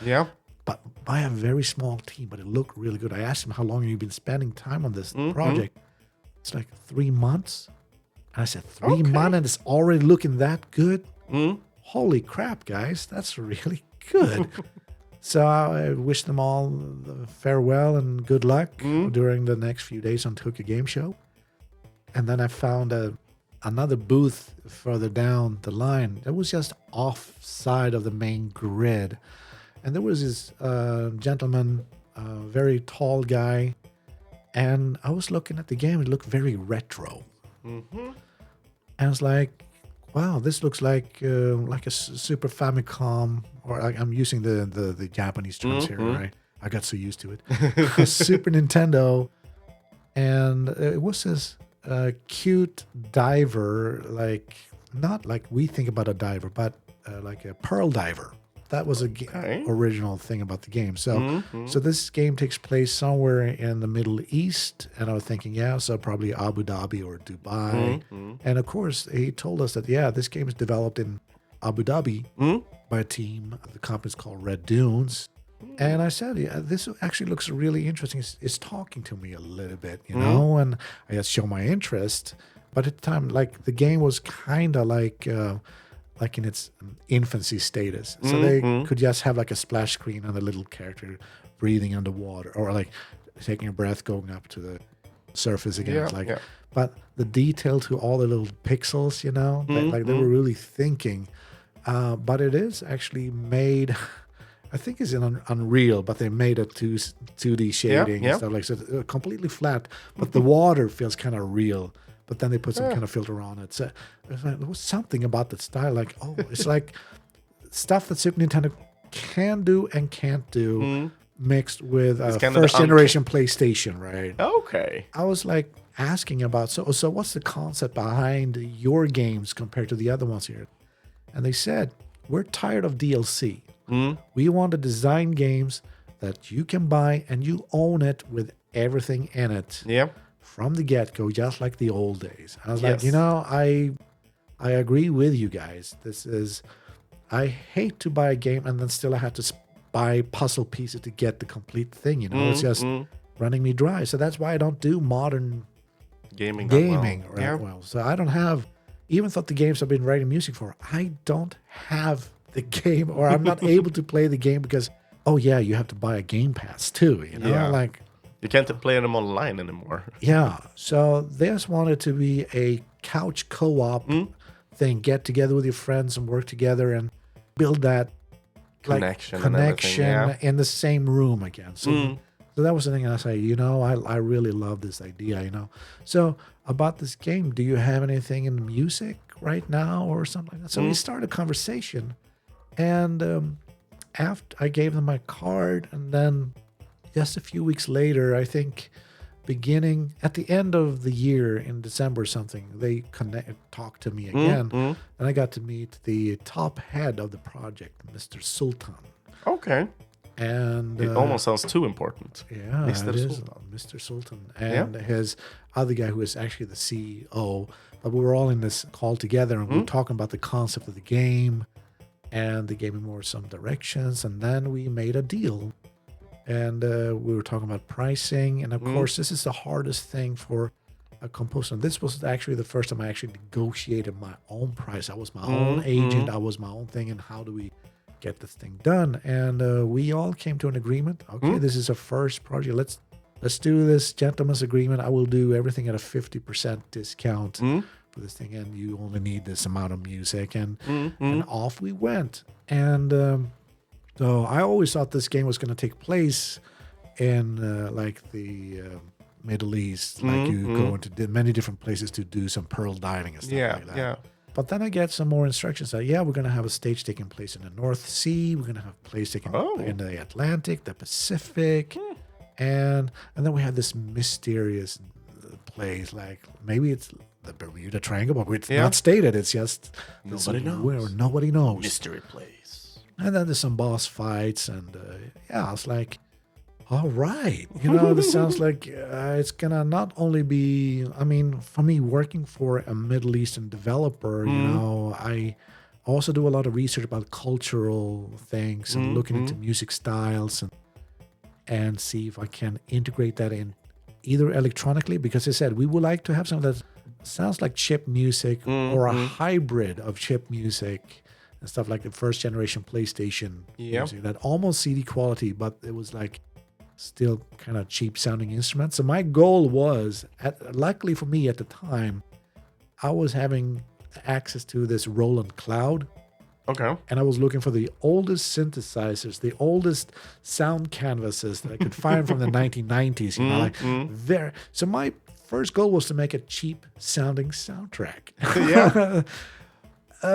by a very small team, but it looked really good. I asked him, how long have you been spending time on this project? It's like 3 months. And I said, 3 months and it's already looking that good? Holy crap, guys. That's really good. So I wish them all farewell and good luck during the next few days on Tokyo Game Show. And then I found another booth further down the line that was just offside of the main grid. And there was this gentleman, very tall guy. And I was looking at the game. It looked very retro. And I was like, wow, this looks like a Super Famicom, or I'm using the Japanese terms here, right? I got so used to it. A Super Nintendo. And it was this cute diver, like not like we think about a diver, but like a pearl diver. That was a original thing about the game. So so this game takes place somewhere in the Middle East, and I was thinking, so probably Abu Dhabi or Dubai. And of course, he told us that this game is developed in Abu Dhabi by a team. The company's called Red Dunes. And I said, this actually looks really interesting. It's talking to me a little bit, you know, and I just show my interest. But at the time, like the game was kind of like in its infancy status. So they could just have like a splash screen and a little character breathing underwater, or like taking a breath, going up to the surface again. But the detail to all the little pixels, you know, they were really thinking. But it is actually made, I think it's in Unreal, but they made it to 2D shading and stuff like so. It's completely flat, but the water feels kind of real. But then they put some kind of filter on it. So there was something about the style, like, oh, it's like stuff that Super Nintendo can do and can't do mixed with first generation PlayStation, right? Okay. I was like asking about, so what's the concept behind your games compared to the other ones here? And they said, we're tired of DLC. We want to design games that you can buy and you own it with everything in it. Yeah. From the get-go, just like the old days. I was like, you know, I agree with you guys. I hate to buy a game and then still I have to buy puzzle pieces to get the complete thing, you know. It's just running me dry. So that's why I don't do modern gaming well. So I don't have, even though the games I've been writing music for, I don't have the game, or I'm not able to play the game because, oh yeah, you have to buy a Game Pass too, you know, like. You can't play them online anymore. Yeah. So they just wanted to be a couch co-op thing. Get together with your friends and work together and build that connection in the same room again. So, so that was the thing I say, you know, I really love this idea, you know. So about this game, do you have anything in music right now or something like that? So we started a conversation, and after I gave them my card, and then just a few weeks later, I think beginning at the end of the year in December or something, they talked to me again. And I got to meet the top head of the project, Mr. Sultan. Okay. And it almost sounds too important. Yeah, Mr. Sultan. Mr. Sultan. And his other guy who is actually the CEO. But we were all in this call together and we were talking about the concept of the game. And they gave me more some directions. And then we made a deal. And we were talking about pricing. And of course, this is the hardest thing for a composer. And this was actually the first time I actually negotiated my own price. I was my own agent. I was my own thing. And how do we get this thing done? And we all came to an agreement. Okay, this is a first project. Let's do this gentleman's agreement. I will do everything at a 50% discount for this thing. And you only need this amount of music. And off we went. And so I always thought this game was going to take place in like the Middle East, like you go into many different places to do some pearl diving and stuff like that. Yeah. But then I get some more instructions that, we're going to have a stage taking place in the North Sea. We're going to have a place taking in the Atlantic, the Pacific. And then we have this mysterious place, like maybe it's the Bermuda Triangle, but it's not stated. It's just nobody knows. Where nobody knows. Mystery place. And then there's some boss fights, and I was like, all right, you know, this sounds like it's gonna not only be, I mean, for me working for a Middle Eastern developer, you know, I also do a lot of research about cultural things and looking into music styles and see if I can integrate that in either electronically, because I said we would like to have something that sounds like chip music or a hybrid of chip music and stuff like the first generation PlayStation music, that almost CD quality, but it was like still kind of cheap sounding instruments. So my goal was, luckily for me at the time, I was having access to this Roland Cloud. Okay. And I was looking for the oldest synthesizers, the oldest sound canvases that I could find from the 1990s. You know, So my first goal was to make a cheap sounding soundtrack. Yeah.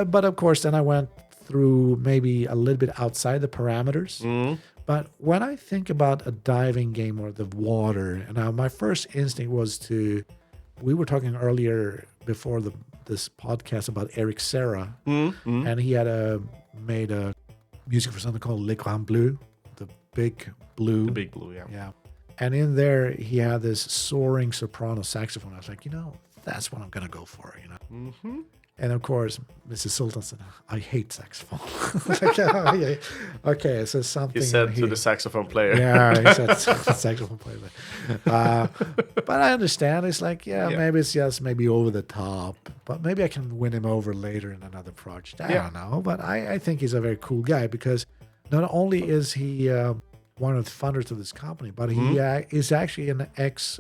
But of course, then I went through maybe a little bit outside the parameters. But when I think about a diving game or the water, and my first instinct was we were talking earlier before this podcast about Eric Serra, and he had made a music for something called Le Grand Bleu, the Big Blue. The Big Blue, Yeah. And in there, he had this soaring soprano saxophone. I was like, you know, that's what I'm going to go for, you know. And of course, Mrs. Sultan said, I hate saxophone. Like, oh, yeah. Okay, so something. He said to the saxophone player. Yeah, he said saxophone player. But I understand. It's like, maybe it's just maybe over the top. But maybe I can win him over later in another project. I don't know. But I think he's a very cool guy because not only is he one of the founders of this company, but he is actually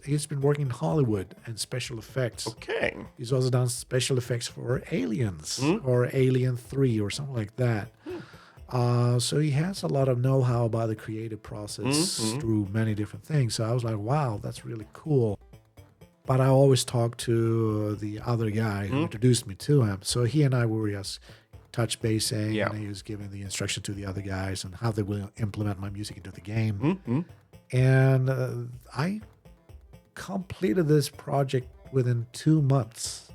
he's been working in Hollywood and special effects. Okay. He's also done special effects for Aliens or Alien 3 or something like that. So he has a lot of know-how about the creative process through many different things. So I was like, wow, that's really cool. But I always talk to the other guy who introduced me to him. So he and I were just touch basing, and he was giving the instruction to the other guys on how they will implement my music into the game. And I completed this project within 2 months.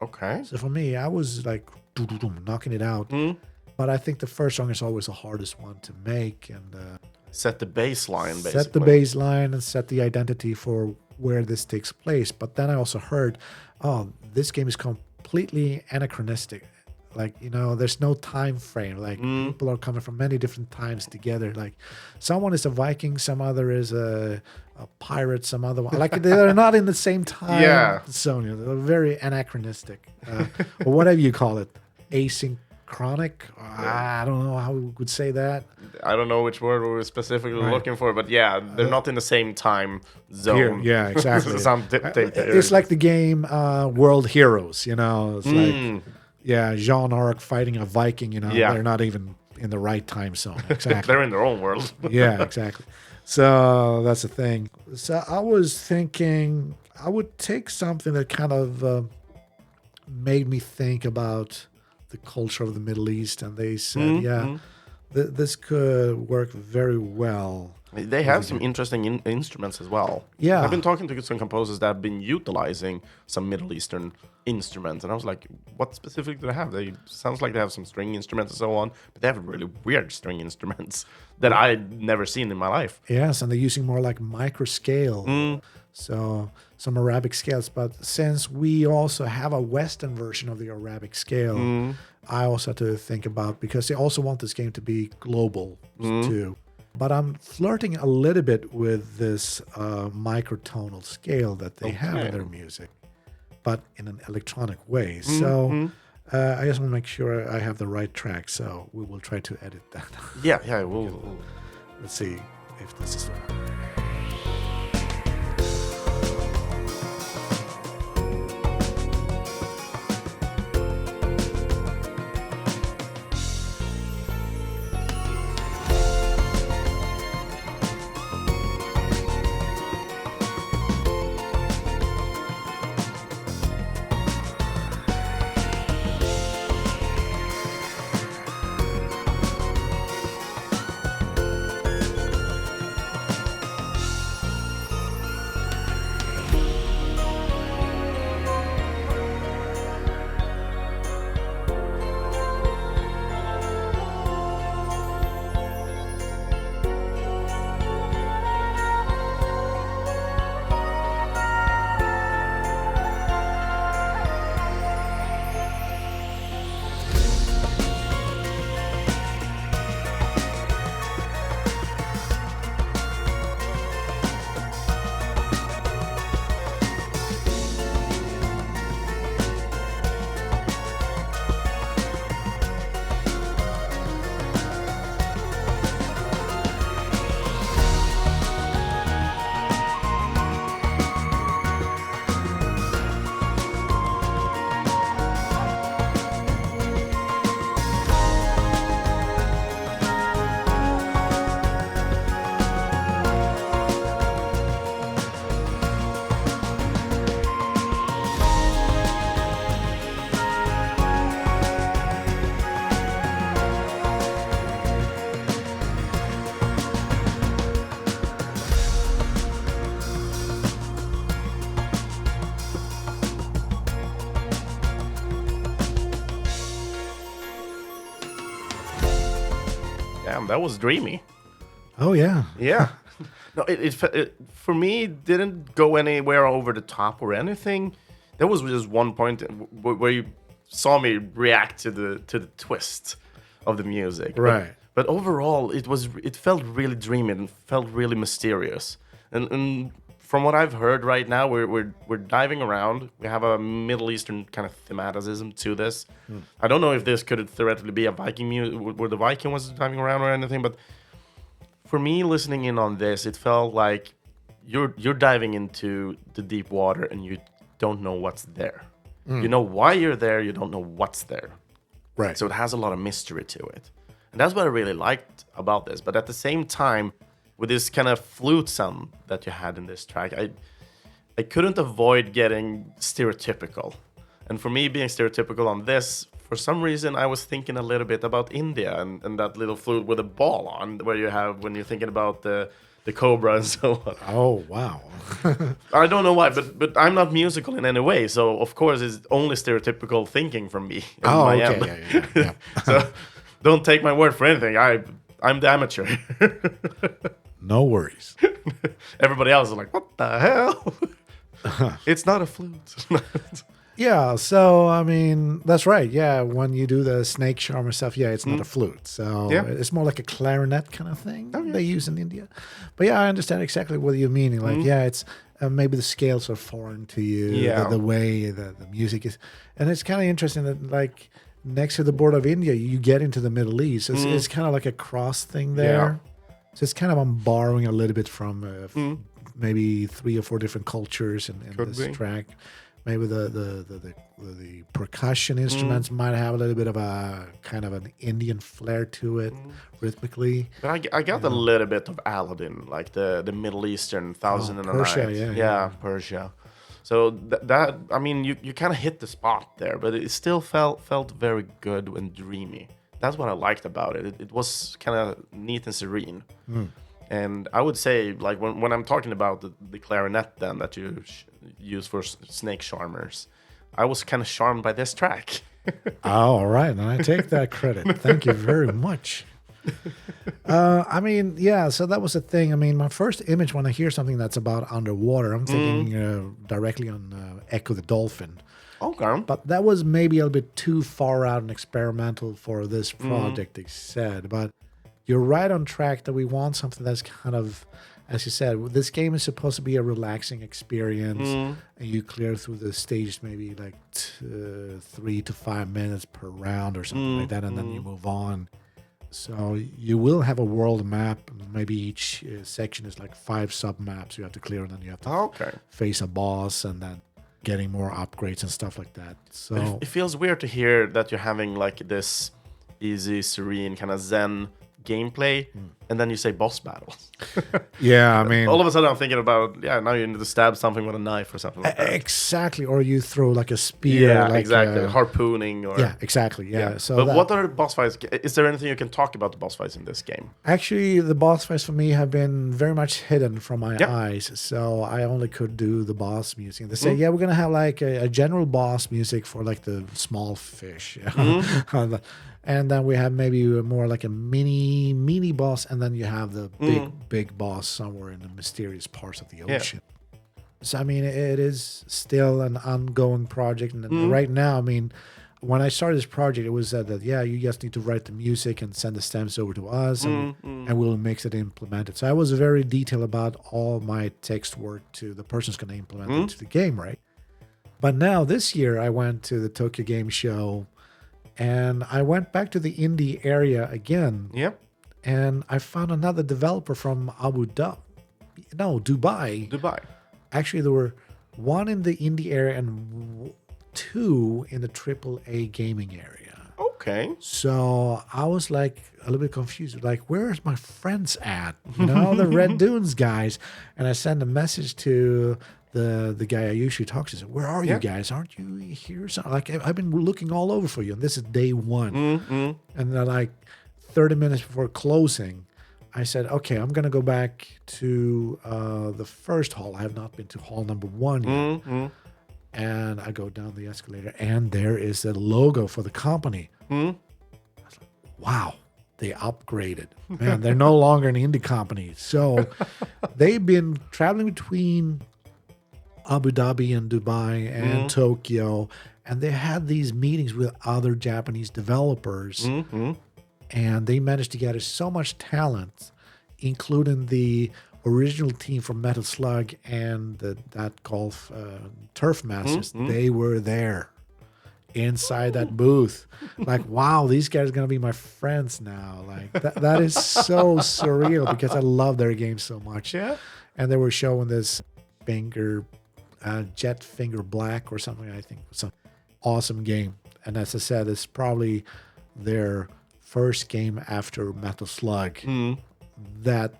Okay. So for me, I was like knocking it out. But I think the first song is always the hardest one to make and set the baseline, basically. Set the baseline and set the identity for where this takes place. But then I also heard, this game is completely anachronistic. Like, there's no time frame. Like, people are coming from many different times together. Like, someone is a Viking, some other is a pirate, some other one. Like, they're not in the same time zone. They're very anachronistic. Or whatever you call it. Asynchronic? I don't know how we would say that. I don't know which word we were specifically looking for, but they're not in the same time zone. Yeah, exactly. It's like the game World Heroes, It's like... Yeah, Jean Arc fighting a Viking, they're not even in the right time zone. Exactly. They're in their own world. Yeah, exactly. So that's the thing. So I was thinking I would take something that kind of made me think about the culture of the Middle East. And they said, this could work very well. They have some interesting instruments as well. Yeah. I've been talking to some composers that have been utilizing some Middle Eastern instruments. And I was like, what specifically do they have? Sounds like they have some string instruments and so on. But they have really weird string instruments that I'd never seen in my life. Yes, and they're using more like micro scale. So some Arabic scales. But since we also have a Western version of the Arabic scale, I also had to think about, because they also want this game to be global too. But I'm flirting a little bit with this microtonal scale that they have in their music, but in an electronic way. So I just want to make sure I have the right track. So we will try to edit that. Yeah. We'll Let's see if this is right. Damn, that was dreamy. Oh, yeah. Yeah. No, it for me, it didn't go anywhere over the top or anything. There was just one point where you saw me react to the twist of the music. Right. But overall, it felt really dreamy and felt really mysterious. And from what I've heard right now, we're diving around. We have a Middle Eastern kind of thematicism to this. I don't know if this could theoretically be a Viking where the Viking was diving around or anything, but for me, listening in on this, it felt like you're diving into the deep water and you don't know what's there. You know why you're there, you don't know what's there. Right. So it has a lot of mystery to it. And that's what I really liked about this. But at the same time, with this kind of flute sound that you had in this track, I couldn't avoid getting stereotypical. And for me, being stereotypical on this, for some reason, I was thinking a little bit about India and that little flute with a ball on, where you have when you're thinking about the cobra and so on. Oh, wow. I don't know why, but I'm not musical in any way. So, of course, it's only stereotypical thinking from me. Oh, my okay. end. Yeah. So, don't take my word for anything. I'm the amateur. No worries. Everybody else is like, what the hell? It's not a flute. Yeah, so I mean that's right. Yeah, when you do the snake charmer stuff, yeah, it's not a flute. So it's more like a clarinet kind of thing they use in India. But yeah, I understand exactly what you're meaning. Like, yeah, it's maybe the scales are foreign to you. Yeah. The way the music is, and it's kind of interesting that like next to the border of India, you get into the Middle East. It's kind of like a cross thing there. So it's kind of I'm borrowing a little bit from maybe 3 or 4 different cultures in this track. Maybe the percussion instruments might have a little bit of a kind of an Indian flair to it rhythmically. But I got a little bit of Aladdin, like the Middle Eastern Thousand and a Persia, Night. yeah. Persia. So that I mean, you kind of hit the spot there, but it still felt very good and dreamy. That's what I liked about it. It was kind of neat and serene. And I would say, like, when I'm talking about the clarinet then that you use for snake charmers, I was kind of charmed by this track. All right, and I take that credit. Thank you very much. I mean, yeah, so that was the thing. I mean, my first image when I hear something that's about underwater, I'm thinking directly on Echo the Dolphin. Okay. But that was maybe a little bit too far out and experimental for this project, they said. But you're right on track that we want something that's kind of, as you said, this game is supposed to be a relaxing experience. And you clear through the stages maybe like 3 to 5 minutes per round or something like that, and then you move on. So you will have a world map. Maybe each section is like 5 sub-maps you have to clear, and then you have to face a boss and then getting more upgrades and stuff like that. So it feels weird to hear that you're having like this easy, serene, kind of zen gameplay, and then you say boss battles. Yeah, I mean, all of a sudden I'm thinking about now you need to stab something with a knife or something like that. Exactly, or you throw like a spear. Yeah, like exactly. Harpooning or exactly. Yeah. So, but what are the boss fights? Is there anything you can talk about the boss fights in this game? Actually, the boss fights for me have been very much hidden from my eyes, so I only could do the boss music. They say, we're gonna have like a general boss music for like the small fish. And then we have maybe more like a mini boss, and then you have the big boss somewhere in the mysterious parts of the ocean. So I mean, it is still an ongoing project, and right now, I mean, when I started this project, it was said that you just need to write the music and send the stems over to us, and we'll mix it implemented. So I was very detailed about all my text work to the person's going to implement it to the game, right? But now this year, I went to the Tokyo Game Show. And I went back to the indie area again. Yep. And I found another developer from Dubai. Dubai. Actually, there were 1 in the indie area and 2 in the AAA gaming area. Okay. So I was like a little bit confused. Like, where's my friends at? You know, the Red Dunes guys. And I sent a message to the guy I usually talk to. Said, where are you guys? Aren't you here? So, like, I've been looking all over for you, and this is day 1. And then, like 30 minutes before closing, I said, okay, I'm gonna go back to the first hall. I have not been to hall number 1 yet. And I go down the escalator, and there is a logo for the company. I was like, wow. They upgraded. Man, they're no longer an indie company. So they've been traveling between Abu Dhabi and Dubai and Tokyo, And they had these meetings with other Japanese developers, and they managed to gather so much talent, including the original team from Metal Slug and that golf Turf Masters. They were there inside that booth. Like, wow, these guys are going to be my friends now. Like, that is so surreal because I love their game so much. Yeah. And they were showing this Jet Finger Black or something, I think. Some awesome game. And as I said, it's probably their first game after Metal Slug. That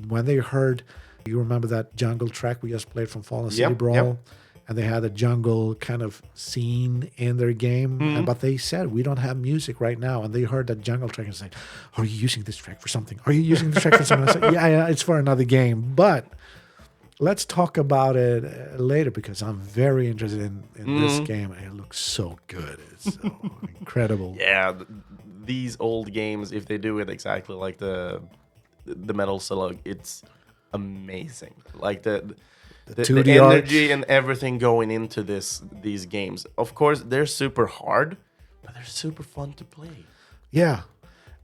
when they heard, you remember that jungle track we just played from Fallen City Brawl? And they had a jungle kind of scene in their game. But they said, we don't have music right now. And they heard that jungle track and said, are you using this track for something? Are you using this track for something? I said, yeah, it's for another game. But let's talk about it later because I'm very interested in this game. It looks so good. It's so incredible. Yeah, these old games, if they do it exactly like the Metal Slug, it's amazing. Like the 2D energy art. and everything going into these games. Of course, they're super hard, but they're super fun to play. Yeah.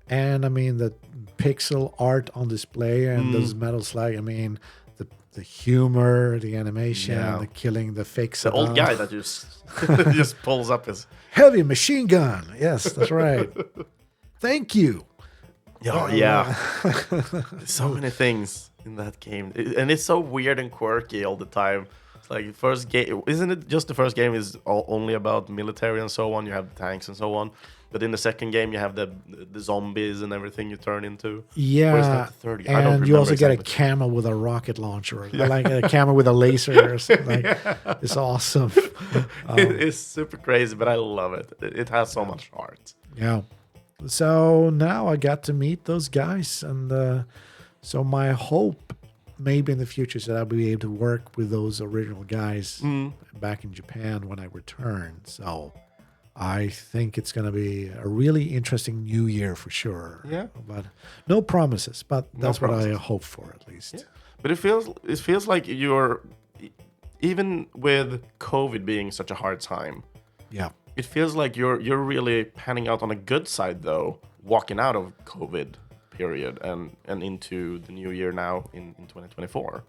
And I mean, the pixel art on display and those Metal Slug, I mean, the humor, the animation, the killing, the fake The old guy that just pulls up his heavy machine gun. Yes, that's right. Thank you. Oh, yeah. So many things in that game. And it's so weird and quirky all the time. It's like first game, isn't it just the first game is only about military and so on? You have tanks and so on. But in the second game, you have the zombies and everything you turn into. Yeah. Or is that the third game? And you also get a camera with a rocket launcher. Like a camera with a laser or something. It's awesome. It's super crazy, but I love it. It has so much heart. Yeah. So now I got to meet those guys. And so my hope maybe in the future is that I'll be able to work with those original guys back in Japan when I return. So I think it's going to be a really interesting new year for sure. Yeah. But no promises, but that's what I hope for at least. Yeah. But it feels like you're, even with COVID being such a hard time, it feels like you're really panning out on a good side though, walking out of COVID period and into the new year now in 2024.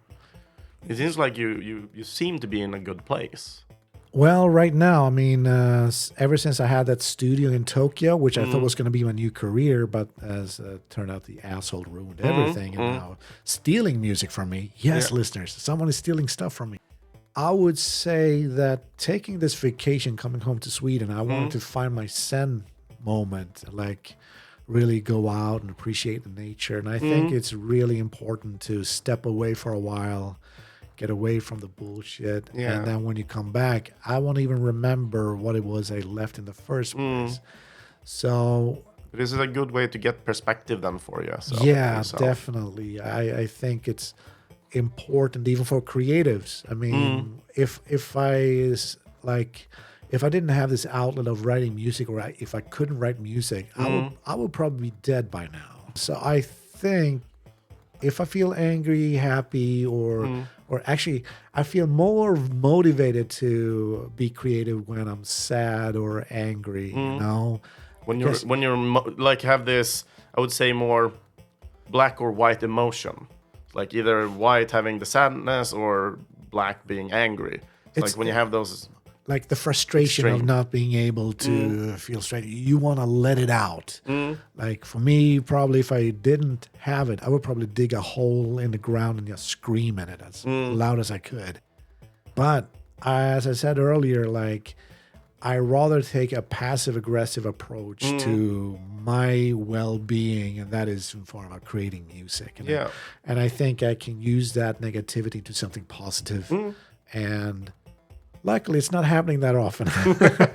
It seems like you seem to be in a good place. Well, right now, I mean, ever since I had that studio in Tokyo, which I thought was going to be my new career, but as turned out, the asshole ruined everything and now stealing music from me. Yes, listeners, someone is stealing stuff from me. I would say that taking this vacation, coming home to Sweden, I wanted to find my Zen moment, like really go out and appreciate the nature. And I think it's really important to step away for a while, get away from the bullshit. And then when you come back, I won't even remember what it was I left in the first place. So this is a good way to get perspective then for you. So, definitely. I think it's important even for creatives. I mean, if I didn't have this outlet of writing music, or if I couldn't write music, I would probably be dead by now. So I think if I feel angry, happy, or actually I feel more motivated to be creative when I'm sad or angry, you know? When you're like have this, I would say more black or white emotion. Like either white having the sadness or black being angry. It's like when you have those, like the frustration of not being able to feel straight. You want to let it out. Like for me, probably if I didn't have it, I would probably dig a hole in the ground and just scream at it as loud as I could. But as I said earlier, like I rather take a passive-aggressive approach to my well-being, and that is in form of creating music. And I think I can use that negativity to something positive. And luckily, it's not happening that often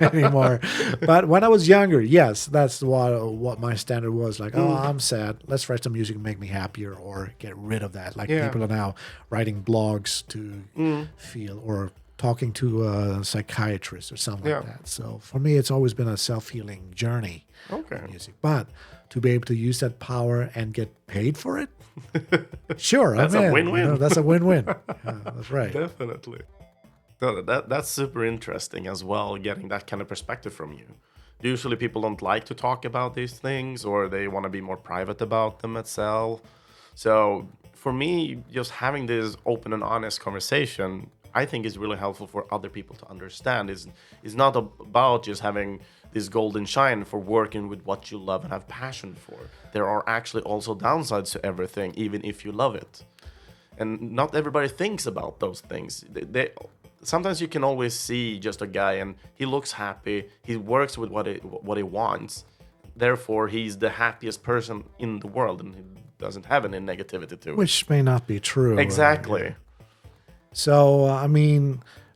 anymore. But when I was younger, yes, that's what my standard was. Like, oh, I'm sad. Let's write some music and make me happier, or get rid of that. Like people are now writing blogs to feel, or talking to a psychiatrist or something like that. So for me, it's always been a self-healing journey. Music. But to be able to use that power and get paid for it, sure, that's a win-win. That's a win-win. That's right. Definitely. No, that's super interesting as well, getting that kind of perspective from you. Usually people don't like to talk about these things or they want to be more private about them itself. So for me, just having this open and honest conversation, I think is really helpful for other people to understand. Is not about just having this golden shine for working with what you love and have passion for. There are actually also downsides to everything, even if you love it. And not everybody thinks about those things. Sometimes you can always see just a guy and he looks happy, he works with what he wants, therefore he's the happiest person in the world and he doesn't have any negativity to it. Which may not be true. Exactly. So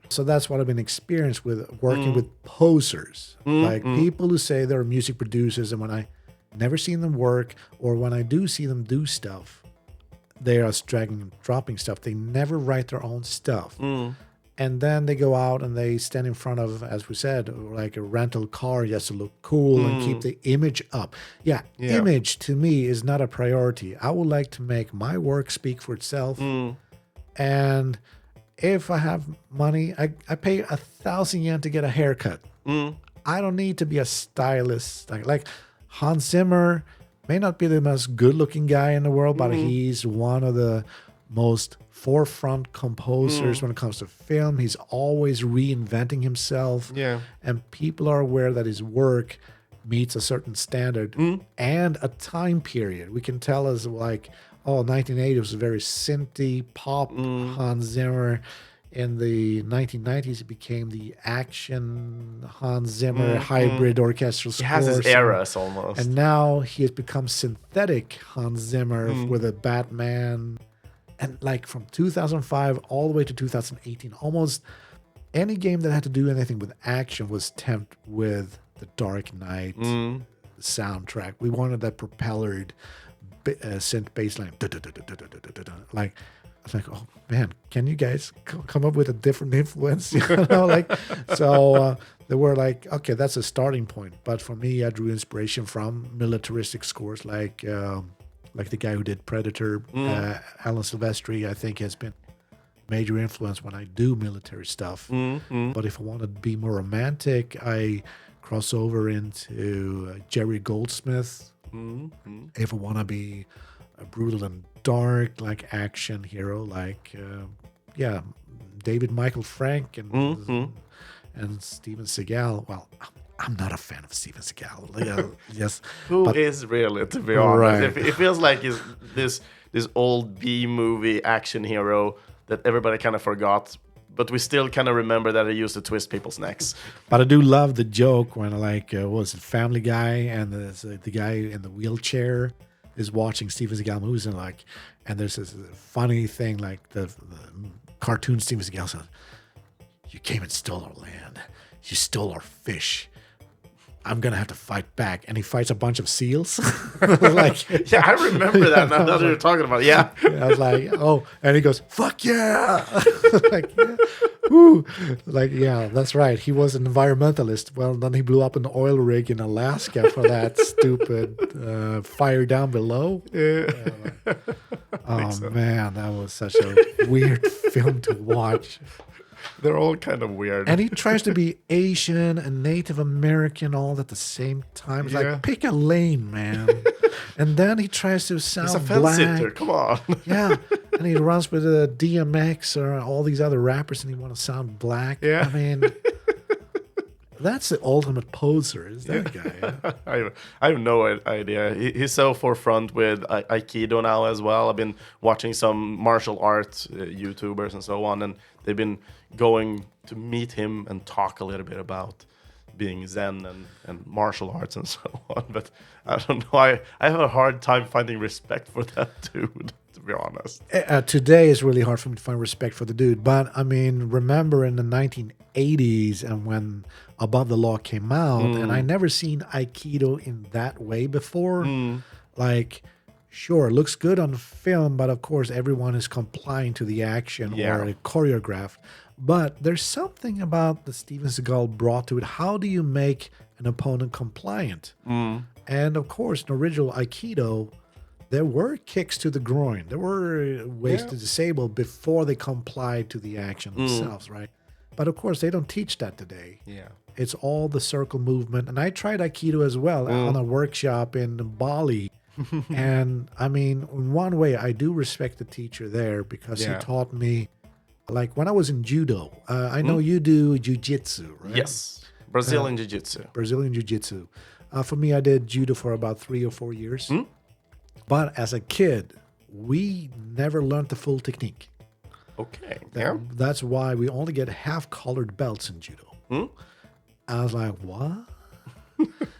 so that's what I've been experienced with working with posers, like people who say they're music producers, and when I never seen them work, or when I do see them do stuff, they are dragging and dropping stuff. They never write their own stuff. And then they go out and they stand in front of, as we said, like a rental car just to look cool and keep the image up. Yeah, image to me is not a priority. I would like to make my work speak for itself. And if I have money, I pay 1,000 yen to get a haircut. I don't need to be a stylist. Like Hans Zimmer may not be the most good-looking guy in the world, but he's one of the most forefront composers when it comes to film. He's always reinventing himself. Yeah. And people are aware that his work meets a certain standard and a time period. We can tell as like, 1980 was a very synthy pop Hans Zimmer. In the 1990s, it became the action Hans Zimmer hybrid orchestral score. He has his eras almost. And now he has become synthetic Hans Zimmer with a Batman. And like from 2005 all the way to 2018, almost any game that had to do anything with action was tempted with the Dark Knight soundtrack. We wanted that propellered synth bass line. Like, I was like, oh man, can you guys come up with a different influence? So they were like, okay, that's a starting point. But for me, I drew inspiration from militaristic scores like the guy who did Predator, Alan Silvestri, I think has been major influence when I do military stuff. But if I want to be more romantic, I cross over into Jerry Goldsmith. If I want to be brutal and dark, like action hero, like David Michael Frank and Steven Seagal. Well, I'm not a fan of Steven Seagal. Yes, Who is really, to be honest? Right. It feels like he's this old B movie action hero that everybody kind of forgot, but we still kind of remember that he used to twist people's necks. But I do love the joke when what was it, Family Guy, and the guy in the wheelchair is watching Steven Seagal movies, and there's this funny thing like the cartoon Steven Seagal says, "You came and stole our land. You stole our fish. I'm gonna have to fight back," and he fights a bunch of seals. Yeah, I remember that. Now that you're talking about it. Yeah. I was like, oh, and he goes, "Fuck yeah!" Yeah. Woo. Yeah, that's right. He was an environmentalist. Well, then he blew up an oil rig in Alaska for that stupid fire down below. Yeah. Man, that was such a weird film to watch. They're all kind of weird. And he tries to be Asian and Native American all at the same time. It's like, pick a lane, man. And then he tries to sound He's a fence black. sitter. Come on. Yeah. And he runs with DMX or all these other rappers and he wants to sound black. Yeah. I mean, that's the ultimate poser, is that guy? I have no idea. He's so forefront with Aikido now as well. I've been watching some martial arts YouTubers and so on, and they've been going to meet him and talk a little bit about being Zen and martial arts and so on. But I don't know. I have a hard time finding respect for that dude, to be honest. Today is really hard for me to find respect for the dude. But I mean, remember in the 1980s and when Above the Law came out, and I never seen Aikido in that way before. Like, sure, it looks good on film, but of course everyone is complying to the action or choreographed. But there's something about the Steven Seagal brought to it. How do you make an opponent compliant? And of course, in original Aikido, there were kicks to the groin. There were ways to disable before they complied to the action themselves, right? But of course, they don't teach that today. Yeah. It's all the circle movement. And I tried Aikido as well on a workshop in Bali. And I mean, in one way, I do respect the teacher there because he taught me, like when I was in judo, I know you do jiu-jitsu, right? Yes. Brazilian Jiu-Jitsu. Brazilian jiu-jitsu. For me, I did judo for about 3 or 4 years. But as a kid, we never learned the full technique. Okay. That's why we only get half-colored belts in judo. I was like, what?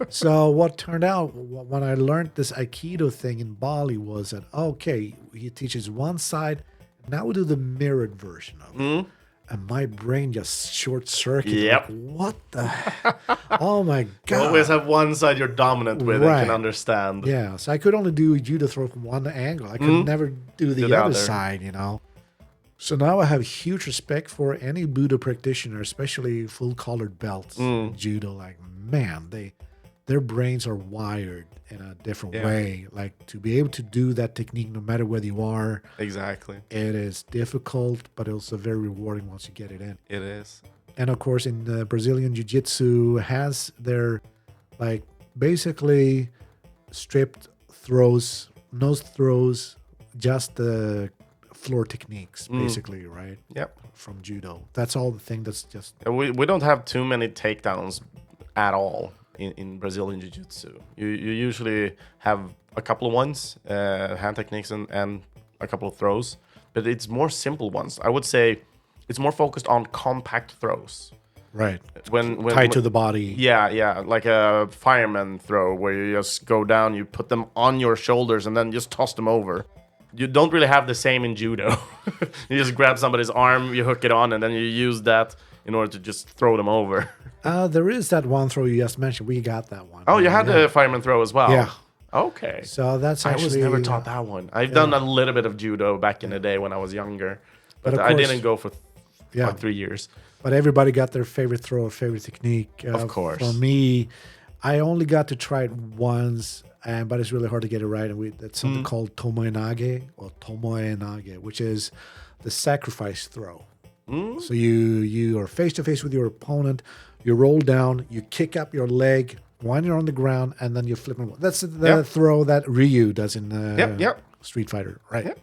So what turned out when I learned this Aikido thing in Bali was that, okay, he teaches one side. Now we do the mirrored version of it. And my brain just short-circuited. Yep. Like, what the heck? Oh, my God. You always have one side you're dominant with and can understand. Yeah, so I could only do a judo throw from one angle. I could never do the other side, you know. So now I have huge respect for any Budo practitioner, especially full-collared belts in judo. Like, man, their brains are wired in a different way. Like, to be able to do that technique no matter where you are. Exactly. It is difficult, but also very rewarding once you get it in. It is. And, of course, in the Brazilian Jiu-Jitsu has their, like, basically stripped throws, nose throws, just the floor techniques, basically, right? Yep. From judo. That's all the thing that's just... We don't have too many takedowns at all in Brazilian Jiu-Jitsu. You usually have a couple of ones, hand techniques and a couple of throws, but it's more simple ones. I would say it's more focused on compact throws. Right. When tied to the body. Yeah, like a fireman throw where you just go down, you put them on your shoulders and then just toss them over. You don't really have the same in judo. You just grab somebody's arm, you hook it on, and then you use that in order to just throw them over. There is that one throw you just mentioned. We got that one. Oh, you had the fireman throw as well? Yeah. Okay. So that's actually... I was never taught that one. I've done a little bit of judo back in the day when I was younger, but I didn't go for like 3 years. But everybody got their favorite throw or favorite technique. Of course. For me, I only got to try it once, but it's really hard to get it right. And that's something called tomoenage, which is the sacrifice throw. So you are face to face with your opponent. You roll down, you kick up your leg when you're on the ground, and then you flip them. That's the throw that Ryu does in Street Fighter, right? Yep.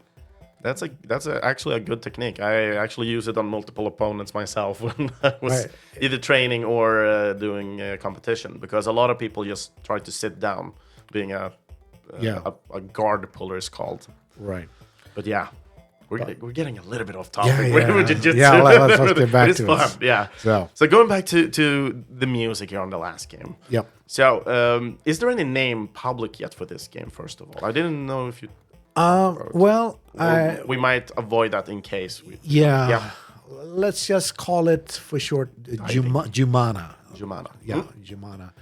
That's actually a good technique. I actually use it on multiple opponents myself when I was either training or doing a competition, because a lot of people just try to sit down, being a guard puller is called. Right. But yeah. We're getting a little bit off topic with jiu-jitsu. Yeah, let's get back to it. Yeah. So going back to the music here on the last game. Yep. So is there any name public yet for this game, first of all? I didn't know if you... we might avoid that in case. Let's just call it for short Jumanah. Jumanah. Yeah, Jumanah.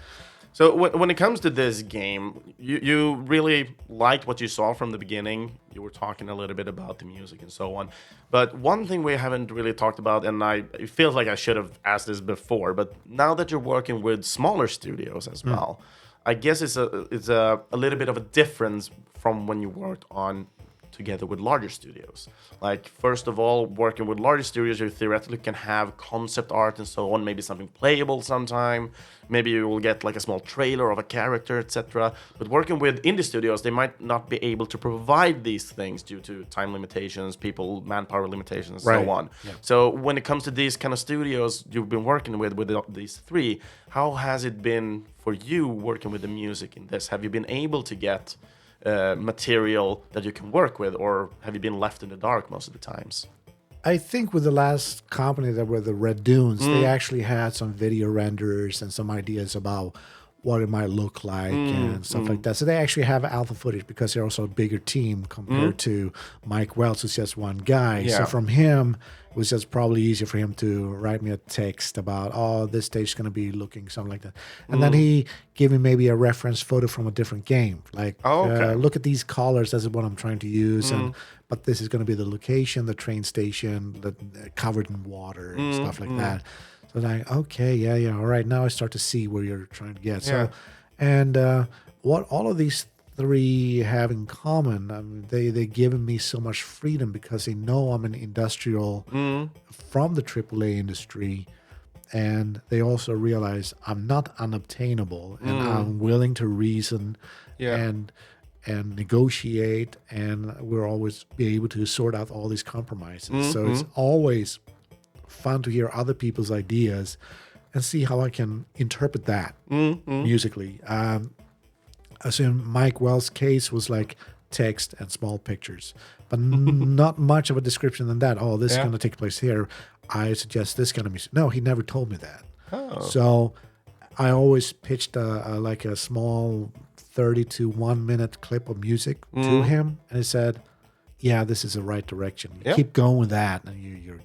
So when it comes to this game, you really liked what you saw from the beginning. You were talking a little bit about the music and so on. But one thing we haven't really talked about, and it feels like I should have asked this before, but now that you're working with smaller studios as well, I guess it's a little bit of a difference from when you worked on together with larger studios. Like, first of all, working with larger studios, you theoretically can have concept art and so on, maybe something playable sometime. Maybe you will get like a small trailer of a character, etc. But working with indie studios, they might not be able to provide these things due to time limitations, manpower limitations, and so on. Yeah. So when it comes to these kind of studios you've been working with these three, how has it been for you working with the music in this? Have you been able to get material that you can work with, or have you been left in the dark most of the times? I think with the last company that were the Red Dunes, they actually had some video renders and some ideas about what it might look like and stuff like that. So they actually have alpha footage because they're also a bigger team compared to Mike Wells, who's just one guy. Yeah. So from him, it was just probably easier for him to write me a text about, this stage is going to be looking something like that. And then he gave me maybe a reference photo from a different game. Like, look at these colors. This is what I'm trying to use. But this is going to be the location, the train station, covered in water and stuff like that. So like, okay, all right. Now I start to see where you're trying to get. So, and what all of these three have in common. I mean, they given me so much freedom because they know I'm an industrial from the AAA industry, and they also realize I'm not unobtainable, and I'm willing to reason and negotiate, and we'll always be able to sort out all these compromises. So it's always fun to hear other people's ideas and see how I can interpret that musically. As in Mike Wells' case was like text and small pictures, but not much of a description than that. Oh, this is going to take place here. I suggest this kind of music. No, he never told me that. Oh. So I always pitched like a small 30 to 1 minute clip of music to him, and he said, yeah, this is the right direction. Keep going with that, and you're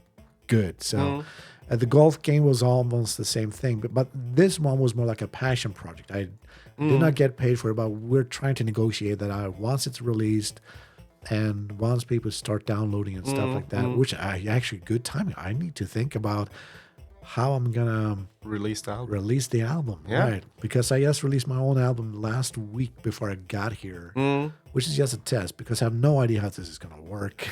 good. So the golf game was almost the same thing, but this one was more like a passion project. I did not get paid for it, but we're trying to negotiate that out once it's released and once people start downloading and stuff like that, which actually good timing. I need to think about how I'm gonna release the album. Right? Because I just released my own album last week before I got here, which is just a test because I have no idea how this is gonna work,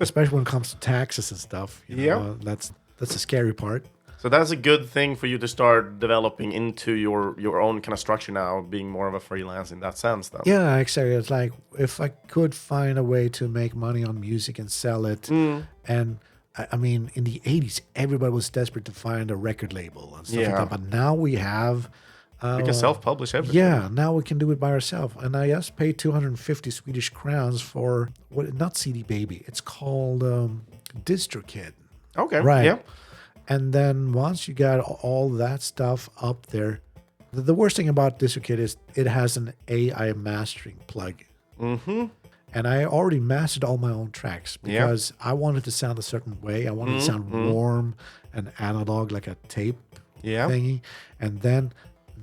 especially when it comes to taxes and stuff. You know, that's the scary part. So that's a good thing for you to start developing into your own kind of structure now, being more of a freelance in that sense, though. Yeah, exactly. It's like if I could find a way to make money on music and sell it, and I mean, in the 80s, everybody was desperate to find a record label and stuff like that. But now we have... we can self-publish everything. Yeah, now we can do it by ourselves. And I just paid 250 Swedish crowns for, not CD Baby, it's called DistroKid. Okay, right. Yeah. And then once you got all that stuff up there, the worst thing about DistroKid is it has an AI mastering plug. And I already mastered all my own tracks because I wanted to sound a certain way. I wanted to sound warm and analog, like a tape thingy. And then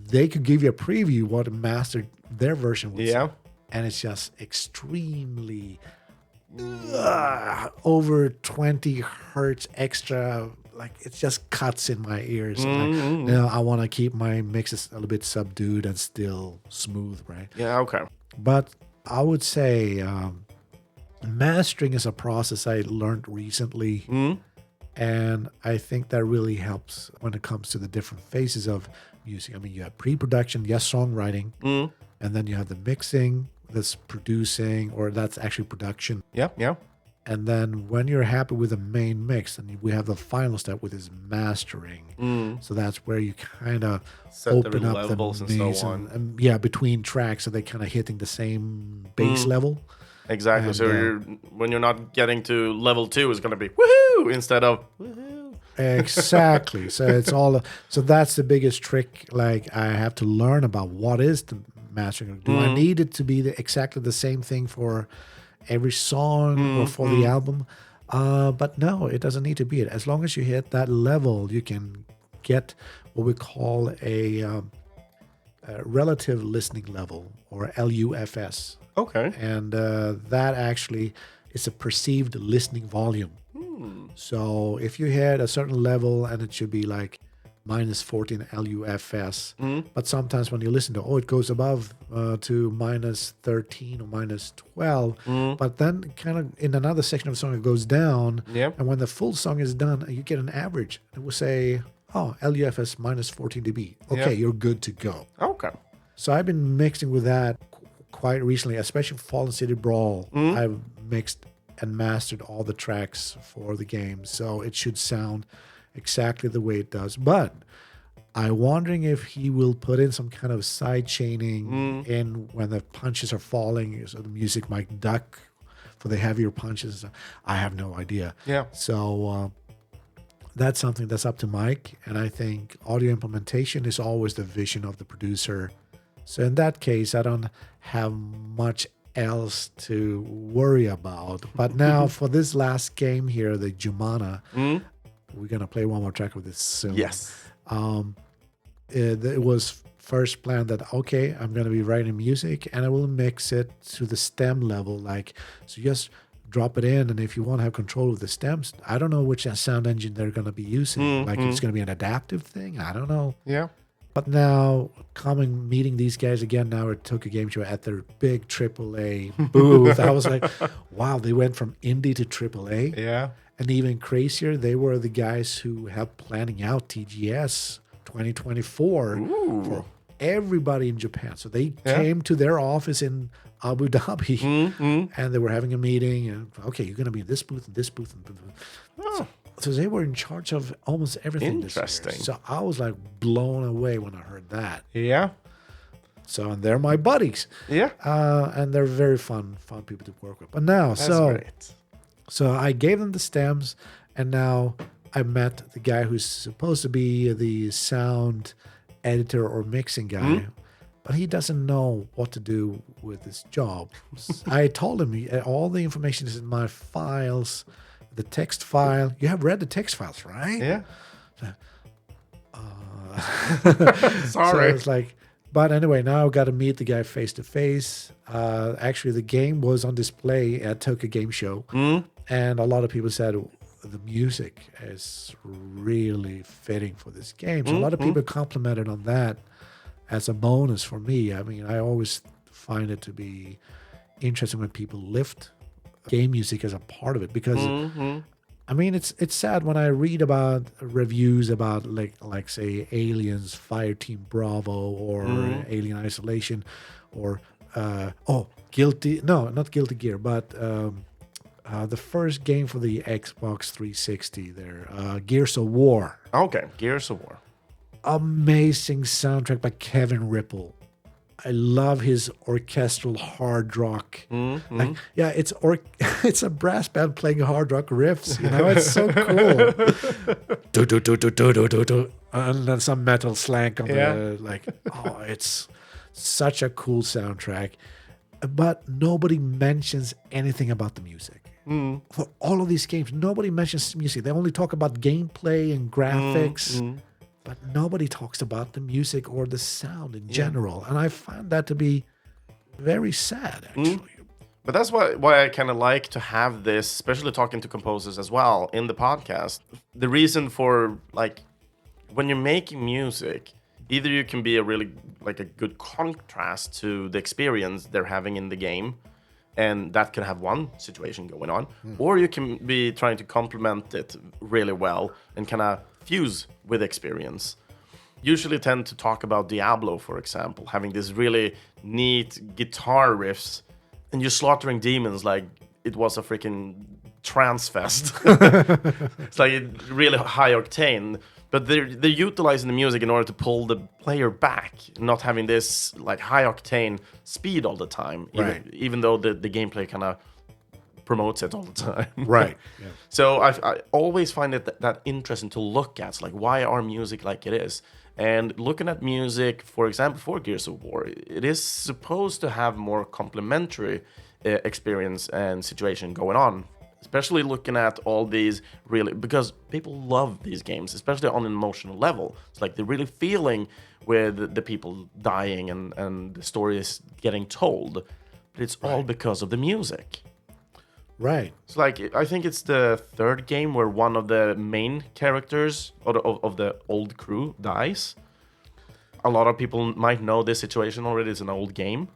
they could give you a preview what a mastered their version would sound. And it's just extremely over 20 hertz extra. Like it just cuts in my ears. Like, I want to keep my mixes a little bit subdued and still smooth, right? Yeah, okay. But I would say mastering is a process I learned recently. And I think that really helps when it comes to the different phases of music. I mean, you have pre-production, songwriting, and then you have the mixing, that's producing, or that's actually production. Yeah. And then when you're happy with the main mix, then we have the final step, which is mastering. So that's where you kind of open up the levels and so on. And between tracks, so they kind of hitting the same bass level. Exactly. And, so when you're not getting to level 2, it's going to be woohoo instead of woohoo. Exactly. So it's all. So that's the biggest trick. Like I have to learn about what is the mastering. Do I need it to be exactly the same thing for every song or for the album? But no, it doesn't need to be it. As long as you hit that level, you can get what we call a relative listening level, or LUFS. Okay. And that actually is a perceived listening volume. So if you hit a certain level, and it should be like minus 14 LUFS, but sometimes when you listen to it goes above to minus 13 or minus 12, but then kind of in another section of the song it goes down, and when the full song is done, you get an average. It will say, oh, LUFS minus 14 dB. Okay, you're good to go. Okay. So I've been mixing with that quite recently, especially for City Brawl. I've mixed and mastered all the tracks for the game, so it should sound exactly the way it does. But I'm wondering if he will put in some kind of side chaining in when the punches are falling, so the music might duck for the heavier punches. I have no idea. Yeah. So that's something that's up to Mike, and I think audio implementation is always the vision of the producer. So in that case, I don't have much else to worry about. But now for this last game here, the Jumanah, we're going to play one more track of this soon. Yes. It was first planned that, okay, I'm going to be writing music and I will mix it to the stem level. Like, so just drop it in. And if you want to have control of the stems, I don't know which sound engine they're going to be using. Like, it's going to be an adaptive thing. I don't know. Yeah. But now, meeting these guys again now at Tokyo Game Show at their big AAA booth, I was like, wow, they went from indie to AAA. Yeah. And even crazier, they were the guys who helped planning out TGS 2024 for everybody in Japan. So they came to their office in Abu Dhabi and they were having a meeting. And, okay, you're going to be in this booth and this booth. And so they were in charge of almost everything this year. So I was like blown away when I heard that. Yeah. So, and they're my buddies. Yeah. And they're very fun people to work with. But now, That's great. So I gave them the stems, and now I met the guy who's supposed to be the sound editor or mixing guy, but he doesn't know what to do with his job. I told him all the information is in my files, the text file. You have read the text files, right? Yeah. Sorry. So it's like, but anyway, now I got to meet the guy face to face. Actually, the game was on display at Tokyo Game Show, and a lot of people said the music is really fitting for this game. So a lot of people complimented on that as a bonus for me. I mean, I always find it to be interesting when people lift game music as a part of it because I mean, it's sad when I read about reviews about like say Aliens, Fireteam Bravo, or Alien Isolation, or not Guilty Gear, but the first game for the Xbox 360 there, Gears of War. Okay, Gears of War. Amazing soundtrack by Kevin Ripple. I love his orchestral hard rock. Like, yeah, it's a brass band playing hard rock riffs. You know, it's so cool. Do do do do do do do do, and then some metal slank on the like. Oh, it's such a cool soundtrack. But nobody mentions anything about the music. For all of these games, nobody mentions music. They only talk about gameplay and graphics. But nobody talks about the music or the sound in general. And I find that to be very sad, actually. But that's why I kind of like to have this, especially talking to composers as well in the podcast. The reason for, like, when you're making music, either you can be a good contrast to the experience they're having in the game, and that can have one situation going on, or you can be trying to complement it really well and kind of fuse with experience. Usually tend to talk about Diablo, for example, having this really neat guitar riffs, and you're slaughtering demons like it was a freaking trance fest. It's like really high octane, but they're utilizing the music in order to pull the player back, not having this like high octane speed all the time, even though the gameplay kind of promotes it all the time. Right. Yeah. So I always find it that interesting to look at. It's like, why are music like it is? And looking at music, for example, for Gears of War, it is supposed to have more complementary experience and situation going on. Especially looking at all these because people love these games, especially on an emotional level. It's like they're really feeling with the people dying and the story is getting told. But it's all because of the music. Right. It's like, I think it's the third game where one of the main characters of the old crew dies. A lot of people might know this situation already. It's an old game.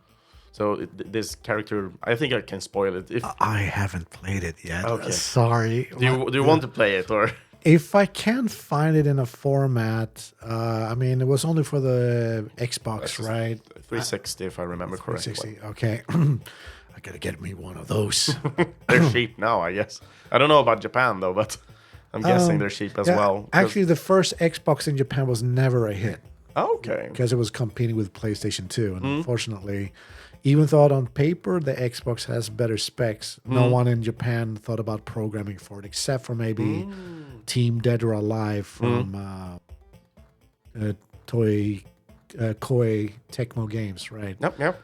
So this character, I think I can spoil it. I haven't played it yet. Okay. Sorry. Do you want to play it, or? If I can find it in a format, I mean, it was only for the Xbox, right? 360, if I remember correctly. 360, okay. I gotta get me one of those. They're cheap now, I guess. I don't know about Japan, though, but I'm guessing they're cheap as well. Actually, the first Xbox in Japan was never a hit. Okay. Because it was competing with PlayStation 2. And unfortunately, even though on paper the Xbox has better specs, no one in Japan thought about programming for it, except for maybe Team Dead or Alive from Koei Tecmo Games, right? Yep.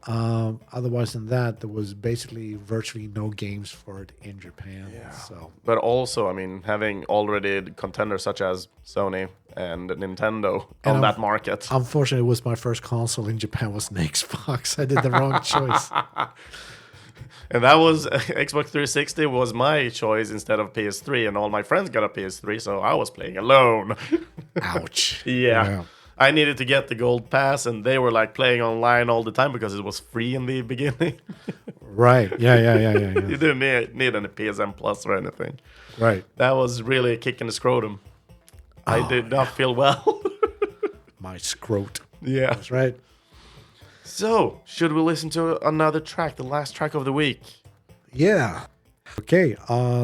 Otherwise than that, there was basically virtually no games for it in Japan. Yeah. So, but also, I mean, having already contenders such as Sony and Nintendo on that market. Unfortunately, it was my first console in Japan was an Xbox. I did the wrong choice. And that was Xbox 360 was my choice instead of PS3, and all my friends got a PS3, so I was playing alone. Ouch. Yeah. I needed to get the gold pass, and they were like playing online all the time because it was free in the beginning. Right. Yeah. You didn't need any PSN Plus or anything. Right. That was really a kick in the scrotum. I did not feel well. My scrot. Yeah. That's right. So, should we listen to another track, the last track of the week? Yeah. Okay.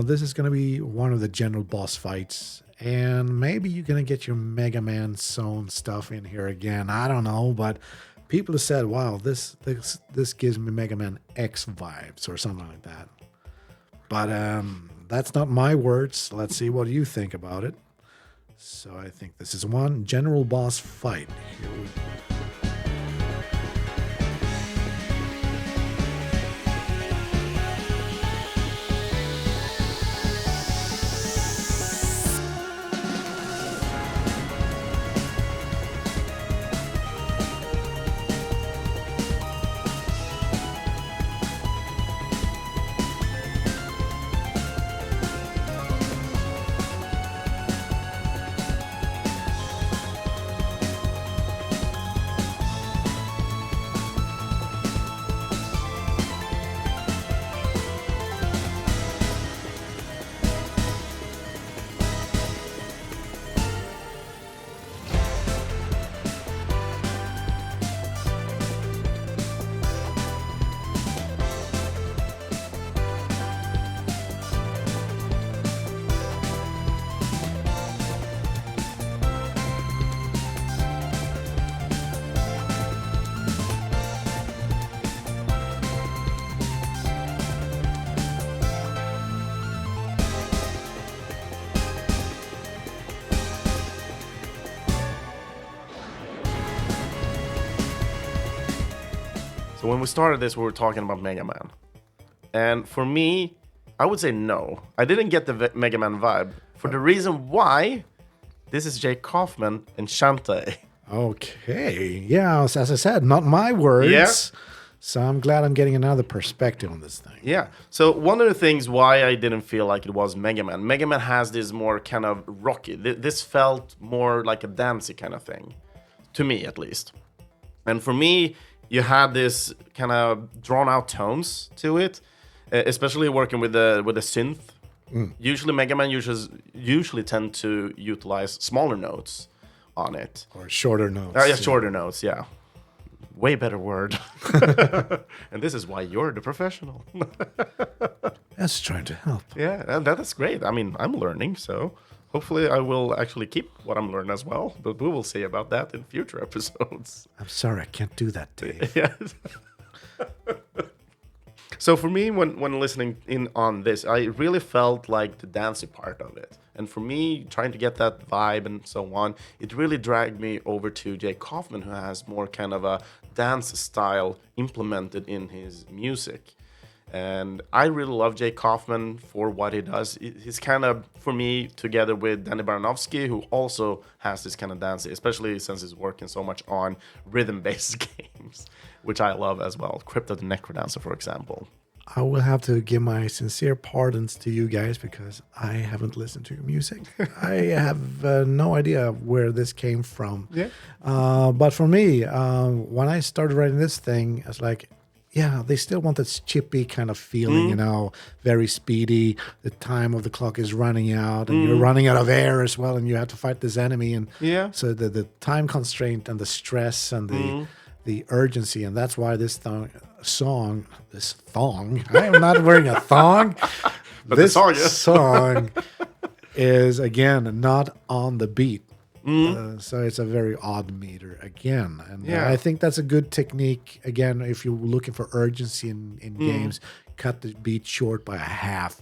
This is going to be one of the general boss fights. And maybe you're going to get your Mega Man Zone stuff in here again. I don't know. But people have said, wow, this gives me Mega Man X vibes or something like that. But that's not my words. Let's see what you think about it. So I think this is one general boss fight. Here we go. So when we started this, we were talking about Mega Man. And for me, I would say no. I didn't get the Mega Man vibe. For the reason why, this is Jake Kaufman and Shantae. Okay. Yeah, as I said, not my words. Yeah. So I'm glad I'm getting another perspective on this thing. Yeah. So one of the things why I didn't feel like it was Mega Man. Mega Man has this more kind of rocky. This felt more like a dancey kind of thing. To me, at least. And for me, you had this kind of drawn out tones to it, especially working with the synth. Usually Mega Man usually tend to utilize smaller notes on it. Or shorter notes. Yeah, shorter notes, yeah. Way better word. And this is why you're the professional. That's trying to help. Yeah, and that's great. I mean, I'm learning, so hopefully I will actually keep what I'm learning as well. But we will see about that in future episodes. I'm sorry, I can't do that, Dave. Yeah. So for me, when listening in on this, I really felt like the dancey part of it. And for me, trying to get that vibe and so on, it really dragged me over to Jake Kaufman, who has more kind of a dance style implemented in his music. And I really love Jake Kaufman for what he does. He's kind of, for me, together with Danny Baranovsky, who also has this kind of dancey, especially since he's working so much on rhythm-based games, which I love as well. Crypto the Necrodancer, for example. I will have to give my sincere pardons to you guys because I haven't listened to your music. I have no idea where this came from. Yeah. But for me, when I started writing this thing, I was like, yeah, they still want this chippy kind of feeling, you know, very speedy. The time of the clock is running out, and you're running out of air as well, and you have to fight this enemy. And so the time constraint and the stress and the urgency, and that's why this song, I am not wearing a thong, but this the song is, again, not on the beat. So it's a very odd meter again. And I think that's a good technique. Again, if you're looking for urgency in games, cut the beat short by a half.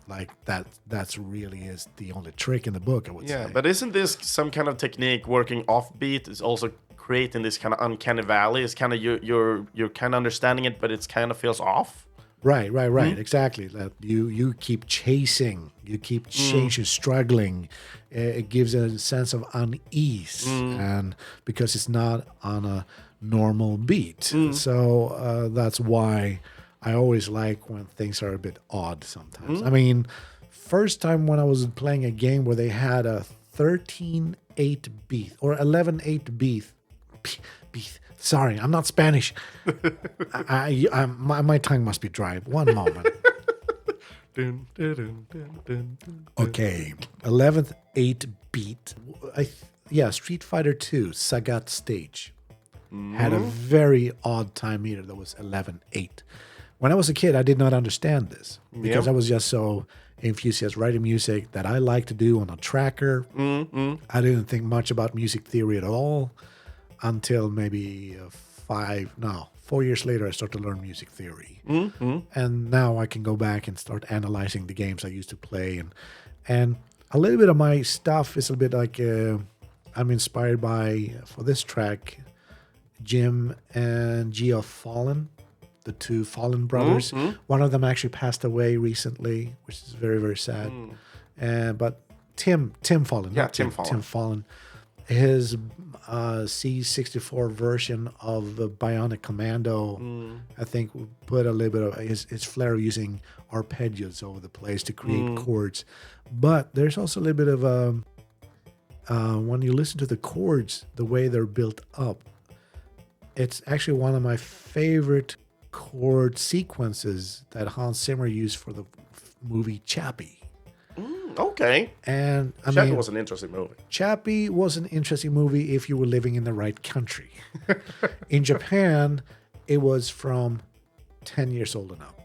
Like that's really is the only trick in the book, I would say. Yeah, but isn't this some kind of technique working off beat is also creating this kind of uncanny valley? It's kind of you're kind of understanding it, but it's kind of feels off. Right. Exactly. That you keep chasing, you keep chasing, struggling. It gives a sense of unease, and because it's not on a normal beat. So that's why I always like when things are a bit odd sometimes. I mean, first time when I was playing a game where they had a 13 11/8 or 11/8. Sorry, I'm not Spanish. My tongue must be dry. One moment. Okay, 11/8. Street Fighter 2 Sagat stage had a very odd time meter that was 11/8. When I was a kid, I did not understand this because I was just so enthusiastic writing music that I like to do on a tracker. I didn't think much about music theory at all until maybe 4 years later, I started to learn music theory. And now I can go back and start analyzing the games I used to play. And a little bit of my stuff is a bit like I'm inspired by, for this track, Jim and Gia Fallen, the two Fallen brothers. One of them actually passed away recently, which is very, very sad. But Tim Fallen. Yeah, Tim Fallen. Tim Fallen. His C64 version of the Bionic Commando, I think, put a little bit of his flair using arpeggios over the place to create chords. But there's also a little bit of when you listen to the chords, the way they're built up, it's actually one of my favorite chord sequences that Hans Zimmer used for the movie Chappie. Okay. And Chappie was an interesting movie. Chappie was an interesting movie if you were living in the right country. In Japan, it was from 10 years old and up.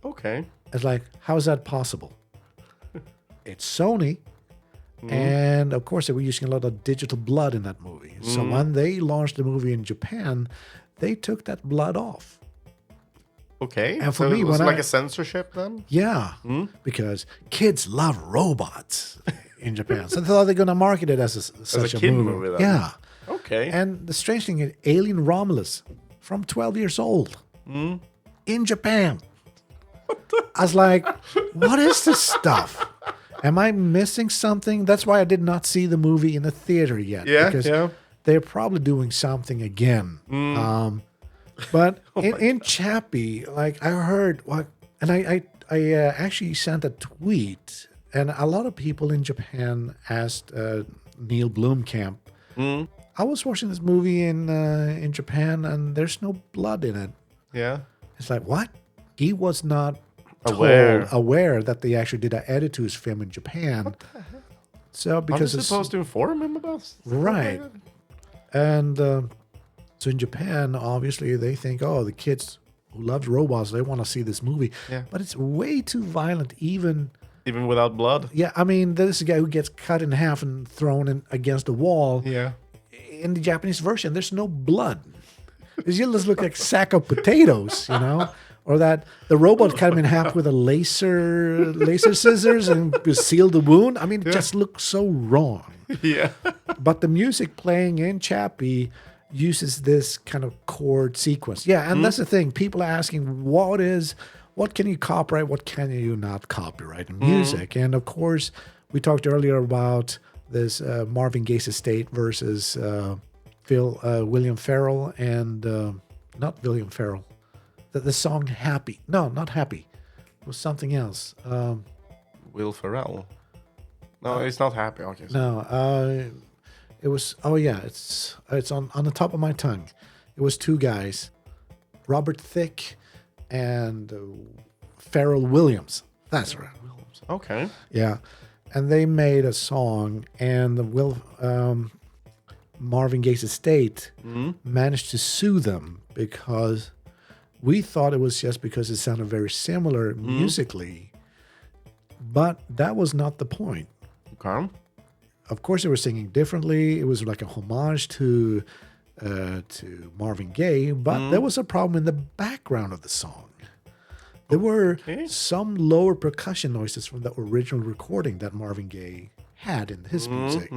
Okay. It's like, how is that possible? It's Sony. And of course, they were using a lot of digital blood in that movie. So when they launched the movie in Japan, they took that blood off. Okay. And for so me, it was when like a censorship then? Yeah, because kids love robots in Japan. So they thought they're going to market it as such a kid movie. movie then. Yeah. Okay. And the strange thing is, Alien Romulus, from 12 years old, in Japan. I was like, what is this stuff? Am I missing something? That's why I did not see the movie in the theater yet. Because they're probably doing something again. But in Chappie, like I heard, and I actually sent a tweet, and a lot of people in Japan asked Neil Blomkamp. I was watching this movie in Japan, and there's no blood in it. Yeah. It's like, what? He was not aware that they actually did an edit to his film in Japan. What the heck? So because it's supposed to inform him about right, and so in Japan, obviously they think, oh, the kids who love robots, they want to see this movie. Yeah. But it's way too violent, even without blood. Yeah, I mean, there's a guy who gets cut in half and thrown against the wall. Yeah. In the Japanese version, there's no blood. It just look like a sack of potatoes, Or that the robot cut him in half with a laser scissors and sealed the wound. I mean, it just looks so wrong. Yeah. But the music playing in Chappie uses this kind of chord sequence. Yeah, and that's the thing. People are asking, what can you copyright? What can you not copyright in music? And of course, we talked earlier about this Marvin Gaye's estate versus William Ferrell and not William Ferrell. The song Happy. No, not Happy. It was something else. Will Ferrell. No, it's not Happy. Okay. No, it was. Oh yeah, it's on the top of my tongue. It was two guys, Robert Thicke and Pharrell Williams. That's right. Williams. Okay. Yeah, and they made a song, and Marvin Gaye's estate managed to sue them because we thought it was just because it sounded very similar musically, but that was not the point. Okay. Of course, they were singing differently. It was like a homage to Marvin Gaye, but there was a problem in the background of the song. There were some lower percussion noises from the original recording that Marvin Gaye had in his music.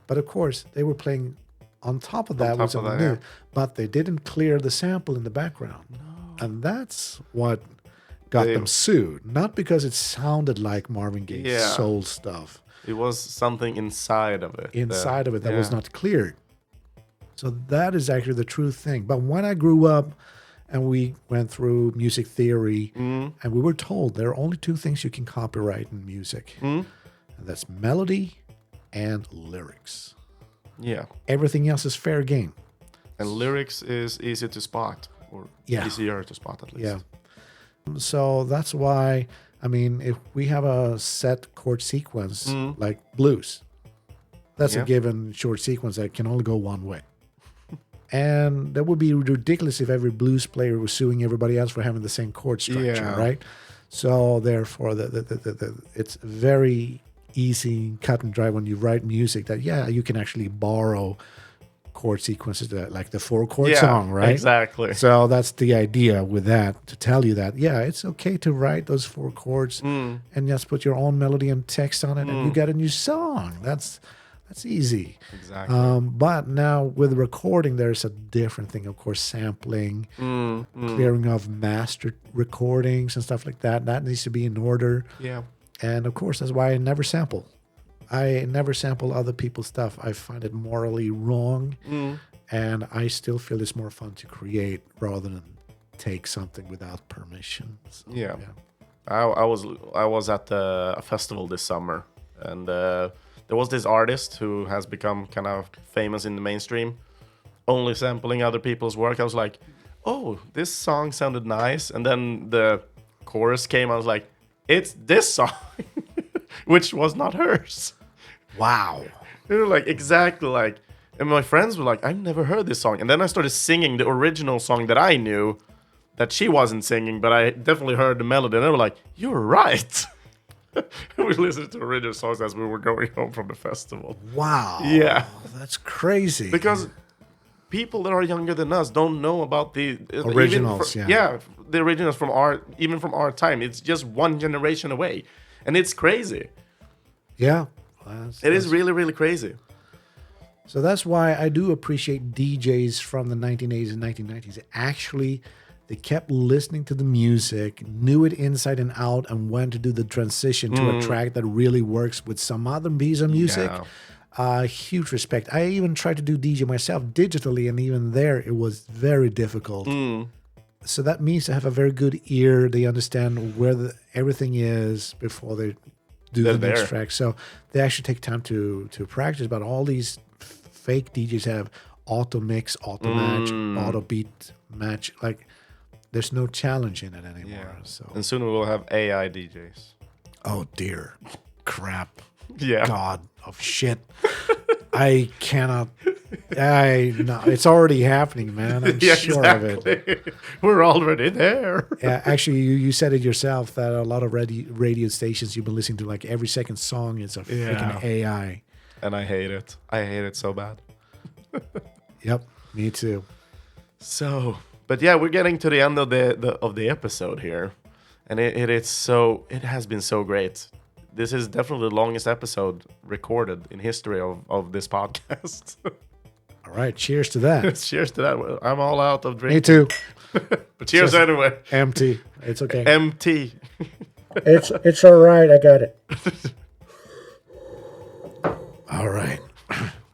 But of course, they were playing on top of that. But they didn't clear the sample in the background. No. And that's what got them sued. Not because it sounded like Marvin Gaye's soul stuff. It was something inside of it. That was not cleared. So that is actually the true thing. But when I grew up and we went through music theory, and we were told there are only two things you can copyright in music. And that's melody and lyrics. Yeah. Everything else is fair game. And lyrics is easy to spot, or easier to spot at least. Yeah. So that's why, I mean, if we have a set chord sequence like blues, that's a given short sequence that can only go one way. And that would be ridiculous if every blues player was suing everybody else for having the same chord structure, right? So therefore, it's very easy, cut and dry when you write music that, you can actually borrow chord sequences like the 4-chord song, right? Exactly. So that's the idea with that, to tell you that, it's okay to write those 4 chords and just put your own melody and text on it and you got a new song. That's easy. Exactly. But now with recording, there's a different thing, of course, sampling, clearing of master recordings and stuff like that. That needs to be in order. Yeah. And of course, that's why I never sample. I never sample other people's stuff. I find it morally wrong. And I still feel it's more fun to create rather than take something without permission. So, I was at a festival this summer, and there was this artist who has become kind of famous in the mainstream, only sampling other people's work. I was like, oh, this song sounded nice. And then the chorus came. I was like, it's this song, which was not hers. Wow. Like, exactly like. And my friends were like, I've never heard this song. And then I started singing the original song that I knew that she wasn't singing, but I definitely heard the melody. And they were like, you're right. We listened to original songs as we were going home from the festival. Wow. Yeah. That's crazy. Because people that are younger than us don't know about the originals. The originals from our time. It's just one generation away. And it's crazy. Yeah. It is really, really crazy. So that's why I do appreciate DJs from the 1980s and 1990s. Actually, they kept listening to the music, knew it inside and out, and went to do the transition to a track that really works with some other piece of music. Huge respect. I even tried to do DJ myself digitally, and even there, it was very difficult. So that means they have a very good ear. They understand where everything is before they do the next track. So they actually take time to practice. But all these fake DJs have auto mix, auto match, auto beat match. Like, there's no challenge in it anymore. Yeah. So. And soon we will have AI DJs. Oh dear, crap. Yeah. God of shit. I cannot. No, it's already happening, man. I'm sure of it. We're already there. Yeah, actually, you said it yourself that a lot of radio stations you've been listening to, like every second song is a freaking AI. And I hate it. I hate it so bad. Yep, me too. So, but yeah, we're getting to the end of the episode here, and it has been so great. This is definitely the longest episode recorded in history of this podcast. All right, cheers to that. Cheers to that. I'm all out of drinking. Me too. But cheers anyway. Empty. It's okay. Empty. It's all right. I got it. All right.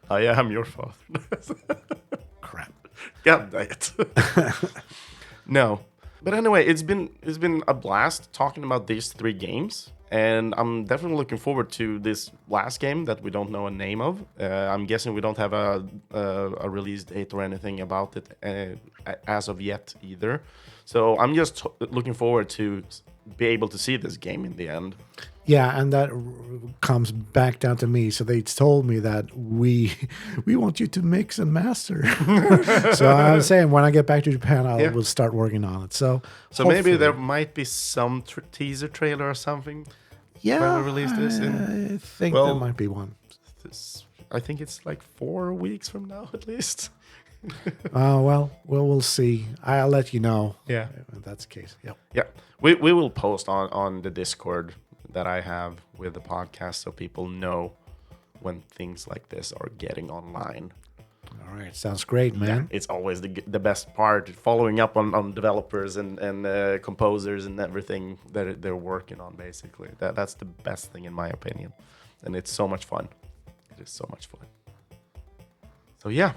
I am your father. Crap. God dang it. No. But anyway, it's been a blast talking about these 3 games. And I'm definitely looking forward to this last game that we don't know a name of. I'm guessing we don't have a release date or anything about it as of yet either. So I'm just looking forward to be able to see this game in the end. Yeah, and that comes back down to me. So they told me that we want you to mix and master. So I'm saying when I get back to Japan, we'll start working on it. So maybe there might be some teaser trailer or something. Yeah, when we release this. I think there might be one. I think it's like 4 weeks from now at least. Well, we'll see. I'll let you know. Yeah, if that's the case. Yep. Yeah, we will post on the Discord that I have with the podcast so people know when things like this are getting online. All right, sounds great, man. Yeah, it's always the best part, following up on developers and composers and everything that they're working on, basically. That's the best thing in my opinion. And it's so much fun. It is so much fun. So yeah,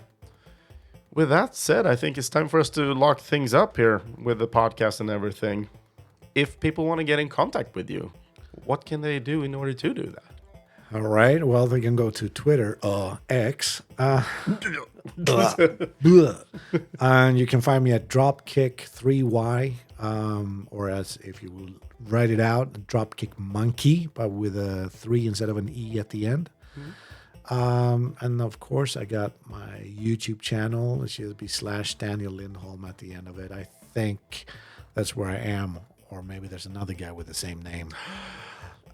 with that said, I think it's time for us to lock things up here with the podcast and everything. If people want to get in contact with you, what can they do in order to do that? All right. Well, they can go to Twitter, X, and you can find me at Dropkick3Y, or as if you will write it out, Dropkick Monkey, but with a 3 instead of an E at the end. And of course, I got my YouTube channel. It should be /Daniel Lindholm at the end of it. I think that's where I am, or maybe there's another guy with the same name.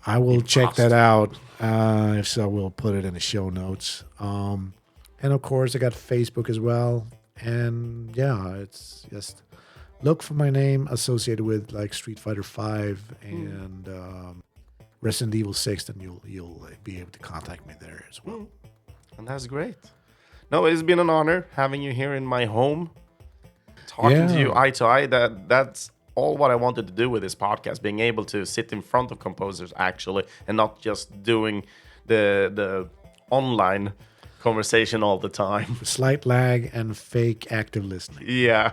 I will check that out. If so, we'll put it in the show notes. And of course, I got Facebook as well. And yeah, it's just look for my name associated with like Street Fighter 5 and Resident Evil 6, and you'll be able to contact me there as well. And that's great. No, it's been an honor having you here in my home, talking to you eye to eye. That's all what I wanted to do with this podcast, being able to sit in front of composers actually, and not just doing the online conversation all the time. Slight lag and fake active listening. Yeah.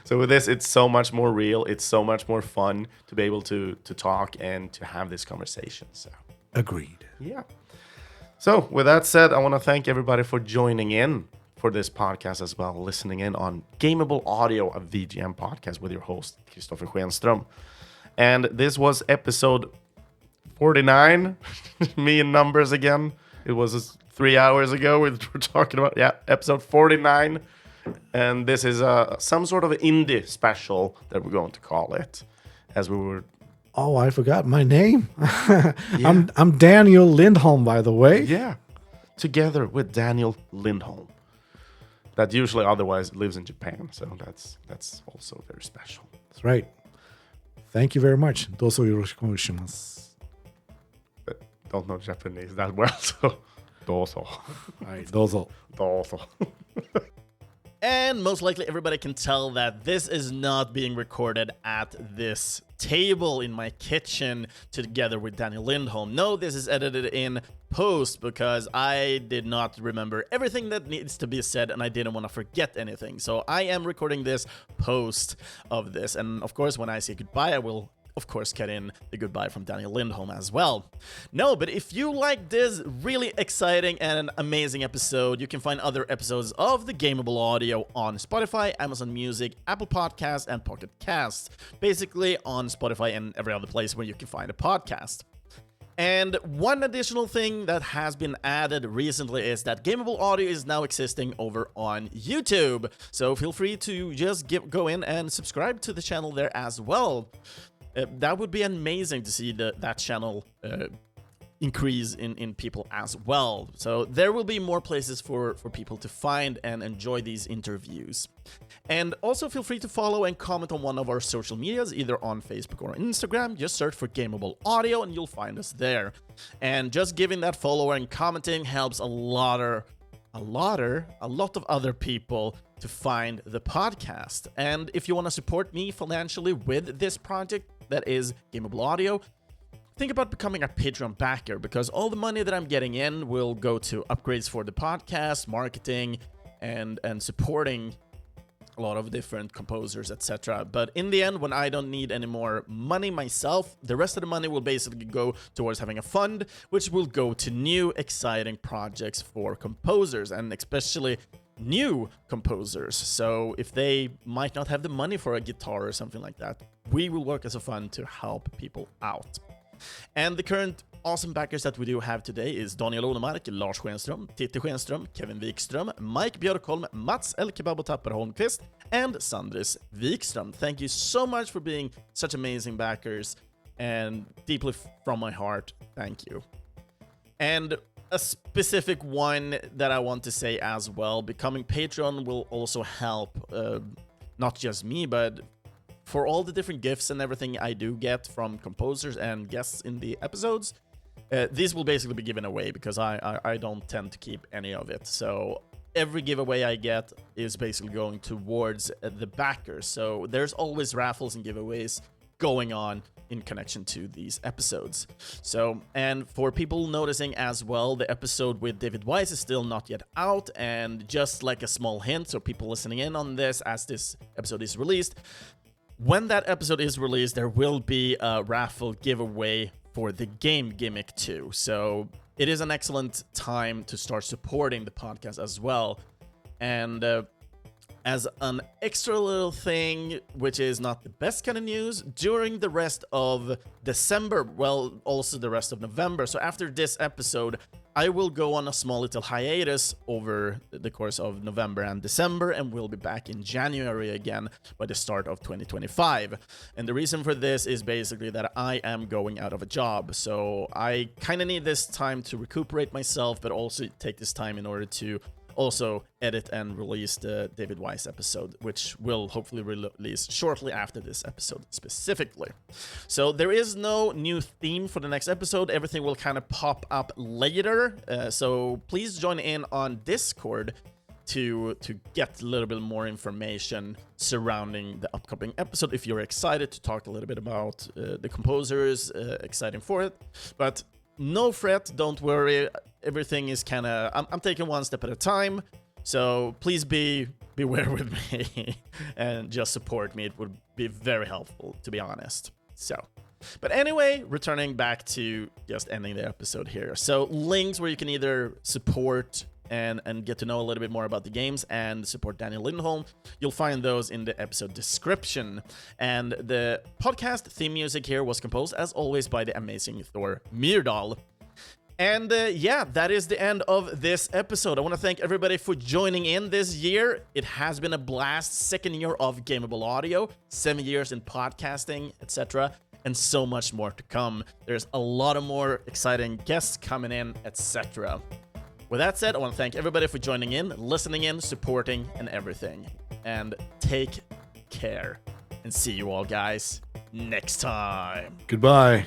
So with this, it's so much more real. It's so much more fun to be able to talk and to have this conversation. So agreed. Yeah. So with that said, I want to thank everybody for joining in for this podcast as well, listening in on Gameable Audio, a VGM podcast with your host, Kristoffer Schenström. And this was episode 49. Me in numbers again. It was 3 hours ago we were talking about, episode 49. And this is some sort of indie special that we're going to call it, as we were... Oh, I forgot my name. I'm Daniel Lindholm, by the way. Yeah, together with Daniel Lindholm. That usually otherwise lives in Japan, so that's also very special. That's right. Thank you very much. Dozo yoroshiku oneshimasu. Don't know Japanese that well, so dozo. All right, dozo. Dozo. And most likely everybody can tell that this is not being recorded at this table in my kitchen together with Daniel Lindholm. No, this is edited in post because I did not remember everything that needs to be said and I didn't want to forget anything. So I am recording this post of this. And of course, when I say goodbye, I will of course cut in the goodbye from Daniel Lindholm as well. No, but if you like this really exciting and amazing episode, you can find other episodes of the Gameable Audio on Spotify, Amazon Music, Apple Podcasts, and Pocket Casts. Basically on Spotify and every other place where you can find a podcast. And one additional thing that has been added recently is that Gameable Audio is now existing over on YouTube. So feel free to just go in and subscribe to the channel there as well. That would be amazing to see that channel increase in people as well. So there will be more places for people to find and enjoy these interviews. And also feel free to follow and comment on one of our social medias, either on Facebook or Instagram. Just search for Gameable Audio and you'll find us there. And just giving that follow and commenting helps a lot of other people to find the podcast. And if you want to support me financially with this project that is Gameable Audio, think about becoming a Patreon backer, because all the money that I'm getting in will go to upgrades for the podcast, marketing, and supporting a lot of different composers, etc. But in the end, when I don't need any more money myself, the rest of the money will basically go towards having a fund, which will go to new exciting projects for composers, and especially new composers. So if they might not have the money for a guitar or something like that, we will work as a fund to help people out. And the current awesome backers that we do have today is Daniel Onemark, Lars Schenström, Titti Schenström, Kevin Wikström, Mike Björkholm, Mats El Kebab Tapper Holmqvist, and Sandris Wikström. Thank you so much for being such amazing backers, and deeply from my heart, thank you. And a specific one that I want to say as well, becoming Patreon will also help not just me, but for all the different gifts and everything I do get from composers and guests in the episodes, these will basically be given away because I don't tend to keep any of it. So every giveaway I get is basically going towards the backers. So there's always raffles and giveaways going on in connection to these episodes. So, and for people noticing as well, the episode with David Wise is still not yet out, and just like a small hint, so people listening in on this as this episode is released, when that episode is released, there will be a raffle giveaway for the game gimmick too. So it is an excellent time to start supporting the podcast as well. And as an extra little thing, which is not the best kind of news, during the rest of December, well, also the rest of November, so after this episode, I will go on a small little hiatus over the course of November and December, and we'll be back in January again by the start of 2025. And the reason for this is basically that I am going out of a job, so I kind of need this time to recuperate myself, but also take this time in order to also edit and release the David Wise episode, which will hopefully release shortly after this episode specifically. So there is no new theme for the next episode. Everything will kind of pop up later. So please join in on Discord to get a little bit more information surrounding the upcoming episode if you're excited to talk a little bit about the composers, exciting for it. But no fret, don't worry. Everything is kind of... I'm taking one step at a time, so please beware with me and just support me. It would be very helpful, to be honest. So, but anyway, returning back to just ending the episode here. So links where you can either support and get to know a little bit more about the games and support Daniel Lindholm, you'll find those in the episode description. And the podcast theme music here was composed, as always, by the amazing Thor Myrdal. And yeah, that is the end of this episode. I want to thank everybody for joining in this year. It has been a blast. Second year of Gameable Audio, 7 years in podcasting, etc., and so much more to come. There's a lot of more exciting guests coming in, etc. With that said, I want to thank everybody for joining in, listening in, supporting, and everything. And take care. And see you all guys next time. Goodbye.